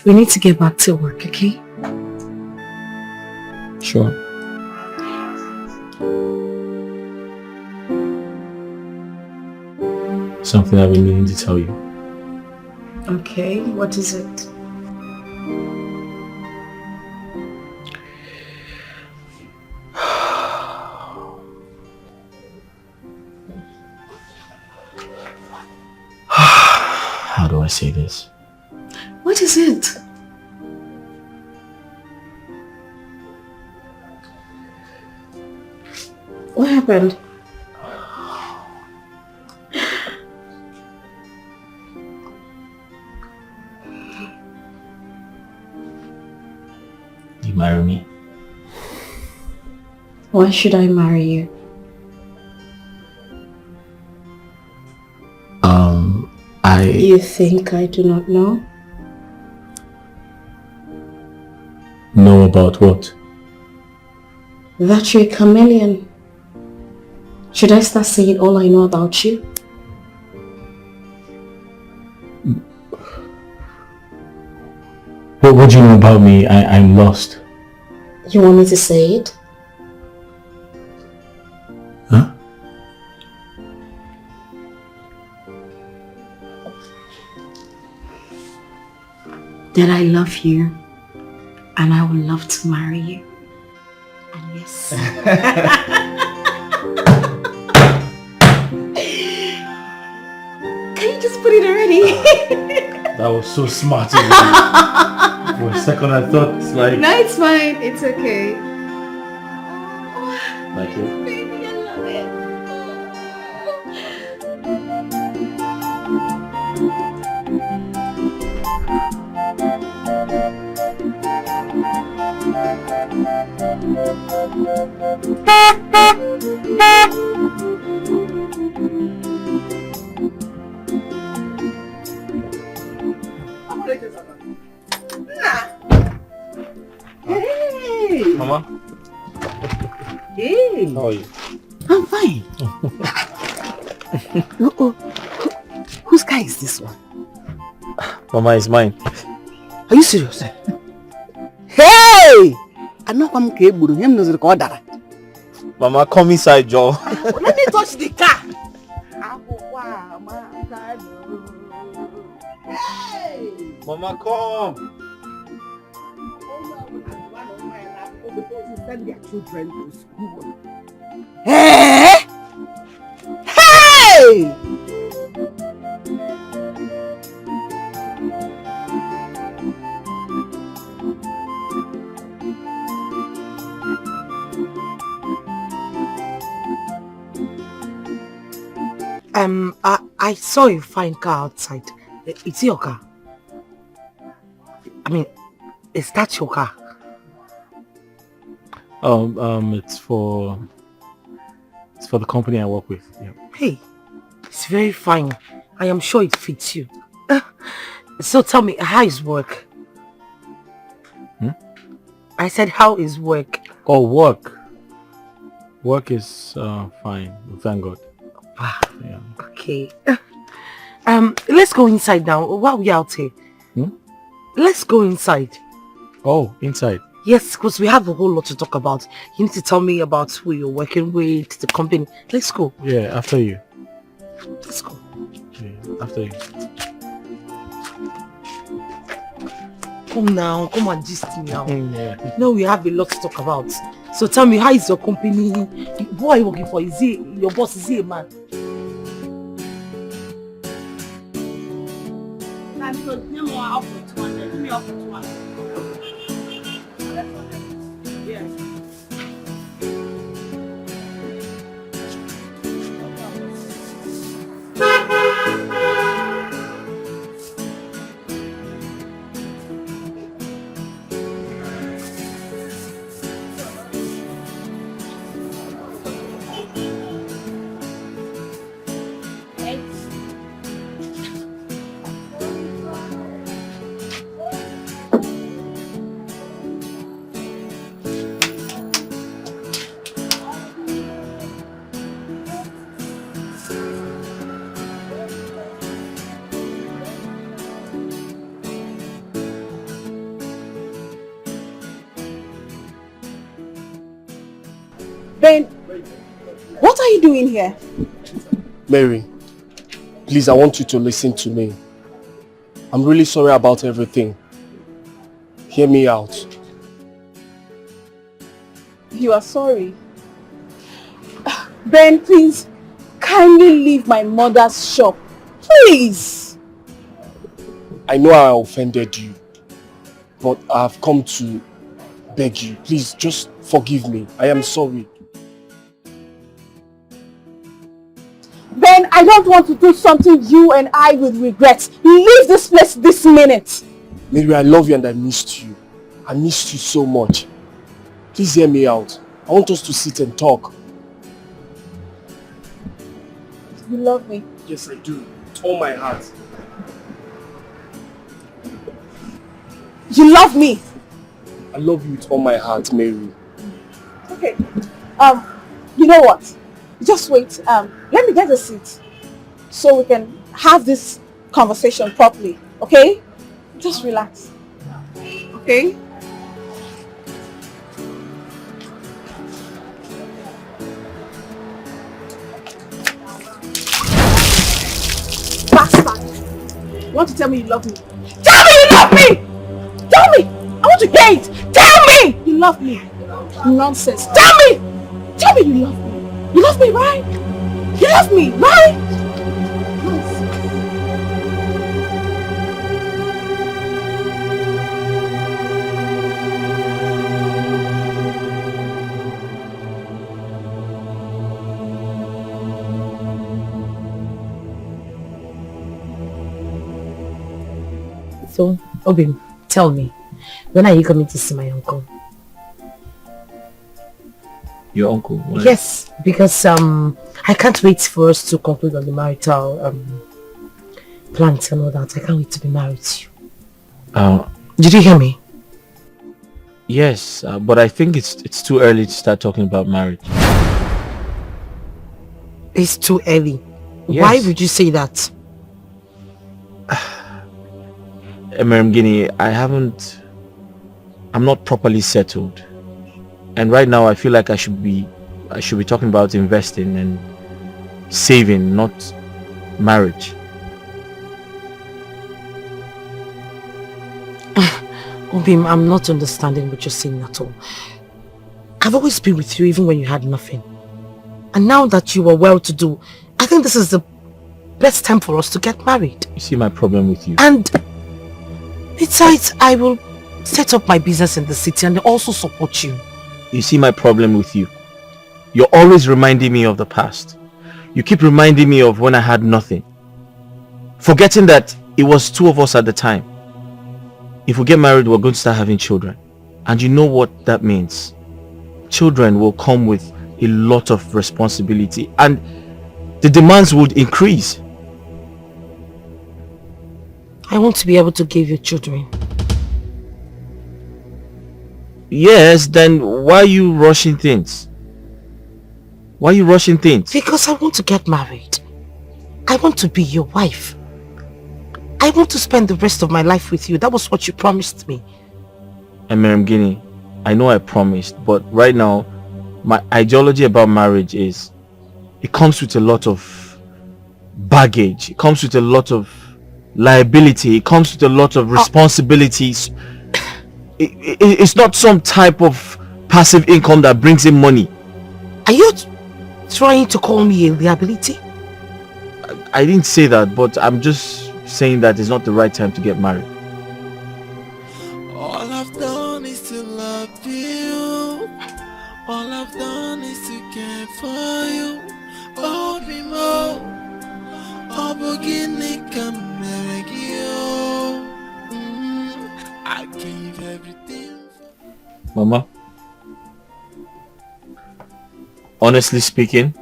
We need to get back to work, okay? Sure. Something I've been meaning to tell you. Okay, what is it? How do I say this? What is it? What happened? You marry me? Why should I marry you? You think I do not know? Know about what? That you're a chameleon. Should I start saying all I know about you? What do you know about me? I'm lost. You want me to say it? Huh? That I love you and I would love to marry you. And yes. Can you just put it already? That was so smart of you. For a second I thought it's like... No, it's fine. It's okay. Like it? Baby, I love it. Hey! Mama? Hey! How are you? I'm fine. Whose car is this one? Mama, it's mine. Are you serious? Hey! I know I'm capable. Him knows the order. Mama, come inside, Joe. Let me touch the car. Hey! Mama, come. Send their children to school. Hey! Hey! I saw a fine car outside. It's your car. I mean, is that your car? It's for the company I work with. Yeah. Hey, it's very fine. I am sure it fits you. So tell me, how is work? I said, how is work? Oh, work. Work is fine. Thank God. Yeah. Okay. Let's go inside now. While we're out here. Let's go inside. Oh, inside. Yes, because we have a whole lot to talk about. You need to tell me about who you're working with, the company. Let's go. Yeah, after you. Let's go. Yeah, after you. Come now, come and gist me now. Yeah. Now we have a lot to talk about. So tell me, how is your company? Who are you working for? Is he your boss? Is he a man? Ben, what are you doing here? Mary, please, I want you to listen to me. I'm really sorry about everything. Hear me out. You are sorry? Ben, please, kindly leave my mother's shop. Please! I know I offended you, but I have come to beg you. Please, just forgive me. I am sorry. Ben, I don't want to do something you and I will regret. Leave this place this minute. Mary, I love you and I missed you. I missed you so much. Please hear me out. I want us to sit and talk. You love me? Yes, I do. With all my heart. You love me? I love you with all my heart, Mary. Okay. You know what? Just wait. Let me get a seat so we can have this conversation properly. Okay? Just relax. Okay? Bastard! You want to tell me you love me? Tell me you love me! Tell me! I want to hear it! Tell me! You love me! Nonsense! Tell me! Tell me you love me! You love me, right? You love me, right? So, Hubby, tell me, when are you coming to see my uncle? Your uncle? Why? Yes, because I can't wait for us to conclude on the marital plans and all that. I can't wait to be married to you. Did you hear me? Yes, but I think it's too early to start talking about marriage. It's too early. Yes. Why would you say that? Guinea, I'm not properly settled. And right now I feel like I should be talking about investing and saving, not marriage. Obim, I'm not understanding what you're saying at all. I've always been with you even when you had nothing. And now that you are well-to-do, I think this is the best time for us to get married. You see my problem with you? And besides, I will set up my business in the city and also support you. You see my problem with you? You're always reminding me of the past. You keep reminding me of when I had nothing. Forgetting that it was two of us at the time. If we get married, we're going to start having children. And you know what that means. Children will come with a lot of responsibility and the demands would increase. I want to be able to give you children. Yes, then why are you rushing things? Why are you rushing things? Because I want to get married. I want to be your wife. I want to spend the rest of my life with you. That was what you promised me. And Guinea, I know I promised, but right now, my ideology about marriage is it comes with a lot of baggage. It comes with a lot of liability. It comes with a lot of responsibilities. It's not some type of passive income that brings in money. Are you trying to call me a liability? I didn't say that, but I'm just saying that it's not the right time to get married. All I've done is to love you. All I've done is to care for you. Oh, be more. Oh, beginning come you. I gave everything. Mama, honestly speaking,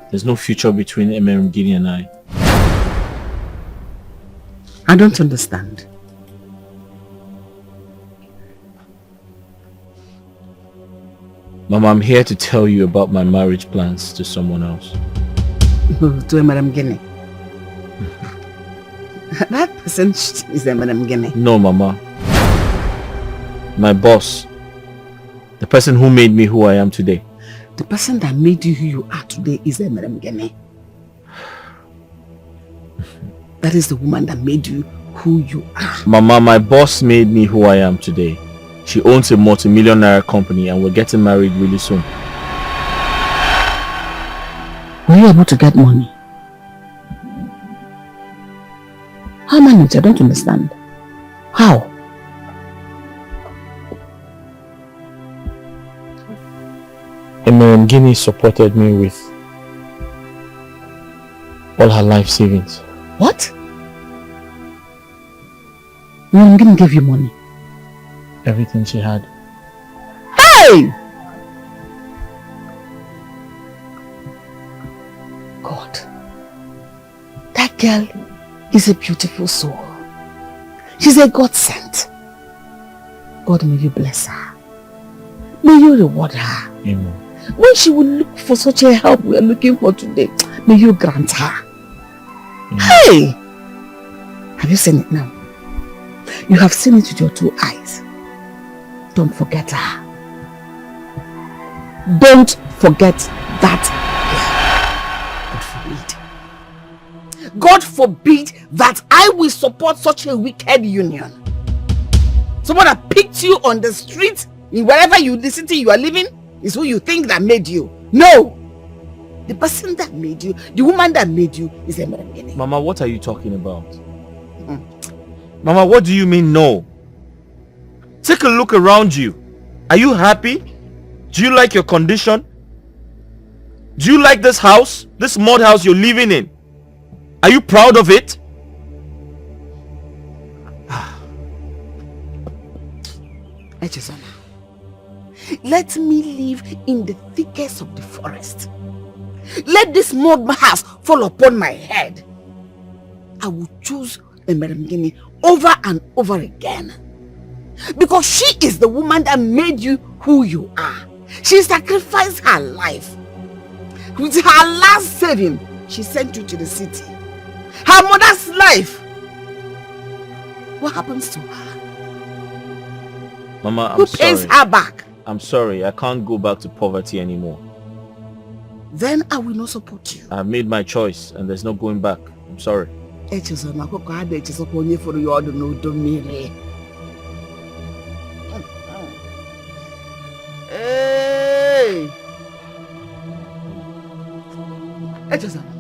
there's no future between Guinea and I. I don't understand. Mama, I'm here to tell you about my marriage plans to someone else. To Madam Guinea. That person is Madam Guinea. No, Mama. My boss. The person who made me who I am today. The person that made you who you are today is Madam Guinea. That is the woman that made you who you are. Mama, my boss made me who I am today. She owns a multi-millionaire company and we're getting married really soon. Were you able to get money? How managed? I don't understand. How? Guinea supported me with all her life savings. What? Guinea gave you money? Everything she had. Hey! God, that girl is a beautiful soul. She's a God sent. God, may you bless her. May you reward her. Amen. When she will look for such a help we are looking for today, may you grant her. Amen. Hey! Have you seen it now? You have seen it with your 2 eyes. Don't forget her. Don't forget that girl. God forbid that I will support such a wicked union. Someone that picked you on the street, in wherever the city you are living, is who you think that made you. No! The person that made you, the woman that made you, is a Merengene. Mama, what are you talking about? Mama, what do you mean no? Take a look around you. Are you happy? Do you like your condition? Do you like this house? This mud house you're living in? Are you proud of it? Echezona, let me live in the thickest of the forest. Let this mud house fall upon my head. I will choose a Merengene over and over again. Because she is the woman that made you who you are. She sacrificed her life. With her last saving, she sent you to the city. Her mother's life. What happens to her? Mama, Who pays her back? I'm sorry, I can't go back to poverty anymore. Then I will not support you. I've made my choice and there's no going back. I'm sorry. Hey! Echezona.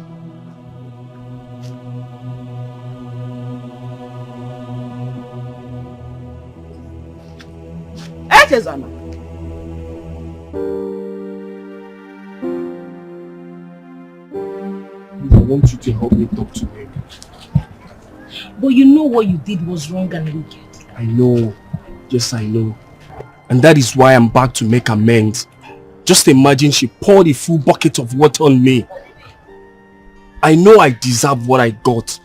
I want you to help me talk to Meg. But you know what you did was wrong and wicked. I know. Yes, I know. And that is why I'm back to make amends. Just imagine she poured a full bucket of water on me. I know I deserve what I got.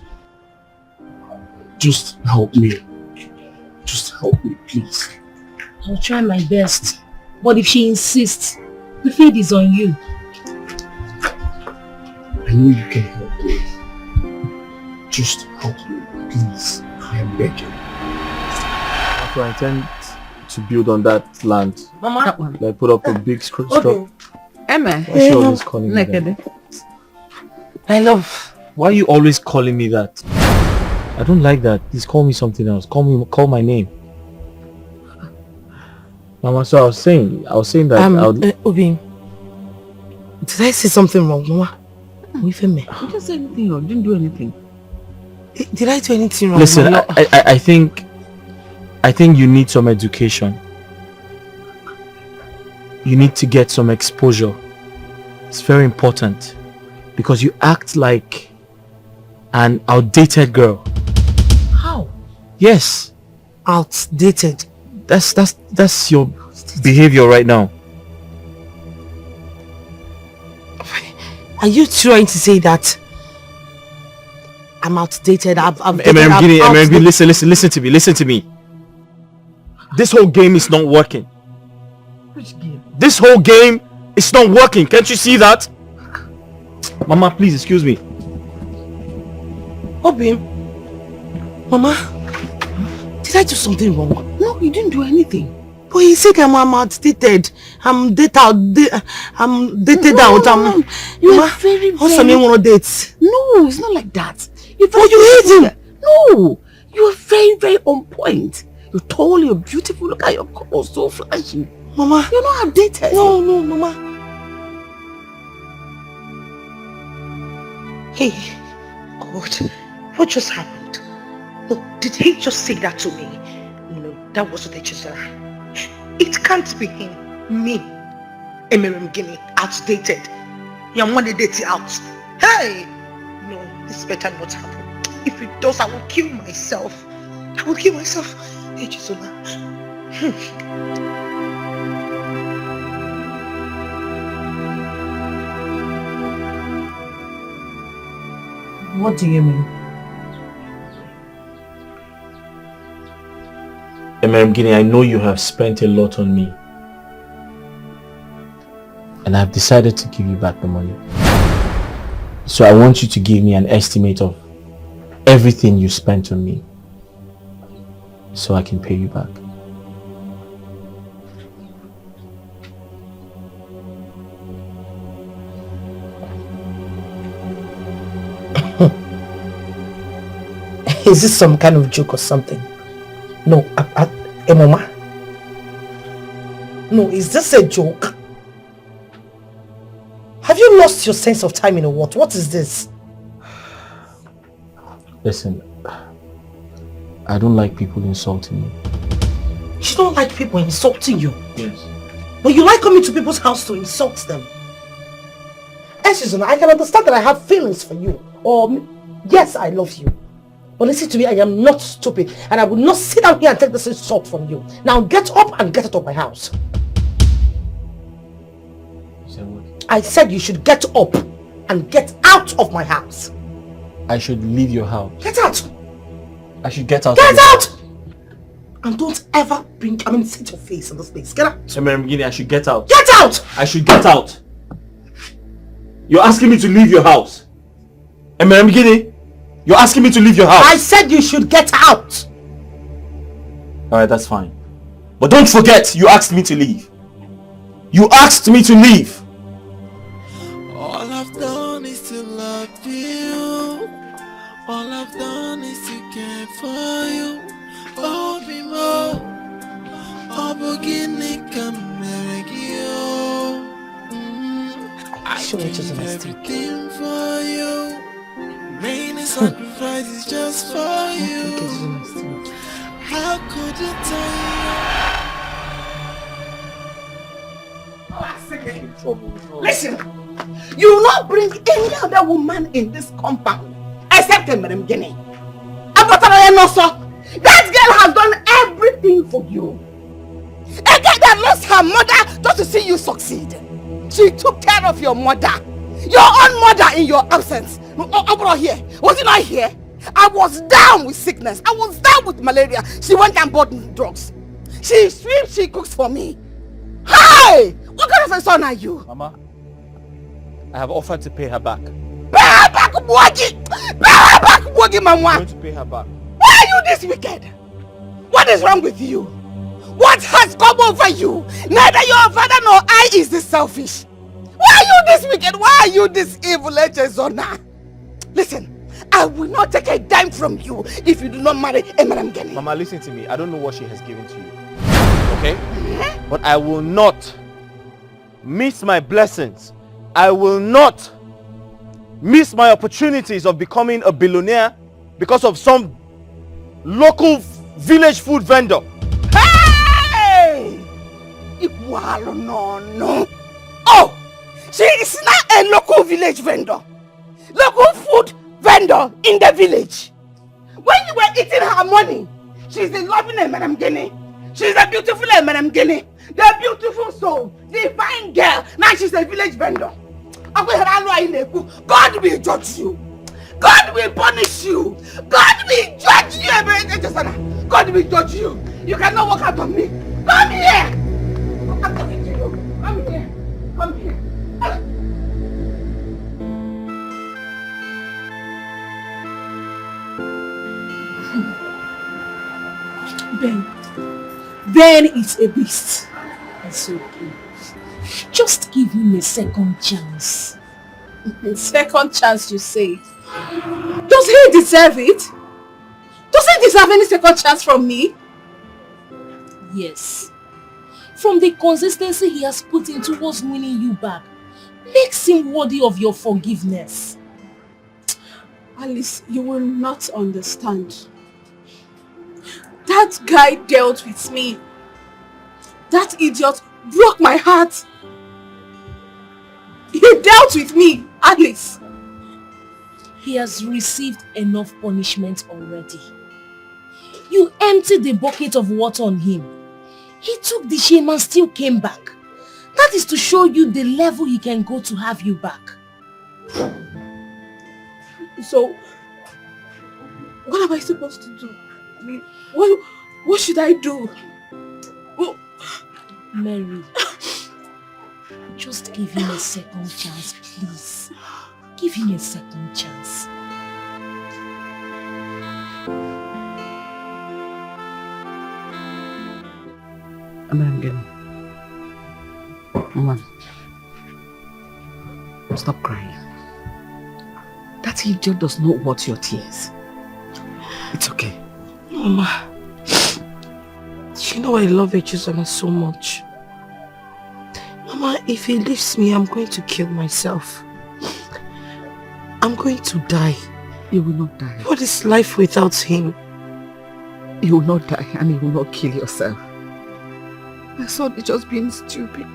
Just help me. Just help me, please. I'll try my best. But if she insists, the fate is on you. I know you can help me. Just help me, please. I am begging. So I intend to build on that land. Mama, that one. Like put up a big structure. Okay. Emma. Why is she always calling me that? I love. Why are you always calling me that? I don't like that. Please call me something else. Call my name. Mama, so I was saying that Obi, did I say something wrong, Mama? You didn't say anything wrong. Didn't do anything. Did I do anything wrong? Listen, I think you need some education. You need to get some exposure. It's very important because you act like an outdated girl. How? Yes. Outdated? That's your behavior right now. Are you trying to say that I'm outdated? Listen to me. This whole game is not working. Which game? This whole game is not working. Can't you see that? Mama, please excuse me. Obi, Mama, did I do something wrong? No, you didn't do anything. But he said I'm outdated. I'm dated out. You are very, also, me want dates. No, it's not like that. you hate him? No, you are very, very on point. You're tall, you're beautiful. Look at your colors, so flashy. Mama. You're not outdated. No, Mama. Hey, God, what just happened? Look, did he just say that to me? No, that wasn't a chisel. It can't be him. Me. Emerim Guinea, outdated. Your money dating out. Hey! No, this better not happen. If it does, I will kill myself. I will kill myself. Hey, Chisola. What do you mean? Emerim Guinea, I know you have spent a lot on me. And I've decided to give you back the money. So I want you to give me an estimate of everything you spent on me, so I can pay you back. Is this some kind of joke or something? No, Mama. No, is this a joke? Have you lost your sense of timing or what? What is this? Listen, I don't like people insulting me. You don't like people insulting you? Yes. But you like coming to people's house to insult them. Susan, I can understand that I have feelings for you. Or, yes, I love you. But listen to me, I am not stupid. And I will not sit down here and take this insult from you. Now get up and get out of my house. You said what? I said you should get up and get out of my house. I should leave your house. Get out! I should get out. Get out! And don't ever set your face in this place. Get out! Emerim Guinea, I should get out. Get out! I should get out. You're asking me to leave your house. Emerim Guinea, you're asking me to leave your house. I said you should get out. Alright, that's fine. But don't forget, you asked me to leave. You asked me to leave. All I've done is to love you. All I've done is to care for you. Oh, be more. Oh, beginning come you. I give everything for you. Main sacrifice is just for you. How could you tell? Listen, you will not bring any other woman in this compound except Madam Guinea. That girl has done everything for you. A girl that lost her mother just to see you succeed. She took care of your mother. Your own mother in your absence. Here. Was it not here? I was down with sickness. I was down with malaria. She went and bought me drugs. She sweeps, she cooks for me. Hey! What kind of a son are you? Mama, I have offered to pay her back. Pay her back, Wagi! Pay her back, Wagi, Mama! I'm going to pay her back. Why are you this wicked? What is wrong with you? What has come over you? Neither your father nor I is this selfish. Why are you this wicked? Why are you this evil, Zona? Listen, I will not take a dime from you if you do not marry Emerim Guinea. Mama, listen to me. I don't know what she has given to you. Okay? But I will not miss my blessings. I will not miss my opportunities of becoming a billionaire because of some local village food vendor. Hey! No. Oh! She is not a local village vendor. Local food vendor in the village. When you were eating her money, she's a loving Madam Guinea. She's a beautiful Madam Guinea. The beautiful soul. The fine girl. Now she's a village vendor. God will judge you. God will punish you. God will judge you. God will judge you. You cannot walk out on me. Come here. I'm talking to you. Come here. Come here. Ben is a beast. It's okay. Just give him a second chance. Second chance, you say? Does he deserve it? Does he deserve any second chance from me? Yes. From the consistency he has put in towards winning you back, makes him worthy of your forgiveness. Alice, you will not understand. That guy dealt with me. That idiot broke my heart. He dealt with me, Alice. He has received enough punishment already. You emptied the bucket of water on him. He took the shame and still came back. That is to show you the level he can go to have you back. So, what am I supposed to do? I mean, what should I do? Oh. Mary, just give him a second chance, please. Give him a second chance. Mama, stop crying. That idiot does not want your tears. It's okay. Mama, you know I love Echizona so much. Mama, if he leaves me, I'm going to kill myself. I'm going to die. You will not die. What is life without him? You will not die and you will not kill yourself. My son is just being stupid.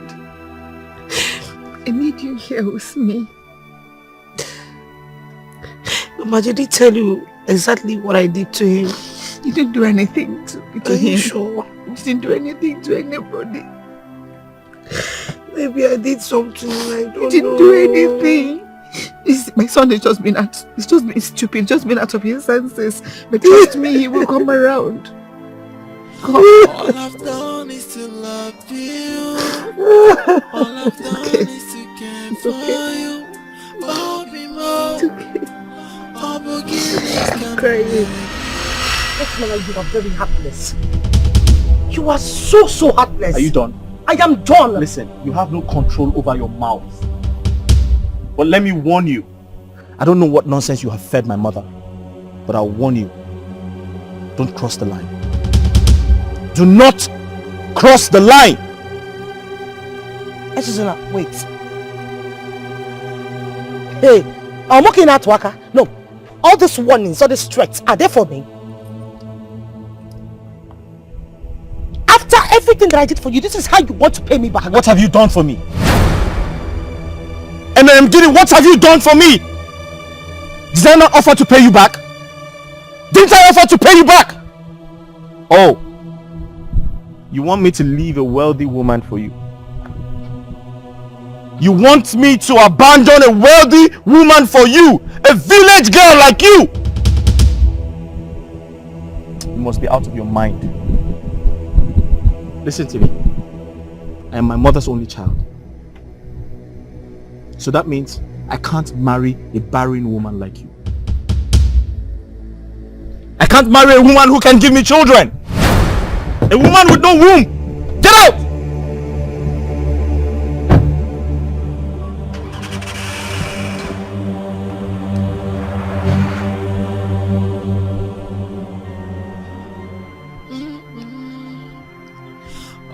I need you here with me. Mama, did he tell you exactly what I did to him? You didn't do anything to him. Are you sure? You didn't do anything to anybody. Maybe I did something, I don't know. You didn't do anything. My son has just been stupid, just been out of his senses. But trust me, he will come around. All I've done is to love you. All I've done is to care for you. It's okay. I'm crying. You are very heartless. You are so heartless. Are you done? I am done. Listen, you have no control over your mouth. But let me warn you. I don't know what nonsense you have fed my mother. But I'll warn you. Don't cross the line. Do not cross the line! Echizona, wait. Hey, I'm working at Waka. No, all these warnings, all these threats, are they for me? After everything that I did for you, this is how you want to pay me back. What have you done for me? MMD, what have you done for me? Did I not offer to pay you back? Didn't I offer to pay you back? Oh. You want me to leave a wealthy woman for you? You want me to abandon a wealthy woman for you? A village girl like you? You must be out of your mind. Listen to me. I am my mother's only child. So that means I can't marry a barren woman like you. I can't marry a woman who can give me children. A woman with no womb! Get out!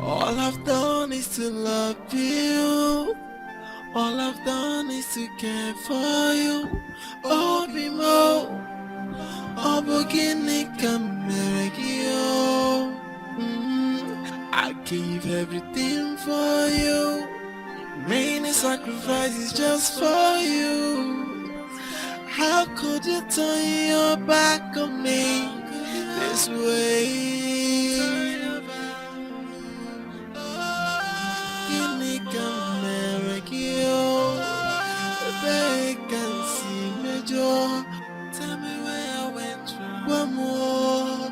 All I've done is to love you. All I've done is to care for you. Oh, Bimo. Oh, Bogini, come here. I gave everything for you. Many sacrifices just for you. How could you turn your back on me this way? You come they can see me, Joe. Tell me where I went wrong. One more.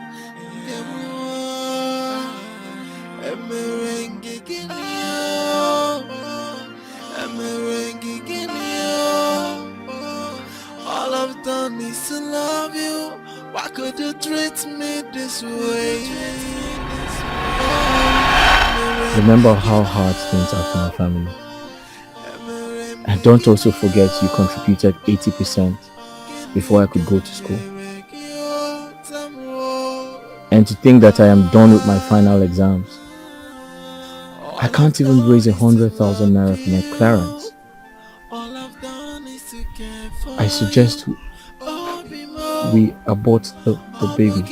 All I've done is to love you. Why could you treat me this way? Remember how hard things are for my family. And don't also forget you contributed 80% before I could go to school. And to think that I am done with my final exams. I can't even raise 100,000 naira for my clearance. I suggest we abort the baby.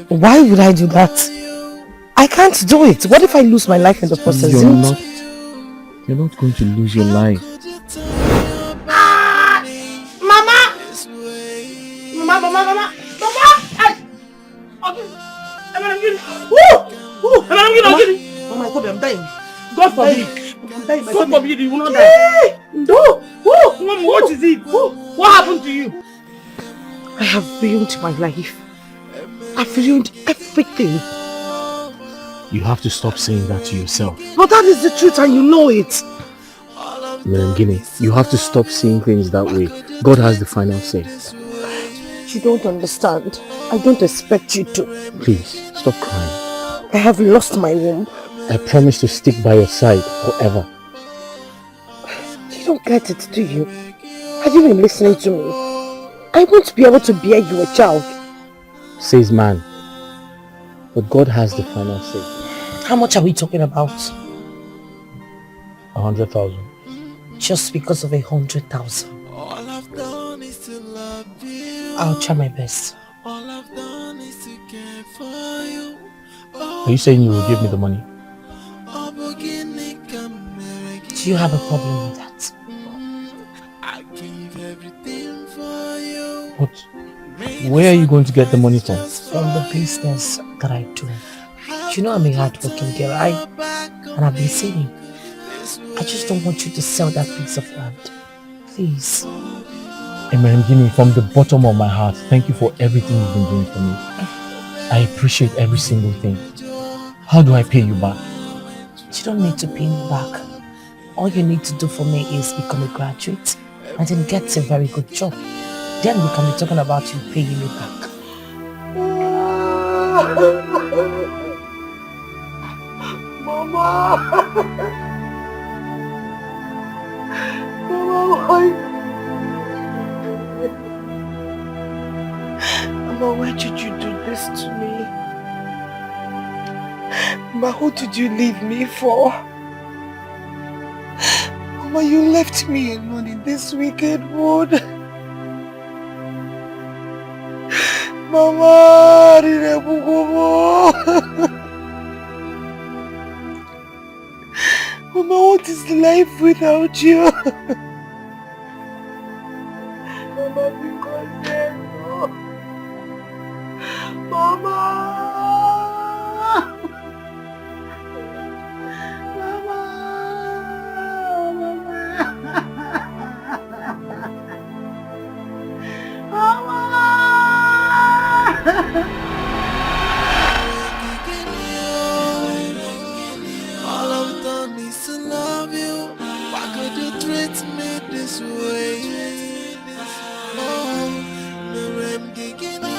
Why would I do that? I can't do it. What if I lose my life in the process? You're not going to lose your life. Mama! Oh my God, I'm dying. God forbid. I'm dying. God forbid you will not die. No! Mom, what is it? What happened to you? I have ruined my life. I've ruined everything. You have to stop saying that to yourself. But that is the truth and you know it. Merengini, you have to stop seeing things that way. God has the final say. You don't understand. I don't expect you to. Please, stop crying. I have lost my womb. I promise to stick by your side forever. You don't get it, do you? Have you been listening to me? I won't be able to bear you a child. Says man. But God has the final say. How much are we talking about? 100,000. Just because of 100,000. I'll try my best. Are you saying you will give me the money? Do you have a problem with that? But where are you going to get the money from? From the business that I do. You know I'm a hard-working girl, and I've been saving. I just don't want you to sell that piece of land. Please. Merengini, from the bottom of my heart, thank you for everything you've been doing for me. I appreciate every single thing. How do I pay you back? You don't need to pay me back. All you need to do for me is become a graduate and then get a very good job. Then we can be talking about you paying me back. Mama! Mama, why? Mama, why did you do this to me? Mama, who did you leave me for? Mama, you left me alone in this wicked mood. Mama, Mama, what is life without you? Mama, because Mama! All I've done is to love you. Why could you treat me this way? Oh, Merem gigini,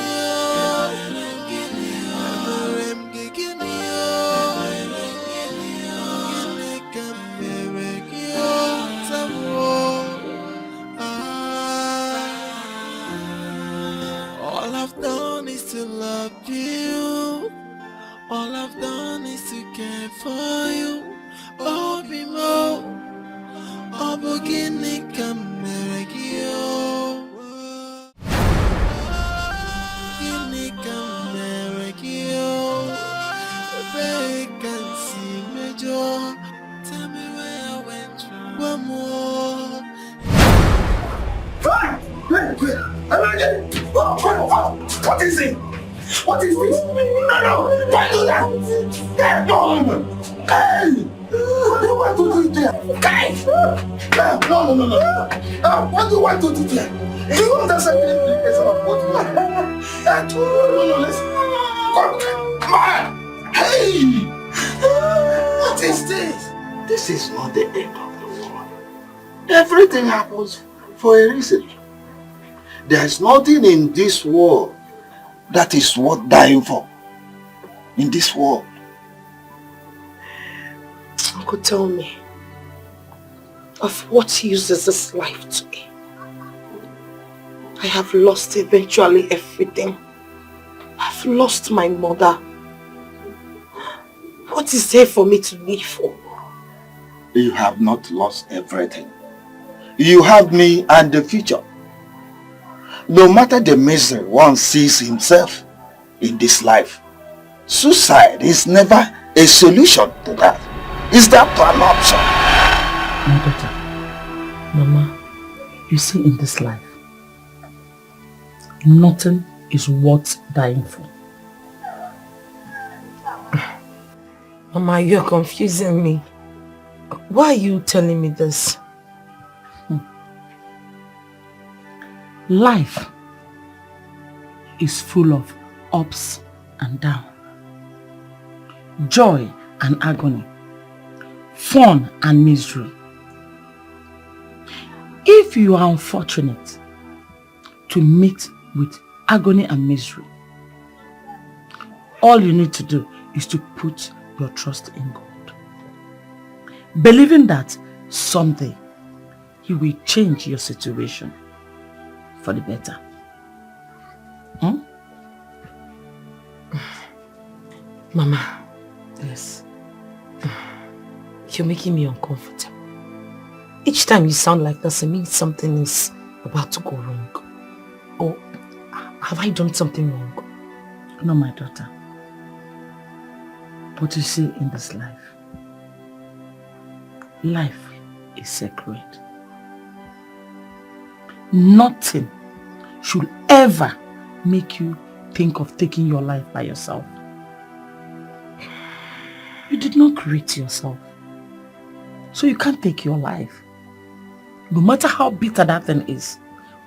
Merem gigini, all I've done is to love you. All I've done is to care for you. Oh, Bimo, oh, Bogini, Cameregio. Gini, Cameregio. Vacancy, Major. Tell me where I went wrong. One more. What is it? What is this? No, don't do that! Get on! Hey! What do you want to do there? Guys! No. What do you want to do there? You don't understand the implication of what you want. No, listen. Come on! Hey! What is this? This is not the end of the world. Everything happens for a reason. There's nothing in this world that is worth dying for. In this world. Uncle, tell me. Of what use is this life to me? I have lost eventually everything. I've lost my mother. What is there for me to live for? You have not lost everything. You have me and the future. No matter the misery one sees himself in this life, suicide is never a solution to that. Is that an option? My daughter, Mama, you see, in this life, nothing is worth dying for. Mama, you're confusing me. Why are you telling me this? Life is full of ups and downs, joy and agony, fun and misery. If you are unfortunate to meet with agony and misery, all you need to do is to put your trust in God, believing that someday He will change your situation for the better. Mama. Yes. You're making me uncomfortable. Each time you sound like this, it means something is about to go wrong. Or have I done something wrong? No, my daughter. But you see, in this life is sacred. Nothing should ever make you think of taking your life by yourself. You did not create yourself, so you can't take your life. No matter how bitter that thing is,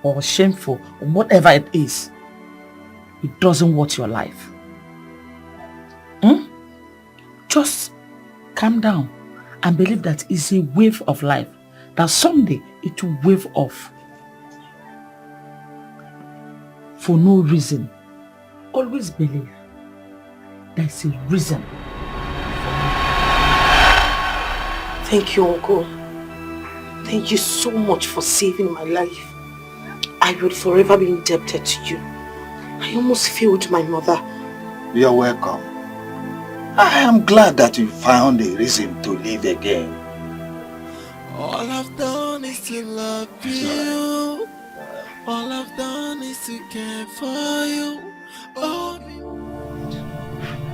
or shameful, or whatever it is, it doesn't worth your life. Just calm down and believe that it's a wave of life, that someday it will wave off. For no reason. Always believe there's a reason. Thank you, Uncle. Thank you so much for saving my life. I will forever be indebted to you. I almost failed my mother. You're welcome. I am glad that you found a reason to live again. All I've done is to love you. All I've done is to care for you.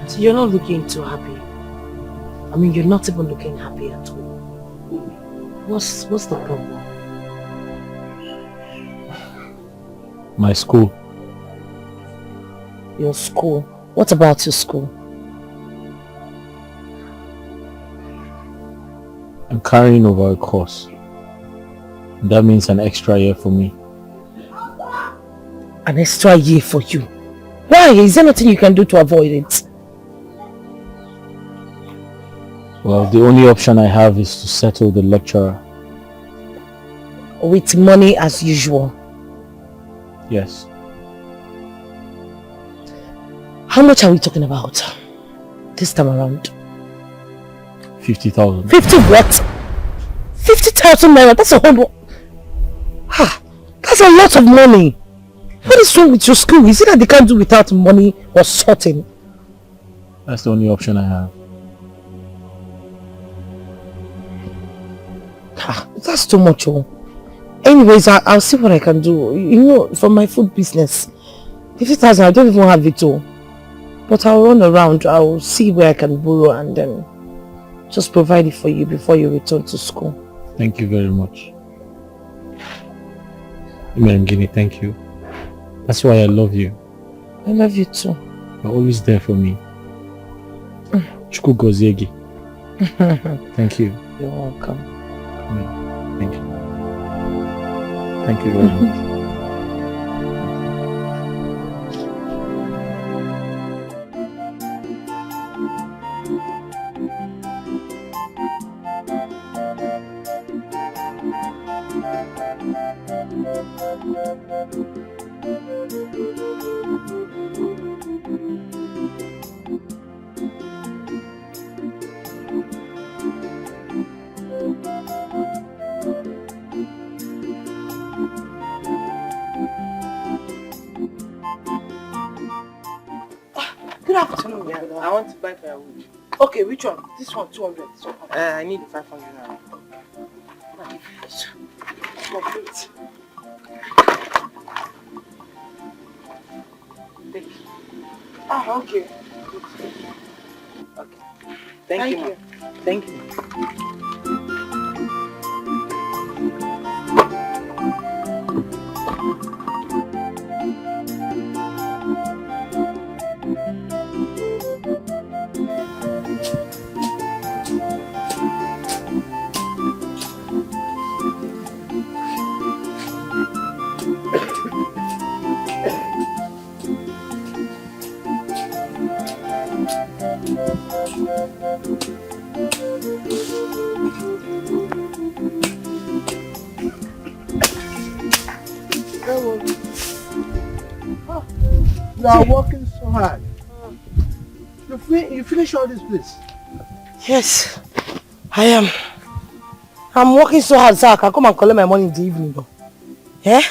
So you're not looking too happy. I mean, you're not even looking happy at all. What's the problem? My school. Your school? What about your school? I'm carrying over a course. That means an extra year for me. An extra year for you? Why? Is there nothing you can do to avoid it? Well, the only option I have is to settle the lecturer. With money as usual? Yes. How much are we talking about this time around? 50,000. 50 what? 50,000 naira? That's a whole... That's a lot of money. What is wrong with your school? Is it that they can't do without money or sorting? That's the only option I have. That's too much. Oh. Anyways, I'll see what I can do. You know, for my food business, 50,000, I don't even have it all. But I'll run around. I'll see where I can borrow and then just provide it for you before you return to school. Thank you very much. Gini, thank you. That's why I love you. I love you too. You're always there for me. Chukwu goziegi. Thank you. You're welcome. Thank you. Thank you very much. I want to buy firewood. Okay, which one? This one, 200. I need the 500 now. Complete. Ah, okay. Okay. Thank you. Thank you. You are working so hard. You finish all this place? Yes, I am. I'm working so hard, sir. I can come and collect my money in the evening, though. Yeah?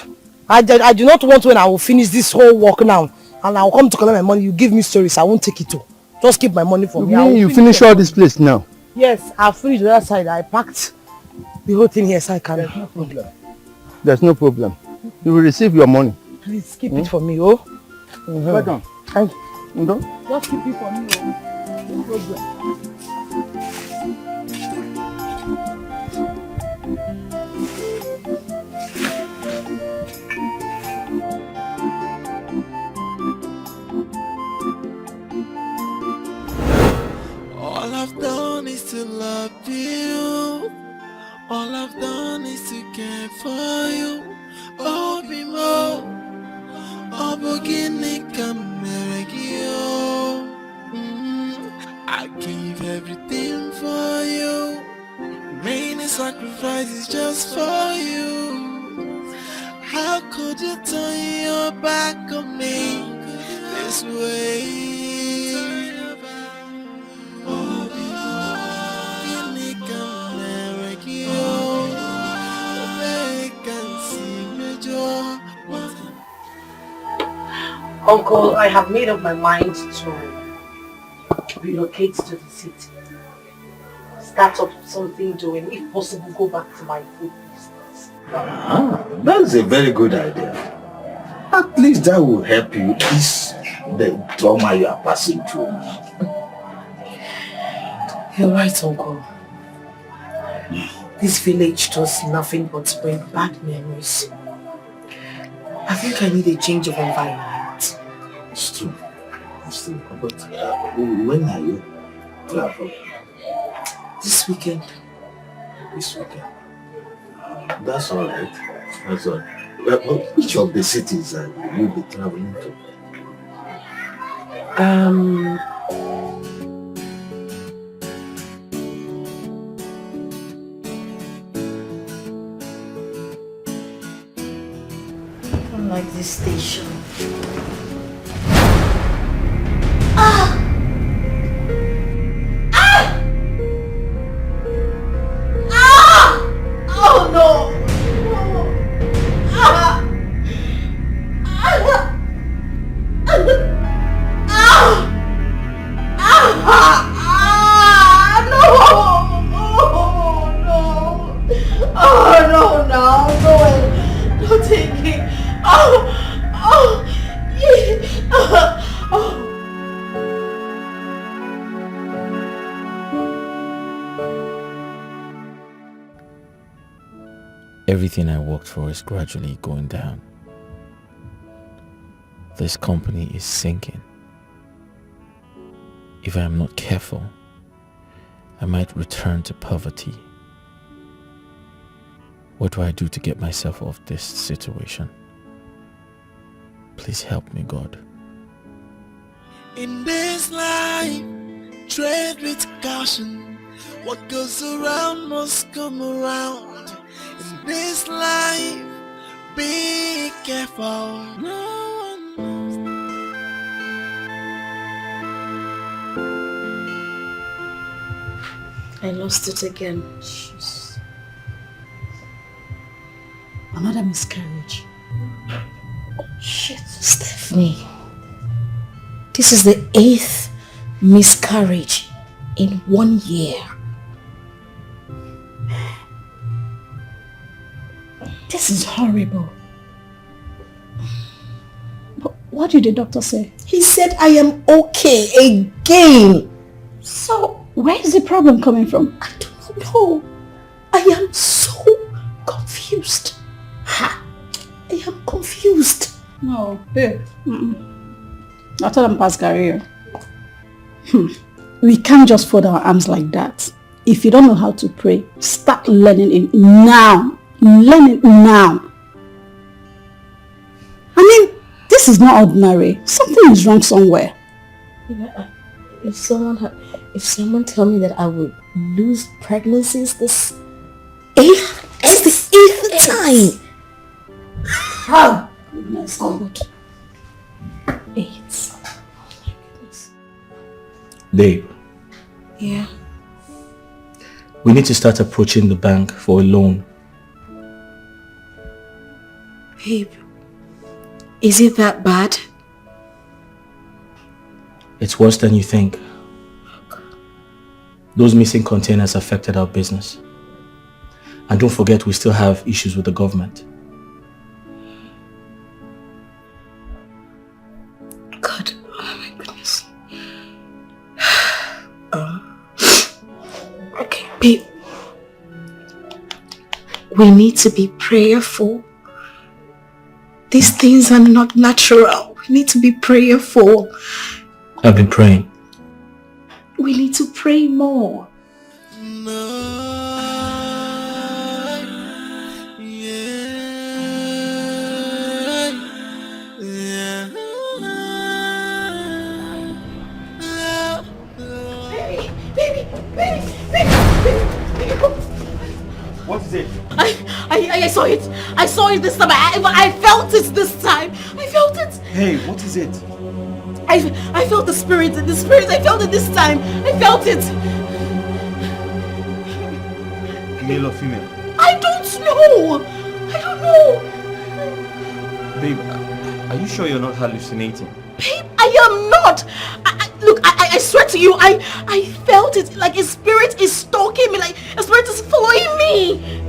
I do not want when I will finish this whole work now and I will come to collect my money. You give me stories, I won't take it too. Just keep my money for me. You mean you finish all this place now? Yes, I've finished the other side. I packed the whole thing here so I can. There's no problem. There's no problem. You will receive your money. Please keep it for me, oh. Well done. Thank you. Just keep it for me, oh. No problem. All I've done is to love you. All I've done is to care for you. Oh, be more. Oh, beginning come you. I give everything for you. Many sacrifices just for you. How could you turn your back on me this way? Uncle, I have made up my mind to relocate to the city. Start up something doing, if possible, go back to my food business. That's a very good idea. At least that will help you ease the trauma you are passing through. You're right, Uncle. This village does nothing but bring bad memories. I think I need a change of environment. It's true. It's true. But when are you traveling? This weekend. This weekend? That's all right. That's all. Which of the cities will you be traveling to? Like this station. Oh no! Don't take it. Everything I worked for is gradually going down. This company is sinking. If I am not careful, I might return to poverty. What do I do to get myself off this situation? Please help me, God. In this life, tread with caution. What goes around must come around. In this life, be careful. No one knows. I lost it again. Jesus. Another miscarriage. Shit. Stephanie, this is the 8th miscarriage in 1 year. This is horrible. But what did the doctor say? He said I am okay again. So, where is the problem coming from? I don't know. I am so confused. I am confused. No, babe. I told him pass career. We can't just fold our arms like that. If you don't know how to pray, start learning it now. Learn it now. I mean, this is not ordinary. Something is wrong somewhere. If someone tell me that I would lose pregnancies this eighth time. Oh, goodness. God. 8. Babe. Yeah. We need to start approaching the bank for a loan. Babe, is it that bad? It's worse than you think. Those missing containers affected our business. And don't forget, we still have issues with the government. God, oh my goodness. Okay, babe. We need to be prayerful. These things are not natural. We need to be prayerful. I've been praying. We need to pray more. What is it? I saw it. I saw it this time. I felt it this time. I felt it. Hey, what is it? I felt the spirit. The spirit. I felt it this time. I felt it. Male or female? I don't know. I don't know. Babe, are you sure you're not hallucinating? Babe, I am not. Look, I swear to you, I felt it. Like a spirit is stalking me. Like a spirit is following me.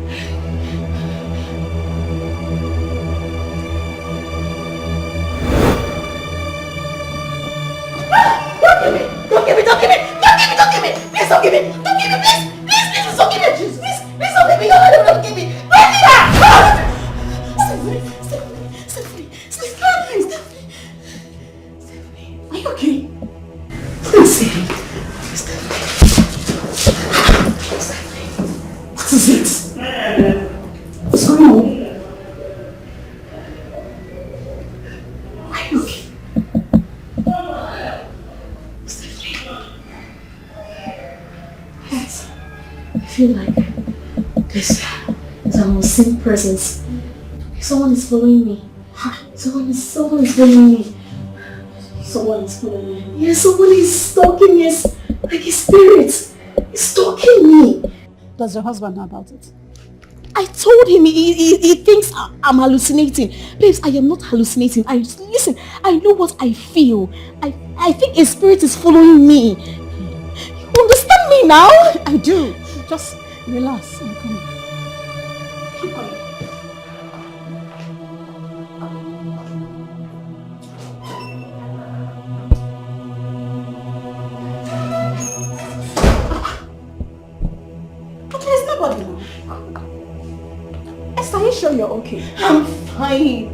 Don't give me. Please don't give me. Please, don't give me. Please don't give me. Please don't give me. Don't give me. Stephanie. Are you okay? Please say it. What is it? What's going on? Are you okay? Yes. I feel like there's an unseen presence. Someone is following me. Someone is following me. Someone is following me. Yes, someone is stalking me. It's like a spirit. It's stalking me. Does your husband know about it? I told him he thinks I'm hallucinating. Babes, I am not hallucinating. Listen, I know what I feel. I think a spirit is following me. You understand me now? I do. Just relax. I'm coming. Keep coming. There's nobody now. Esther, are you sure you're okay? I'm fine.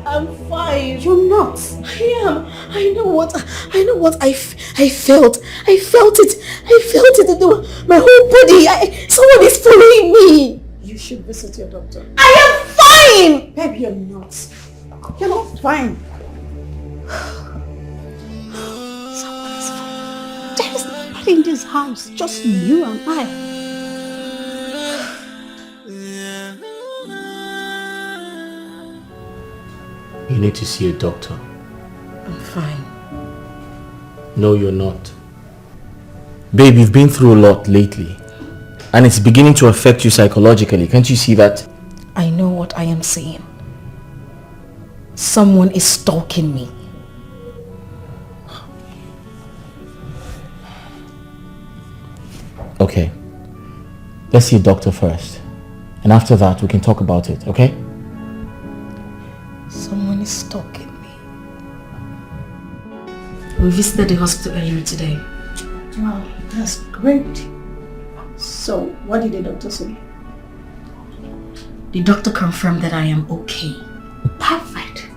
I'm fine. You're not. I am. I know what I felt. I felt it. In my whole body. Someone is following me. You should visit your doctor. I am fine. Babe, you're not. You're not fine. Someone is fine. There is nobody in this house. Just you and I. You need to see a doctor. I'm fine. No, you're not. Babe, you've been through a lot lately. And it's beginning to affect you psychologically. Can't you see that? I know what I am saying. Someone is stalking me. Okay. Let's see a doctor first. And after that, we can talk about it, okay? Someone is stalking me. We visited the hospital earlier today. Wow, that's great. So, what did the doctor say? The doctor confirmed that I am okay. Perfect.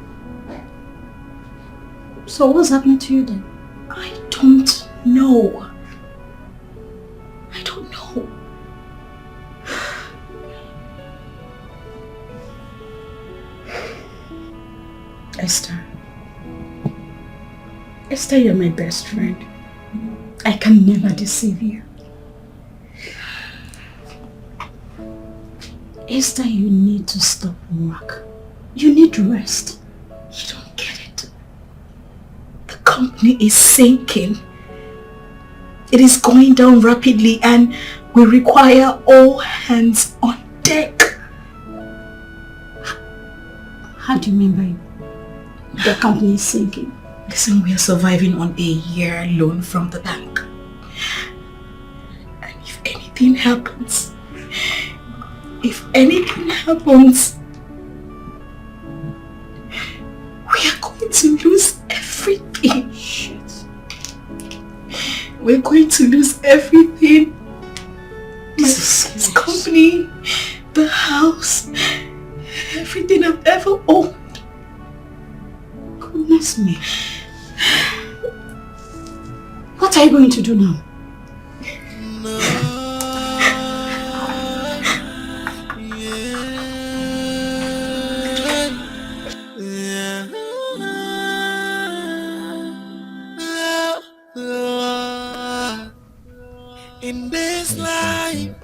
So what's happening to you then? I don't know. I don't know. Esther. Esther, you're my best friend. I can never deceive you. Esther, you need to stop work. You need rest. You don't get it. The company is sinking. It is going down rapidly and we require all hands on deck. How do you mean by the company is sinking? Listen, we are surviving on a year loan from the bank. And if anything happens, we are going to lose everything. Shit. We're going to lose everything. This company, the house, everything I've ever owned. Goodness me. What are you going to do now? In this life,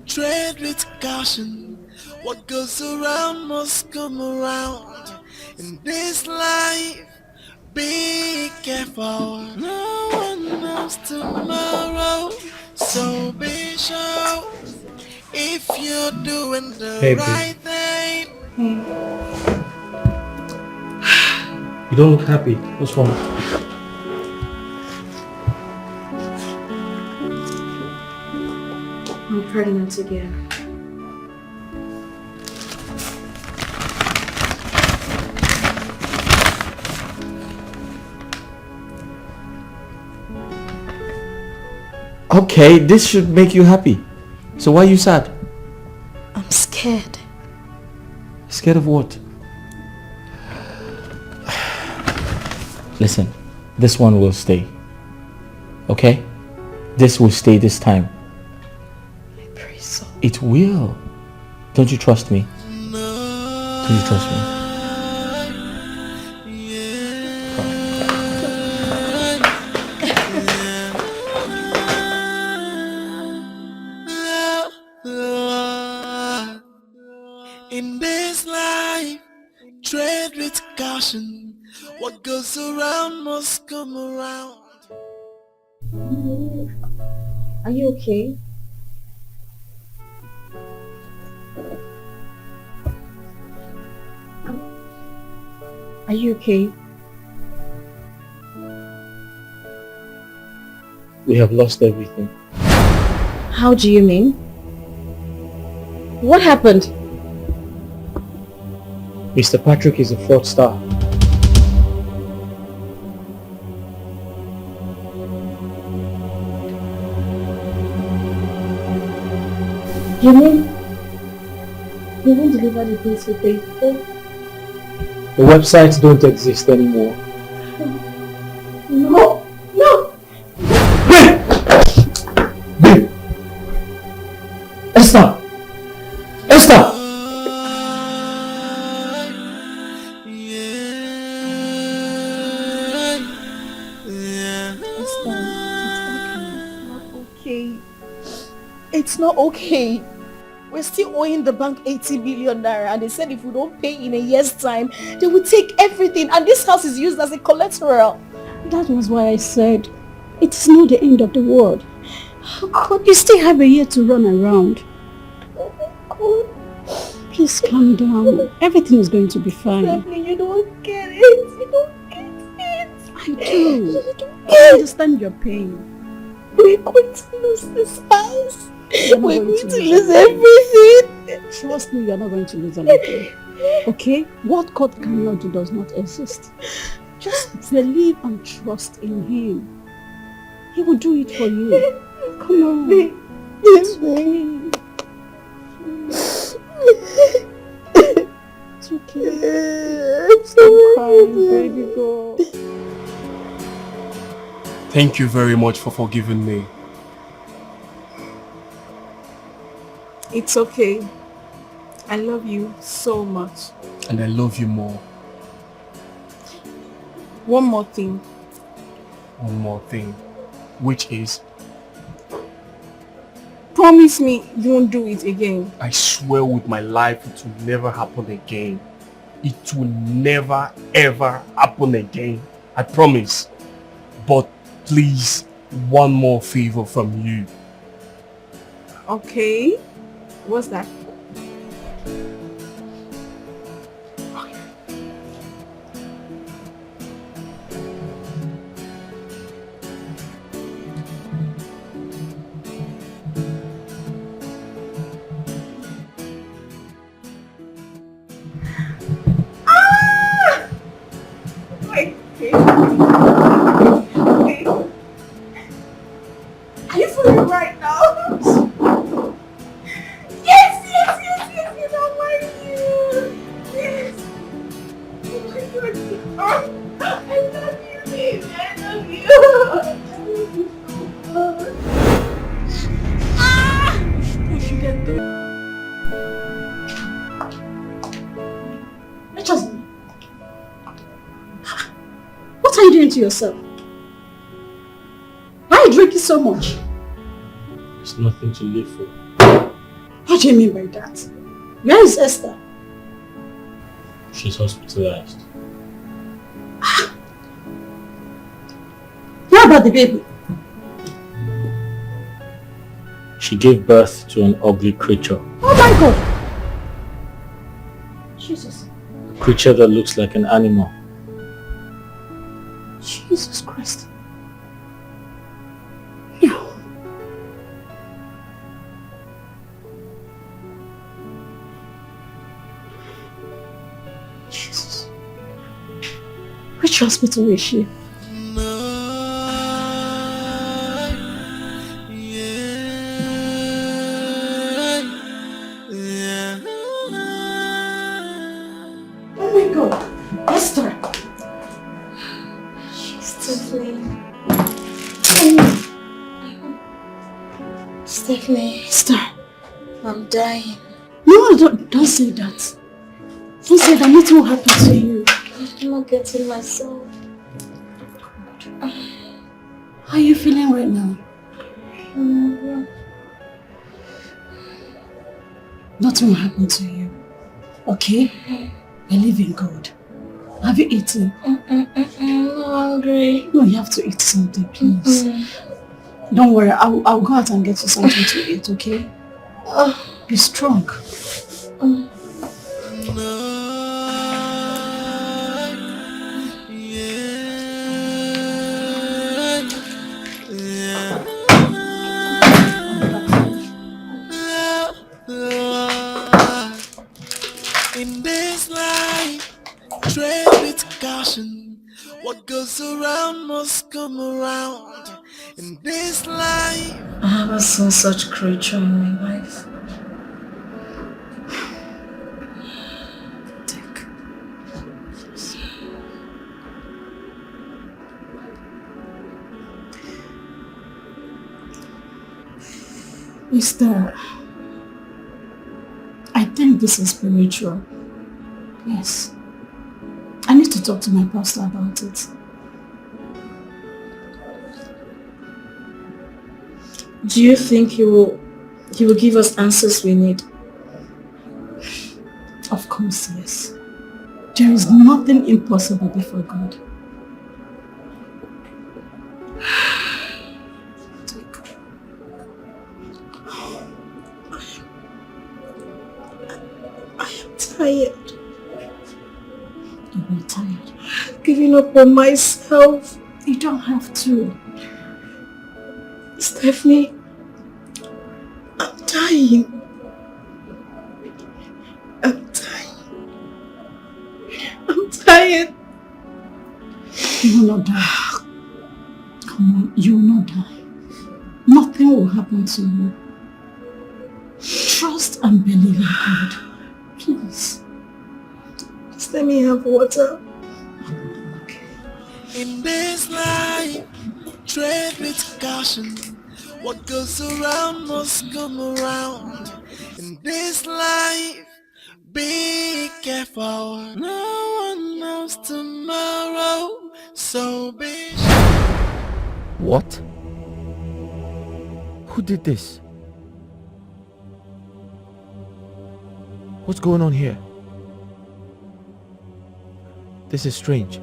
tread with caution. What goes around must come around. In this life, be careful. No one knows tomorrow, so be sure if you're doing the right thing. You don't look happy. What's wrong? I'm pregnant again. Okay, this should make you happy. So why are you sad? I'm scared. Scared of what? Listen, this one will stay. Okay? This will stay this time. I pray so. It will. Don't you trust me? Don't you trust me? In this life, tread with caution. What goes around must come around. Are you okay? Are you okay? We have lost everything. How do you mean? What happened? Mr. Patrick is a fraudster. You mean you won't deliver the things we paid for? The websites don't exist anymore. No! No! Babe! Esther! Esther! It's not okay. We're still owing the bank 80 million naira and they said if we don't pay in a year's time, they will take everything and this house is used as a collateral. That was why I said it's not the end of the world. But you still have a year to run around. Oh my God. Please calm down. Everything is going to be fine. Stephanie, you don't get it. You don't get it. I do. I understand your pain. We're going to lose this house. We're going to lose everything. Trust me, you're not going to lose anything. Okay? What God cannot do does not exist. Just believe and trust in Him. He will do it for you. Come on. It's okay. It's okay. Stop crying, baby girl. Thank you very much for forgiving me. It's okay. I love you so much. And I love you more. One more thing. One more thing. Which is? Promise me you won't do it again. I swear with my life it will never happen again. It will never ever happen again. I promise. But please, one more favor from you. Okay. What's that? What are you doing to yourself? Why are you drinking so much? There's nothing to live for. What do you mean by that? Where is Esther? She's hospitalized. What about the baby? She gave birth to an ugly creature. Oh my God! Jesus. A creature that looks like an animal. Jesus Christ. No. Jesus. Which hospital is she? Oh my God. Esther. Stephanie. Esther. I'm dying. No, don't say that. Don't say that. Nothing will happen to you. I'm not getting myself. How are you feeling right now? Nothing will happen to you. Okay? Believe in God. Have you eaten? I'm not hungry. No, you have to eat something, please. Don't worry, I'll go out and get you something to eat, okay? Be strong. In this life, tread with caution. What goes around must come around. In this life, I haven't seen such creature in my life. Mister, I think this is spiritual. Yes. I need to talk to my pastor about it. Do you think he will give us answers we need? Of course, yes. There is nothing impossible before God. I am tired. You're not tired. Giving up on myself. You don't have to. Stephanie, I'm dying. I'm dying. I'm tired. You will not die. Come on, you will not die. Nothing will happen to you. Trust and believe in God. Please. Just let me have water. In this life, tread with caution. What goes around must come around. In this life, be careful. No one knows tomorrow, so be sure. What? Who did this? What's going on here? This is strange.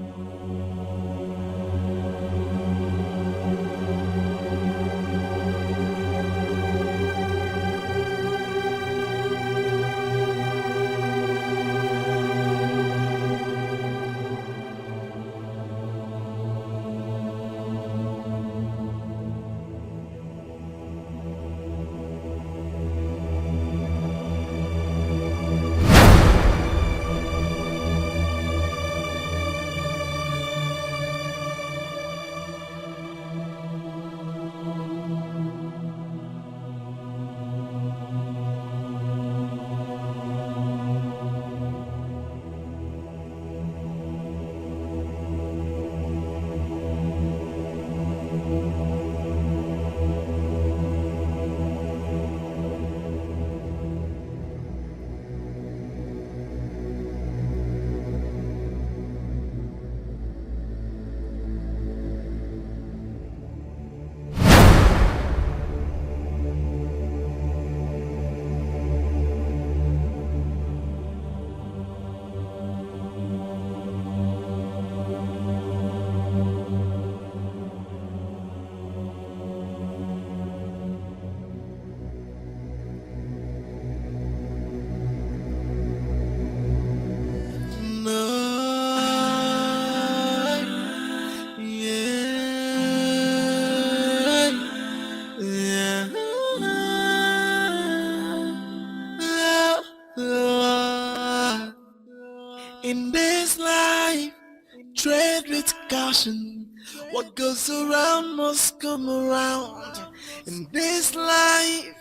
In this life, tread with caution. What goes around must come around. In this life,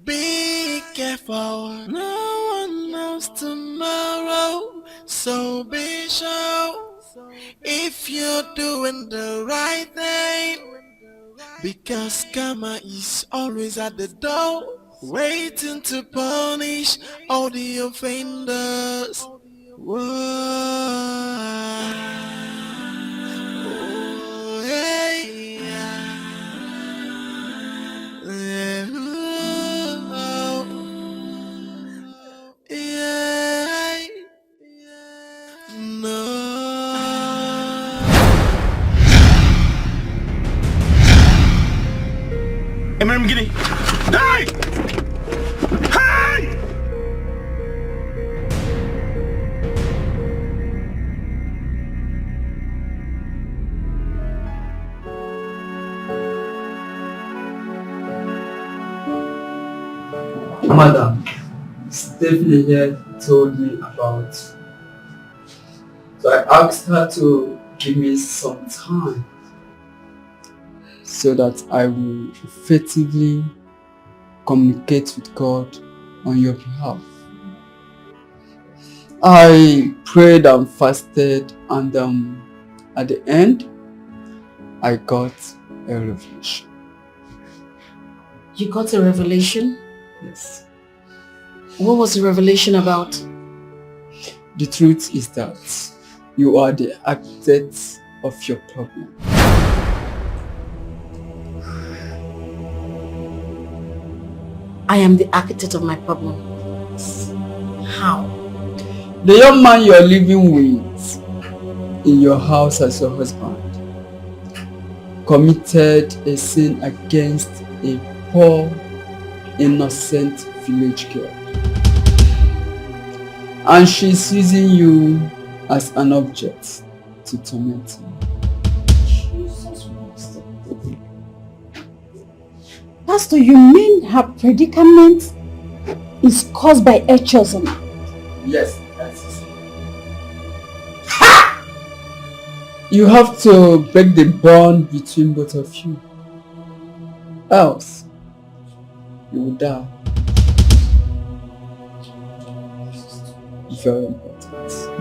be careful. No one knows tomorrow, so be sure. If you're doing the right thing, because karma is always at the door, waiting to punish all the offenders. Whoa. Oh, hey, yeah. Yeah. Oh, yeah. No. Eminem Giddy. Hey! Hey! Madam, Stephanie here told me about. So I asked her to give me some time so that I will effectively communicate with God on your behalf. I prayed and fasted, and at the end, I got a revelation. You got a revelation? Yes. What was the revelation about? The truth is that you are the architect of your problem. I am the architect of my problem. How? The young man you are living with in your house as your husband committed a sin against a poor, innocent village girl. And she's using you as an object to torment him. Pastor, you mean her predicament is caused by a chosen? Yes, that's it. You have to break the bond between both of you. Else, you will die. Very important.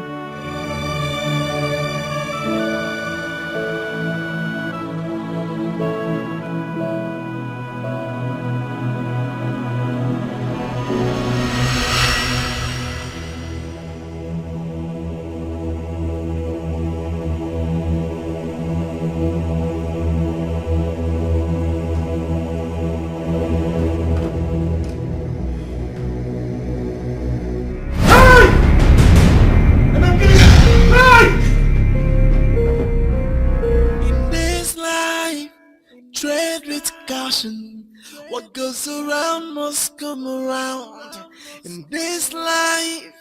What goes around must come around. In this life,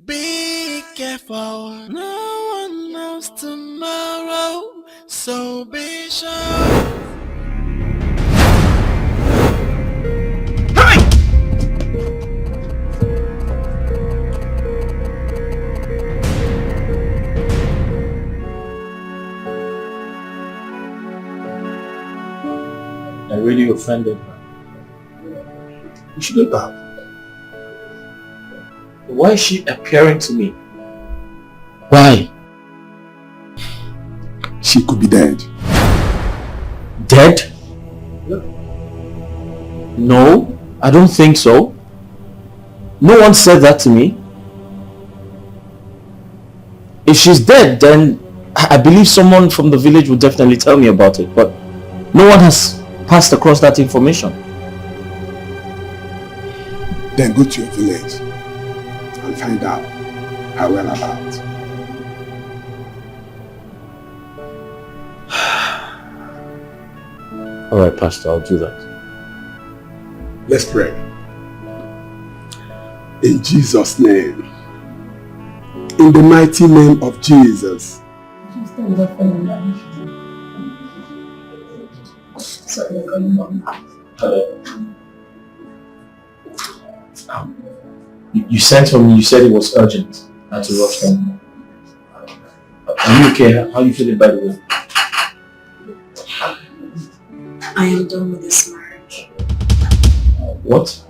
be careful. No one knows tomorrow, so be sure. I really offended her. You shouldn't have. Why is she appearing to me? Why? She could be dead. Dead? No, I don't think so. No one said that to me. If she's dead, then I believe someone from the village will definitely tell me about it, but no one has passed across that information. Then go to your village and find out how well about. Alright, Pastor, I'll do that. Let's pray. In Jesus' name. In the mighty name of Jesus. Sorry, I'm going home. You sent for me, you said it was urgent. I had to rush home. Are you okay? How are you feeling, by the way? I am done with this marriage. What?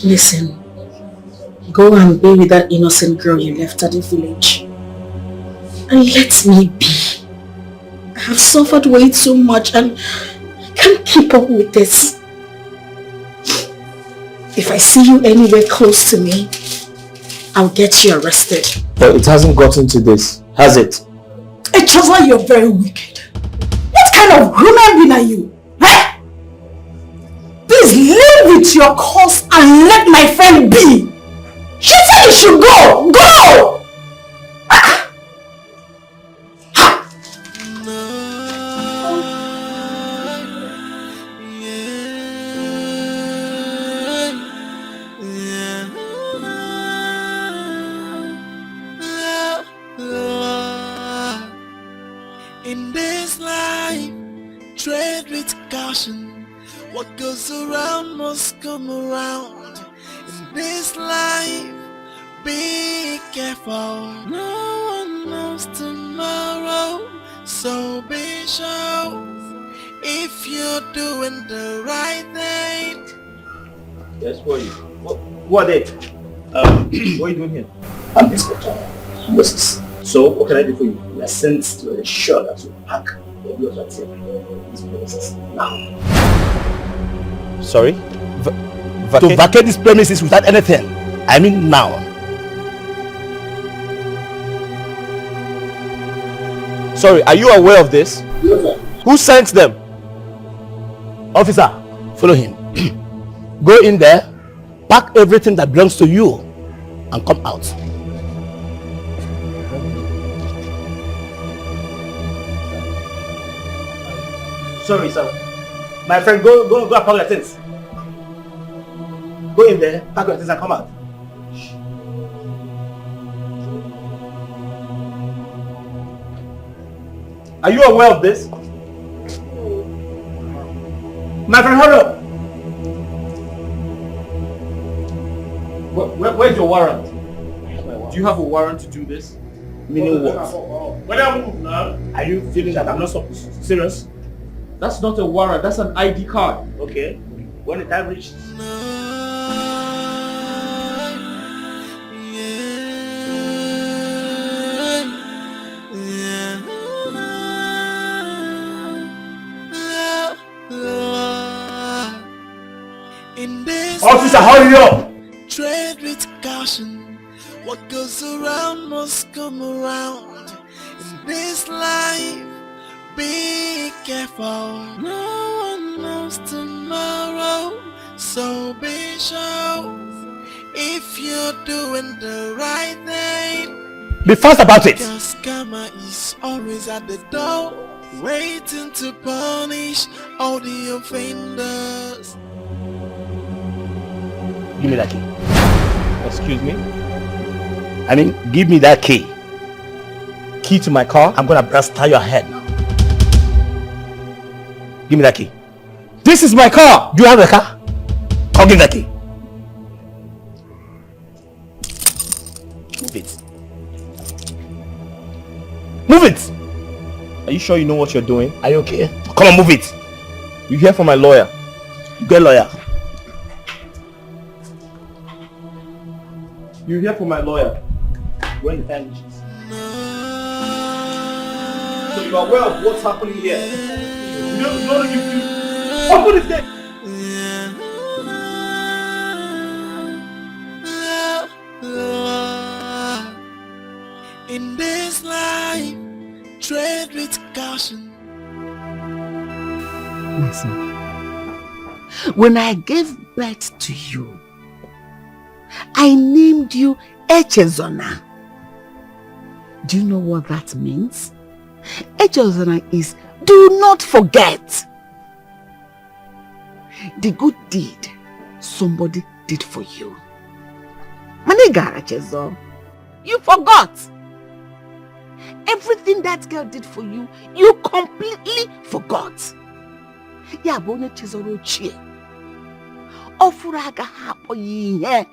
Listen, go and be with that innocent girl you left at the village. And let me be. I have suffered way too much and I can't keep up with this. If I see you anywhere close to me, I'll get you arrested. But it hasn't gotten to this, has it? It's just like you're very wicked. What kind of human being are you? Eh? Please live with your cause and let my friend be. She said you should go. Go! In this life, tread with caution. What goes around must come around. In this life, be careful. No one knows tomorrow, so be sure. If you're doing the right thing. Yes, who are you? Who are they? What are you doing here? I'm Inspector Moses. So, what can I do for you? We are sent to ensure that you pack the wheels at these premises now. Sorry? To vacate these premises without anything. I mean now. Sorry, are you aware of this? Yes, sir. Who sent them? Officer, follow him. Go in there, pack everything that belongs to you, and come out. Sorry, sir. My friend, go and pack your things. Go in there, pack your things and come out. Are you aware of this? My friend, hold up. Where's your warrant? Do you have a warrant to do this? Meaning what? When I move now. Are you feeling that I'm not so serious? That's not a warrant, that's an ID card. Okay. When the time reaches. Officer, hurry up! Tread with caution. What goes around must come around. In this life, be careful. No one knows tomorrow, so be sure. If you're doing the right thing, be fast about it. Because karma is always at the door, waiting to punish all the offenders. Give me that key. Excuse me? I mean, give me that key. Key to my car? I'm gonna blast your head now. Give me that key. This is my car! Do you have a car? Come give that key. Move it. Move it! Are you sure you know what you're doing? Are you okay? Come on, move it. You hear from my lawyer. Get a lawyer. You hear from my lawyer. When the time reaches. So you are aware of what's happening here. You open this gate. In this life, tread with caution. Listen, when I gave birth to you, I named you Echezona. Do you know what that means? Echezona is do not forget the good deed somebody did for you. Manigara Chezo, you forgot. Everything that girl did for you, you completely forgot. Ya bone Chezoro Chie. Ofuraga hapo yihe.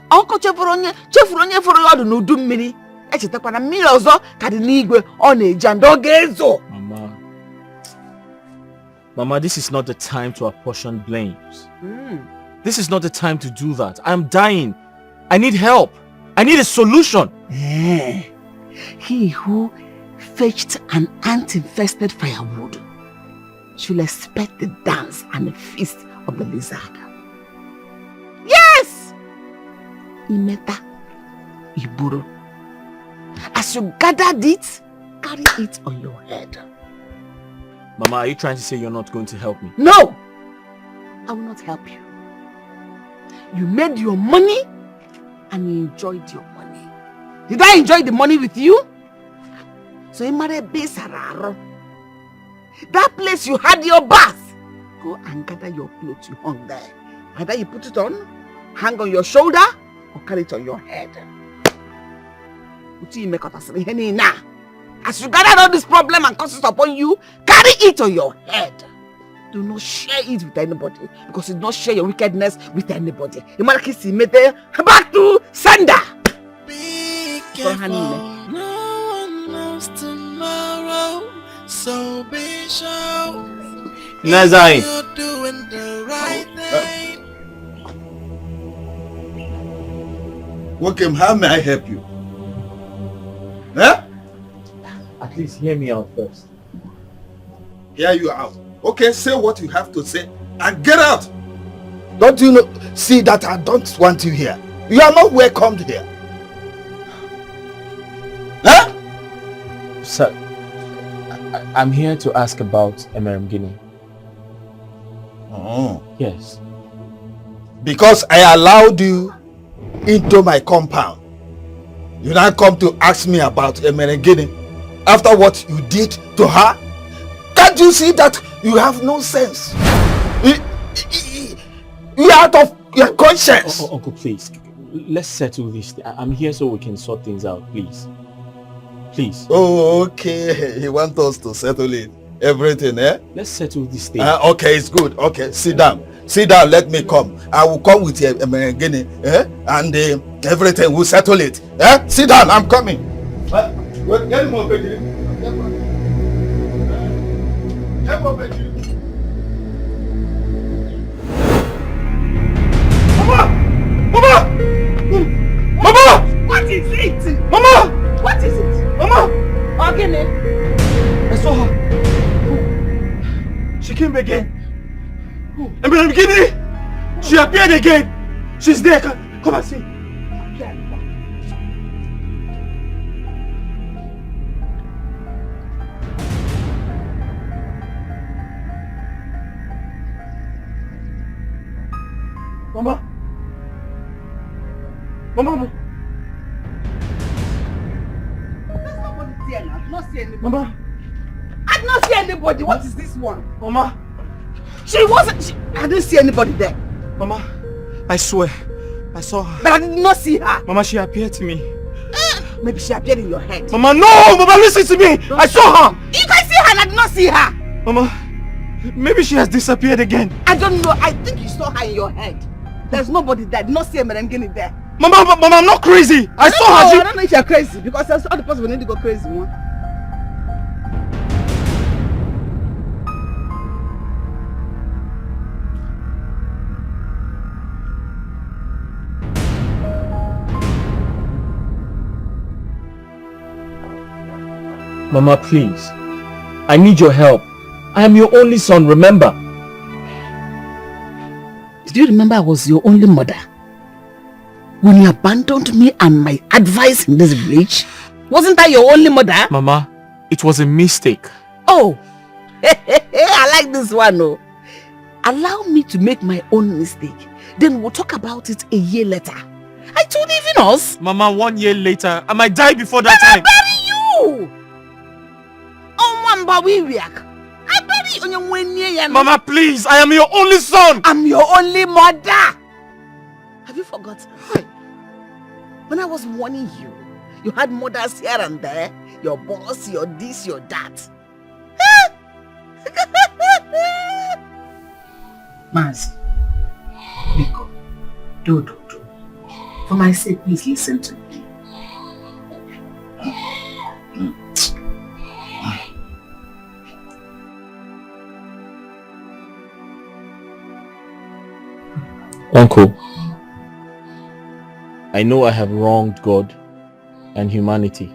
Uncle chefuronye foro yodu n'udu mmiri. Echetakwa na mmiri ọzọ ka dị n'igwe ọ na-eji ndị ọ ga-ezo. Mama, this is not the time to apportion blames. This is not the time to do that. I'm dying. I need help. I need a solution. He who fetched an ant-infested firewood should expect the dance and the feast of the lizard. Yes! Imeta, Iburo. As you gathered it, carry it on your head. Mama, are you trying to say you're not going to help me? No! I will not help you. You made your money and you enjoyed your money. Did I enjoy the money with you? So that place you had your bath, go and gather your clothes you hung there. Either you put it on, hang on your shoulder, or carry it on your head. As you gather all this problem and causes upon you, carry it on your head. Do not share it with anybody, because you do not share your wickedness with anybody. Back to sender. Be careful. No one knows tomorrow, so be sure. Nazai. You're doing the right thing. Welcome, how may I help you? Huh? At least hear me out first. Hear you out. Okay, say what you have to say and get out. Don't you know? See that I don't want you here. You are not welcomed here. Huh? Sir, I'm here to ask about Emerem. Oh. Yes. Because I allowed you into my compound. You now come to ask me about Emerem after what you did to her? Can't you see that you have no sense? You are out of your conscience. Uncle, please. Let's settle this. I'm here so we can sort things out, please. Please. Oh, okay. He wants us to settle it. Everything, eh? Let's settle this thing. Okay, it's good. Okay, sit down. Sit down, let me come. I will come with you, Guinea, eh? And everything, will settle it. Eh? Sit down, I'm coming. Wait, get him over here. Get him over here. Mama! Mama! Mama! What is it? Mama! What is it? Mama! Ogene. I saw her. She came again. In the beginning, she appeared again. She's there. Come and see. Mama. Mama. There's nobody there now. I do not see anybody. Mama. I did not see anybody. What is this one? Mama. She wasn't. I didn't see anybody there. Mama, I swear, I saw her. But I did not see her. Mama, she appeared to me. Maybe she appeared in your head. Mama, no! Mama, listen to me! I saw her! You can see her and I did not see her. Mama, maybe she has disappeared again. I don't know. I think you saw her in your head. There's nobody there. I did not see a Merengini there. Mama, I'm not crazy. I saw her. I don't know if you're crazy because there's other person need to go crazy. One. Mama, please. I need your help. I am your only son, remember? Did you remember I was your only mother? When you abandoned me and my advice in this village? Wasn't I your only mother? Mama, it was a mistake. Oh, I like this one. Oh. Allow me to make my own mistake. Then we'll talk about it a year later. I told even us. Mama, 1 year later, I might die before that time. I bury you! I bury you. Mama, please, I am your only son. I'm your only mother. Have you forgotten? When I was warning you, you had mothers here and there. Your boss, your this, your that. Maz, Biko, do. For my sake, please listen to me. Uncle, I know I have wronged God and humanity,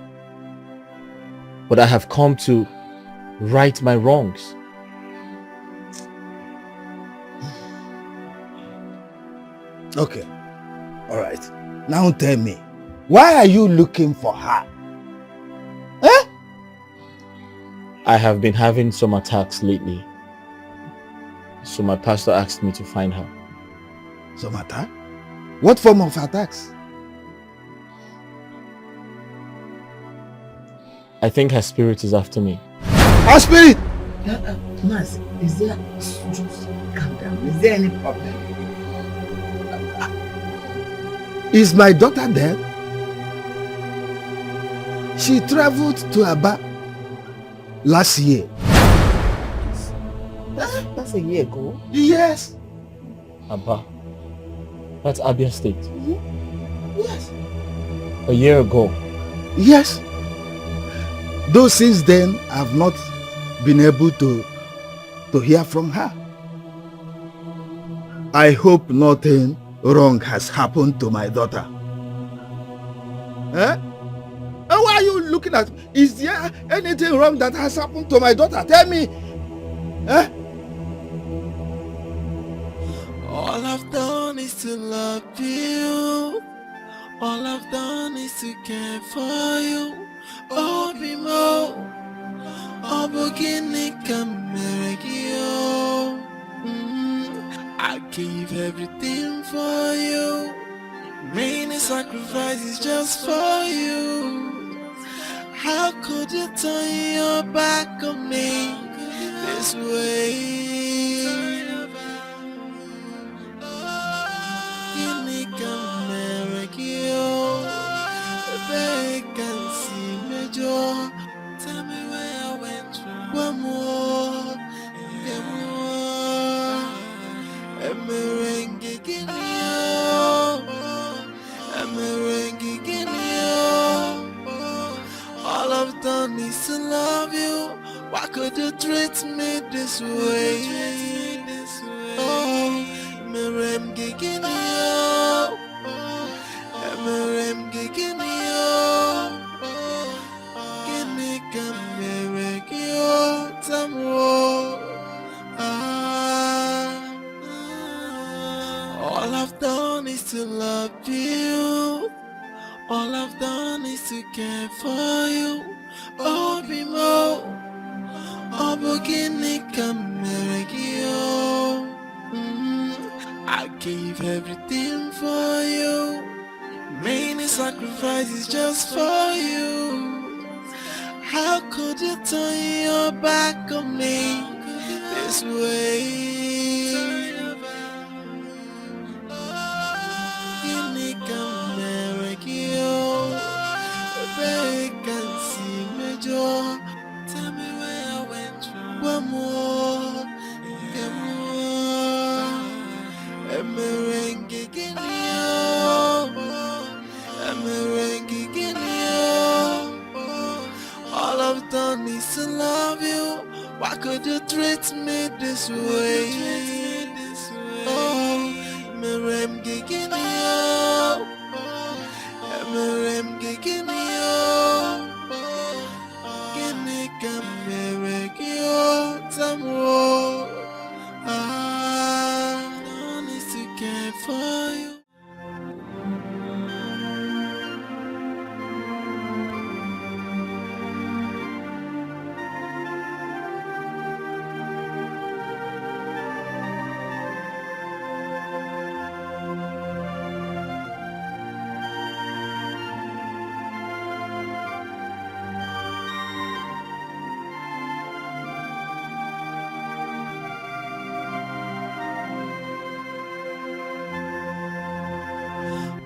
but I have come to right my wrongs. Okay, all right. Now tell me, why are you looking for her? Eh? I have been having some attacks lately, so my pastor asked me to find her. Some attack? What form of attacks? I think her spirit is after me. Her spirit? Mas, is there... Just calm down. Is there any problem? Is my daughter dead? She traveled to Aba last year. That's a year ago. Yes. Aba. That's Abia State. Yes. A year ago. Yes. Though since then, I've not been able to hear from her. I hope nothing wrong has happened to my daughter. Eh? And why are you looking at me? Is there anything wrong that has happened to my daughter? Tell me. Eh? All I've done is to love you. All I've done is to care for you. Oh, Bimo. Oh, Bogini, come you. I give everything for you. Many sacrifices just for you. How could you turn your back on me this way? Vacancy major. All I've done is to love you. Why could you treat me this way? Oh, Merem Giginio, Merem Giginio, Ginika Meregio Tamwo. All I've done is to love you. All I've done is to care for you. Oh, Bimo, oh, Boginika Meregio. I gave everything for you. Many sacrifices just for you. How could you turn your back on me this way? Ginika Meregio, they can see me, Joe. Tell me where I went wrong. One more, one more. A merengue guinea, a merengue guinea. All I've done is to love you. Why could you treat me this way? Oh, merengue guinea, a merengue guinea. Ginika meregio tamwo. Done is to care for you.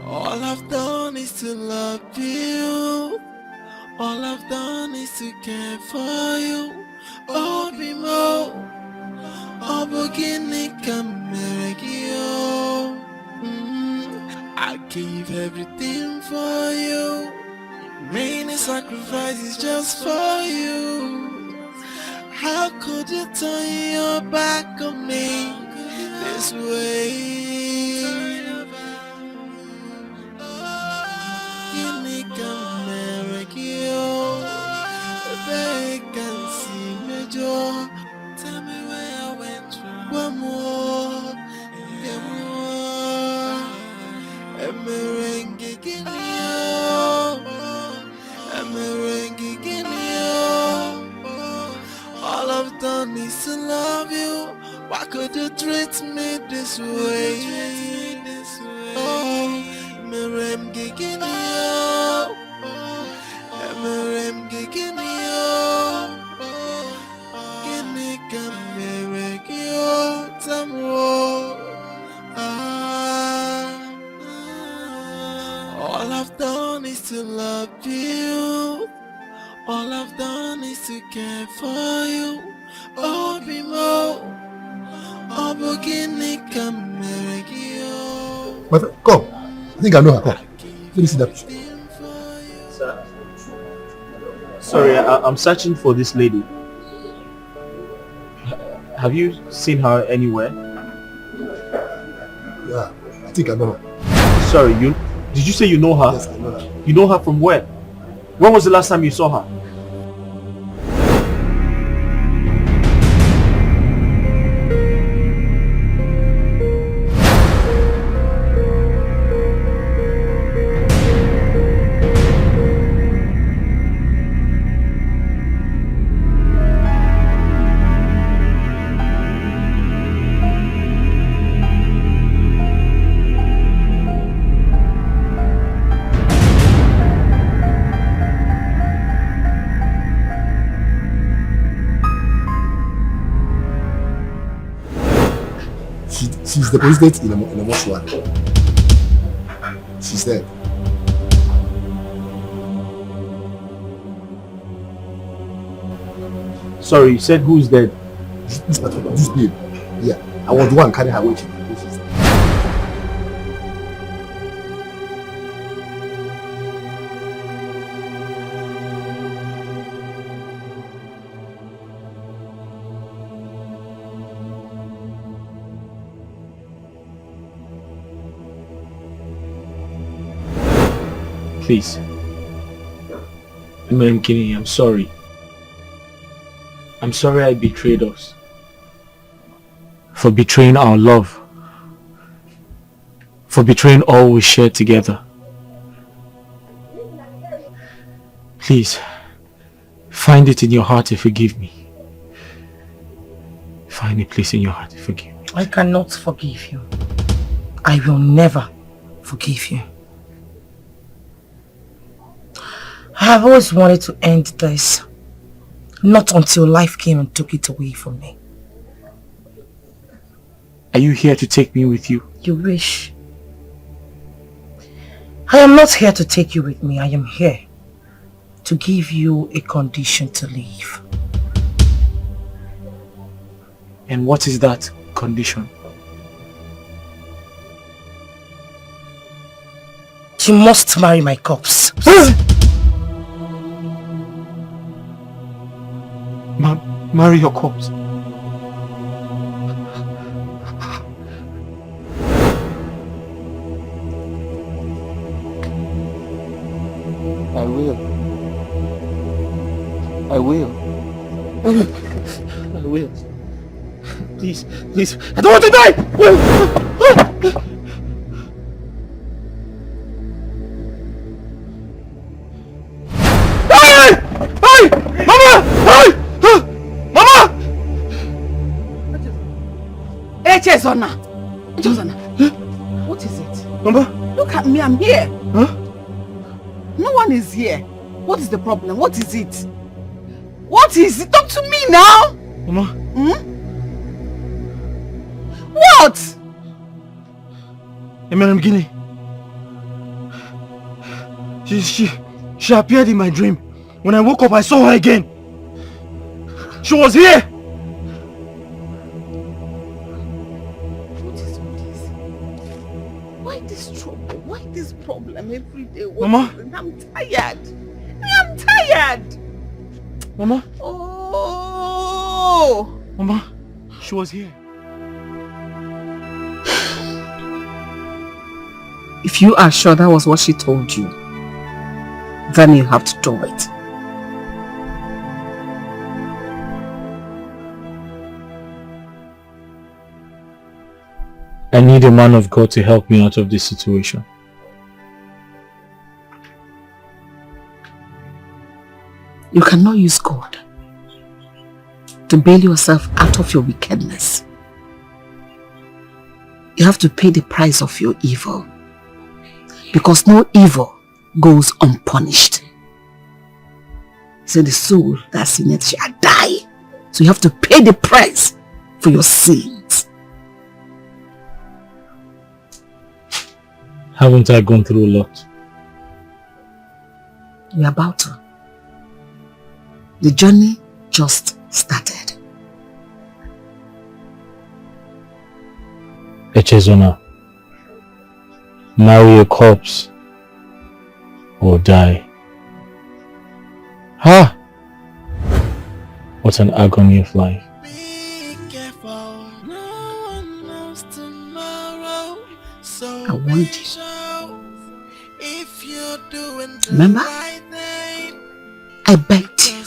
All I've done is to love you. All I've done is to care for you. Oh, Bimo, oh, Boginika Meregio. I gave everything for you. Many sacrifices just for you. How could you turn your back on me this way? Ginika Meregio, they can see me, Joe. Tell me where I went wrong. One more, one more. A merengue guinea, a merengue guinea. All I've done is to love you. Why could you treat me this way? Oh, merengue guinea, a merengue guinea. Ginika meregio tamwo. All I've done is to love you. All I've done is to care for you. Oh, Bimo, oh, Boginika Meregio. But come, I think I know her. Come, let me see that picture. Sir. Sorry, I'm searching for this lady. Have you seen her anywhere? Yeah, I think I know her. Sorry, did you say you know her? Yes, I know her. You know her from where? When was the last time you saw her? She's deposited in a mortuary. She's dead. Sorry, you said who's dead? This babe. Yeah, I was the one carrying her away. She's dead. Please. Madam Kinney, I'm sorry. I'm sorry I betrayed us. For betraying our love. For betraying all we shared together. Please, find it in your heart to forgive me. Find a place in your heart to forgive me. I cannot forgive you. I will never forgive you. I have always wanted to end this. Not until life came and took it away from me. Are you here to take me with you? You wish. I am not here to take you with me. I am here to give you a condition to leave. And what is that condition? You must marry my corpse. Marry your corpse. I will. I will. I will. Please, please. I don't want to die! Hey! Hey! Mama! Hey! Mama! Echezona! What is it? Mama? Look at me, I'm here. Huh? No one is here. What is the problem? What is it? What is it? Talk to me now! Mama? Hmm? What? Hey, Madam Guinea. She appeared in my dream. When I woke up, I saw her again. She was here. What is all this? Why this trouble? Why this problem every day? Mama? I'm tired. I'm tired. Mama? Oh! Mama, she was here. If you are sure that was what she told you, then you have to do it. I need a man of God to help me out of this situation. You cannot use God to bail yourself out of your wickedness. You have to pay the price of your evil. Because no evil goes unpunished. So the soul that's in it shall die. So you have to pay the price for your sins. Haven't I gone through a lot? We're about to. The journey just started. Echezona, marry a corpse or die. Ha! What an agony of life. I want you. Remember? I begged you.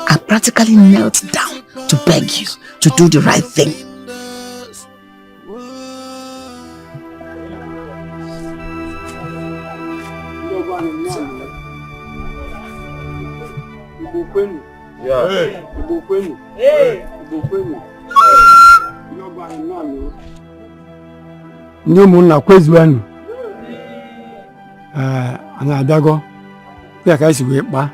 I practically knelt down to beg you to do the right thing. Ndị ụmụnna kwezuenu anyị abịago ya ka esi wee kpaa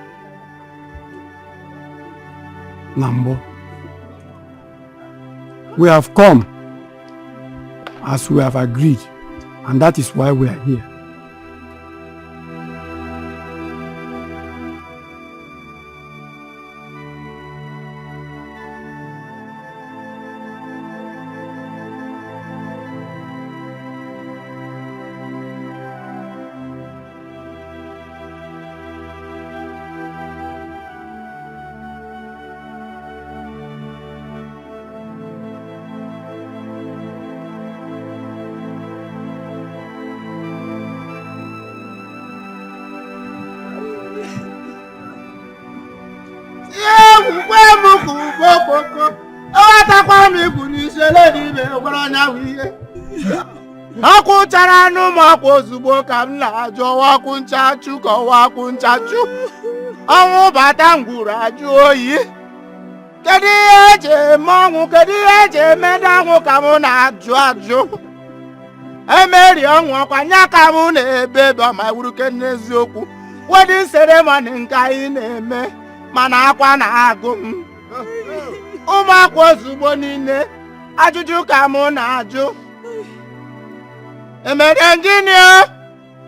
na mbụ. We have come as we have agreed, and that is why we are here. Akwụchara anụ m akwa ozugbo ka m na-ajụ ọwakwụ nchachu ka ọwakwụ nchachu. Ọnwụ bata ngwuru ajụ oyi. Kedu ihe eji eme ọnwụ? Kedu ihe eji emeda ọnwụ ka m na-ajụ ajụ? Emeri ọnwụ ọkwa nya ka m na-ebe ba ma wuruke n'eziokwu. Wedding ceremony nke anyị na-eme mana akwa na-agụ m. Ụmụ akwa ozugbo niile ajụjụ ka m na-ajụ. Emere gịnị?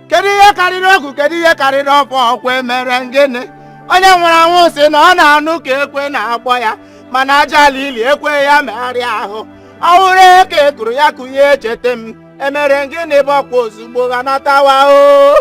Kedu ihe karịrị ọgụ? Kedu ihe karịrị ọfọ ọkwa emere gịnị? Onye nwere anwụ sị na ọ na-anụ ka ekwe na-agbọ ya mana aja ili ekwe ya megharịa ahụ. Ọ hụrụ eke ekuru ya kụnye echete m. Emere gịnị bụ ọkwa ozugbo ga natawa o.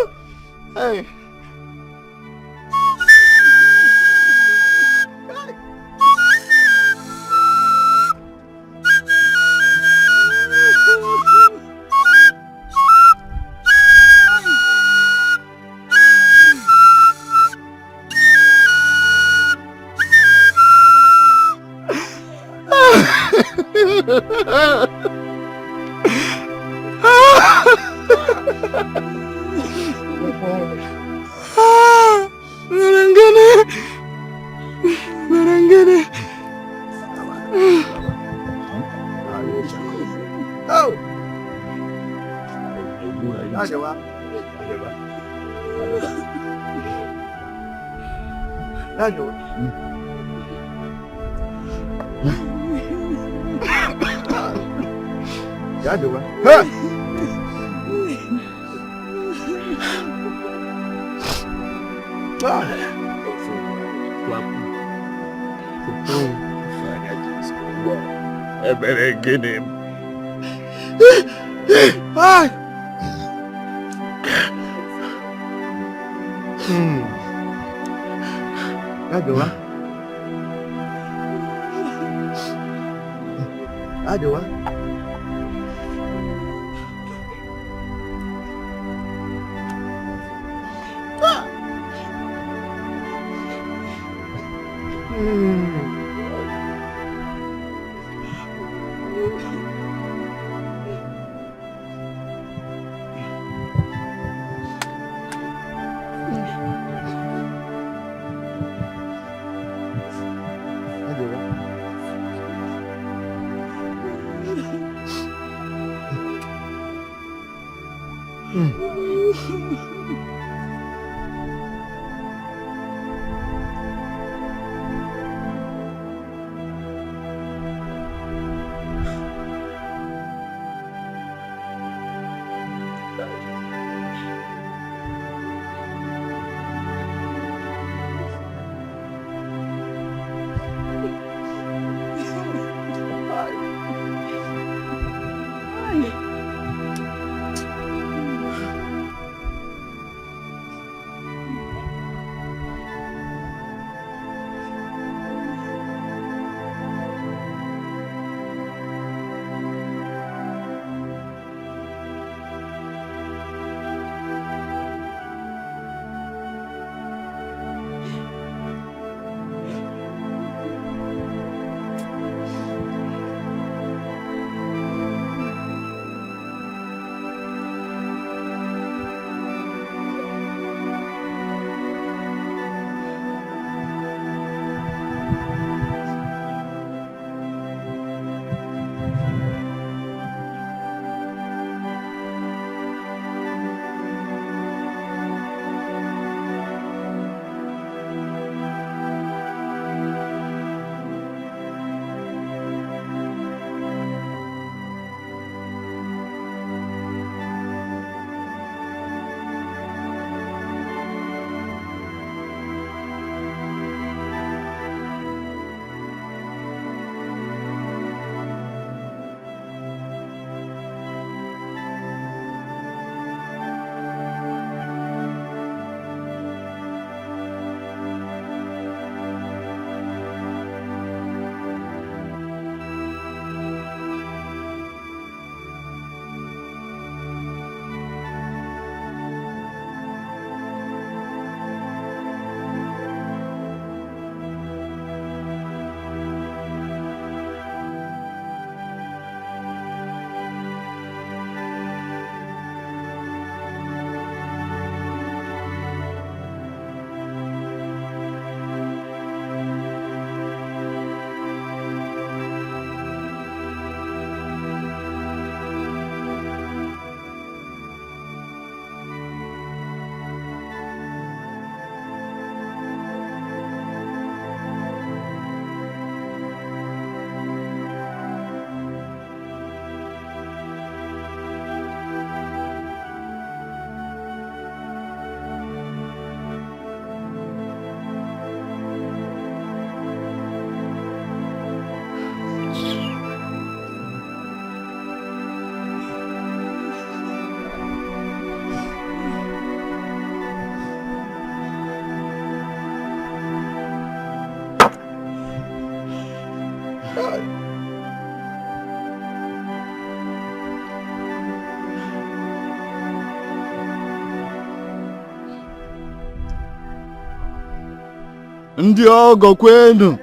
Ndị ọgọ kwenu.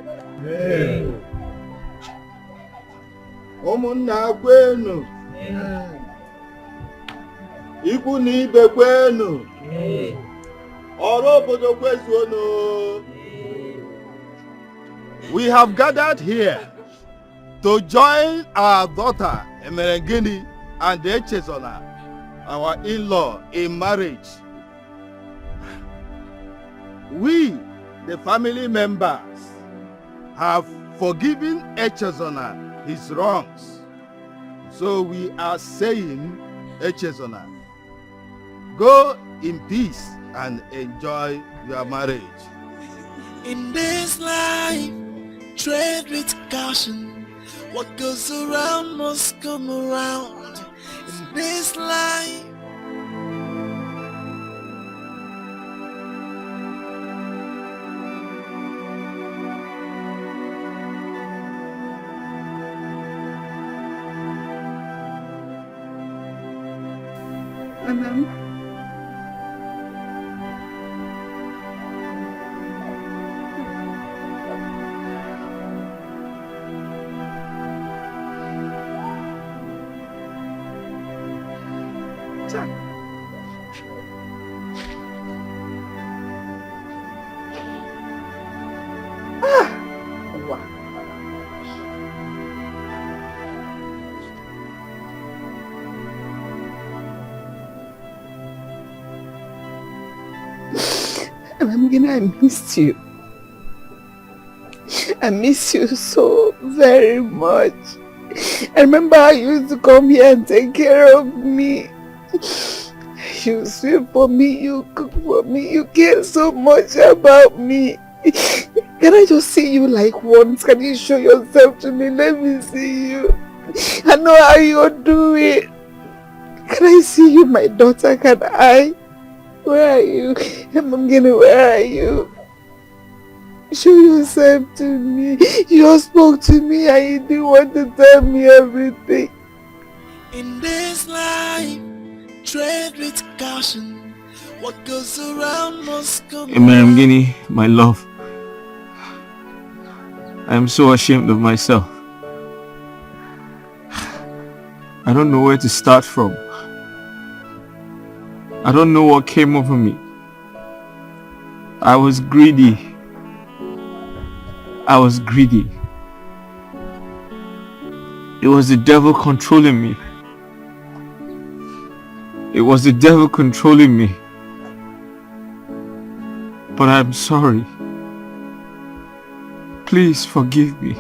Ụmụnna kwenu. Ikwu na ibe kwenu. Ọrụ obodo kwezuonu. We have gathered here to join our daughter Emerengini and Echezona, our in-law, in marriage. We, the family members, have forgiven Echezona his wrongs. So we are saying, Echezona, go in peace and enjoy your marriage. In this life, tread with caution. What goes around must come around. In this life, I missed you. I miss you so very much. I remember how you used to come here and take care of me. You sweep for me, you cook for me, you care so much about me. Can I just see you like once? Can you show yourself to me? Let me see you. I know how you do it. Can I see you, my daughter? Can I? Where are you? Mamgini, where are you? Show yourself to me. You just spoke to me and you didn't want to tell me everything. in this life, tread with caution. What goes around must come around. Emerengini, my love, I am so ashamed of myself. I don't know where to start from. I don't know what came over me. I was greedy. I was greedy. It was the devil controlling me. It was the devil controlling me. But I'm sorry. Please forgive me.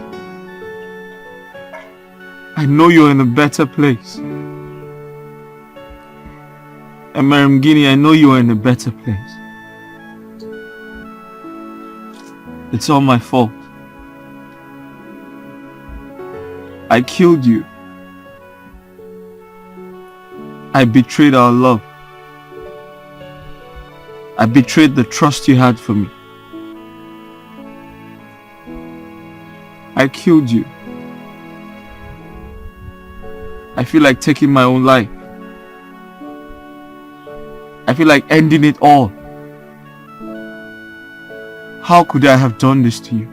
I know you're in a better place. Emerengini, I know you are in a better place. It's all my fault. I killed you. I betrayed our love. I betrayed the trust you had for me. I killed you. I feel like taking my own life. I feel like ending it all. How could I have done this to you?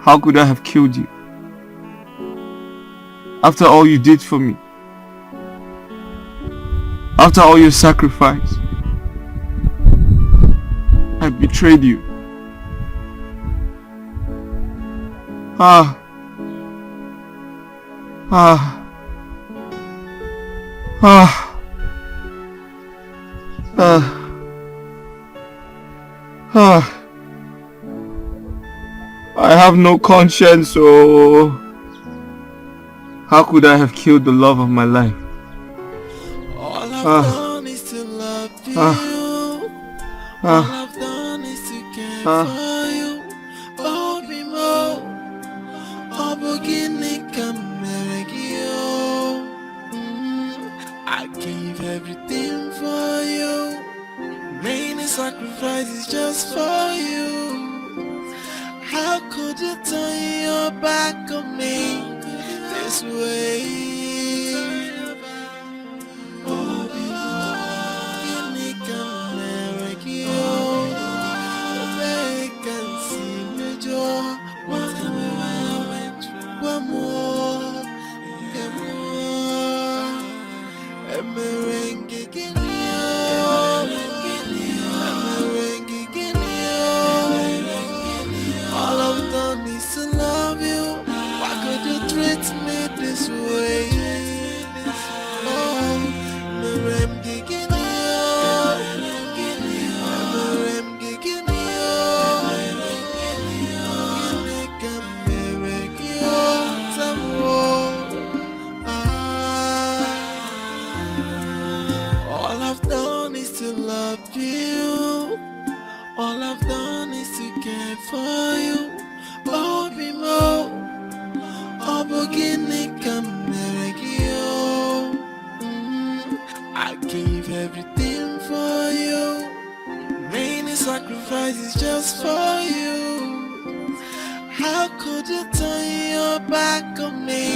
How could I have killed you? After all you did for me. After all your sacrifice. I betrayed you. I have no conscience, oh. How could I have killed the love of my life? All I've done is to love you. All I've done is to care for you. Oh, be more. Oh, beginning come I gave everything for you. Many sacrifices just for you. How could you turn your back on me this way? Oh, beginning come All I've done is to love you. Why could you treat me this way? Oh, Merem Gigini, Merem Gigini, all I've done is to love you. All I've done is to care for you. Oh, Bimo, oh, Bogini, I gave everything for you. Many sacrifices just for you. How could you turn your back on me?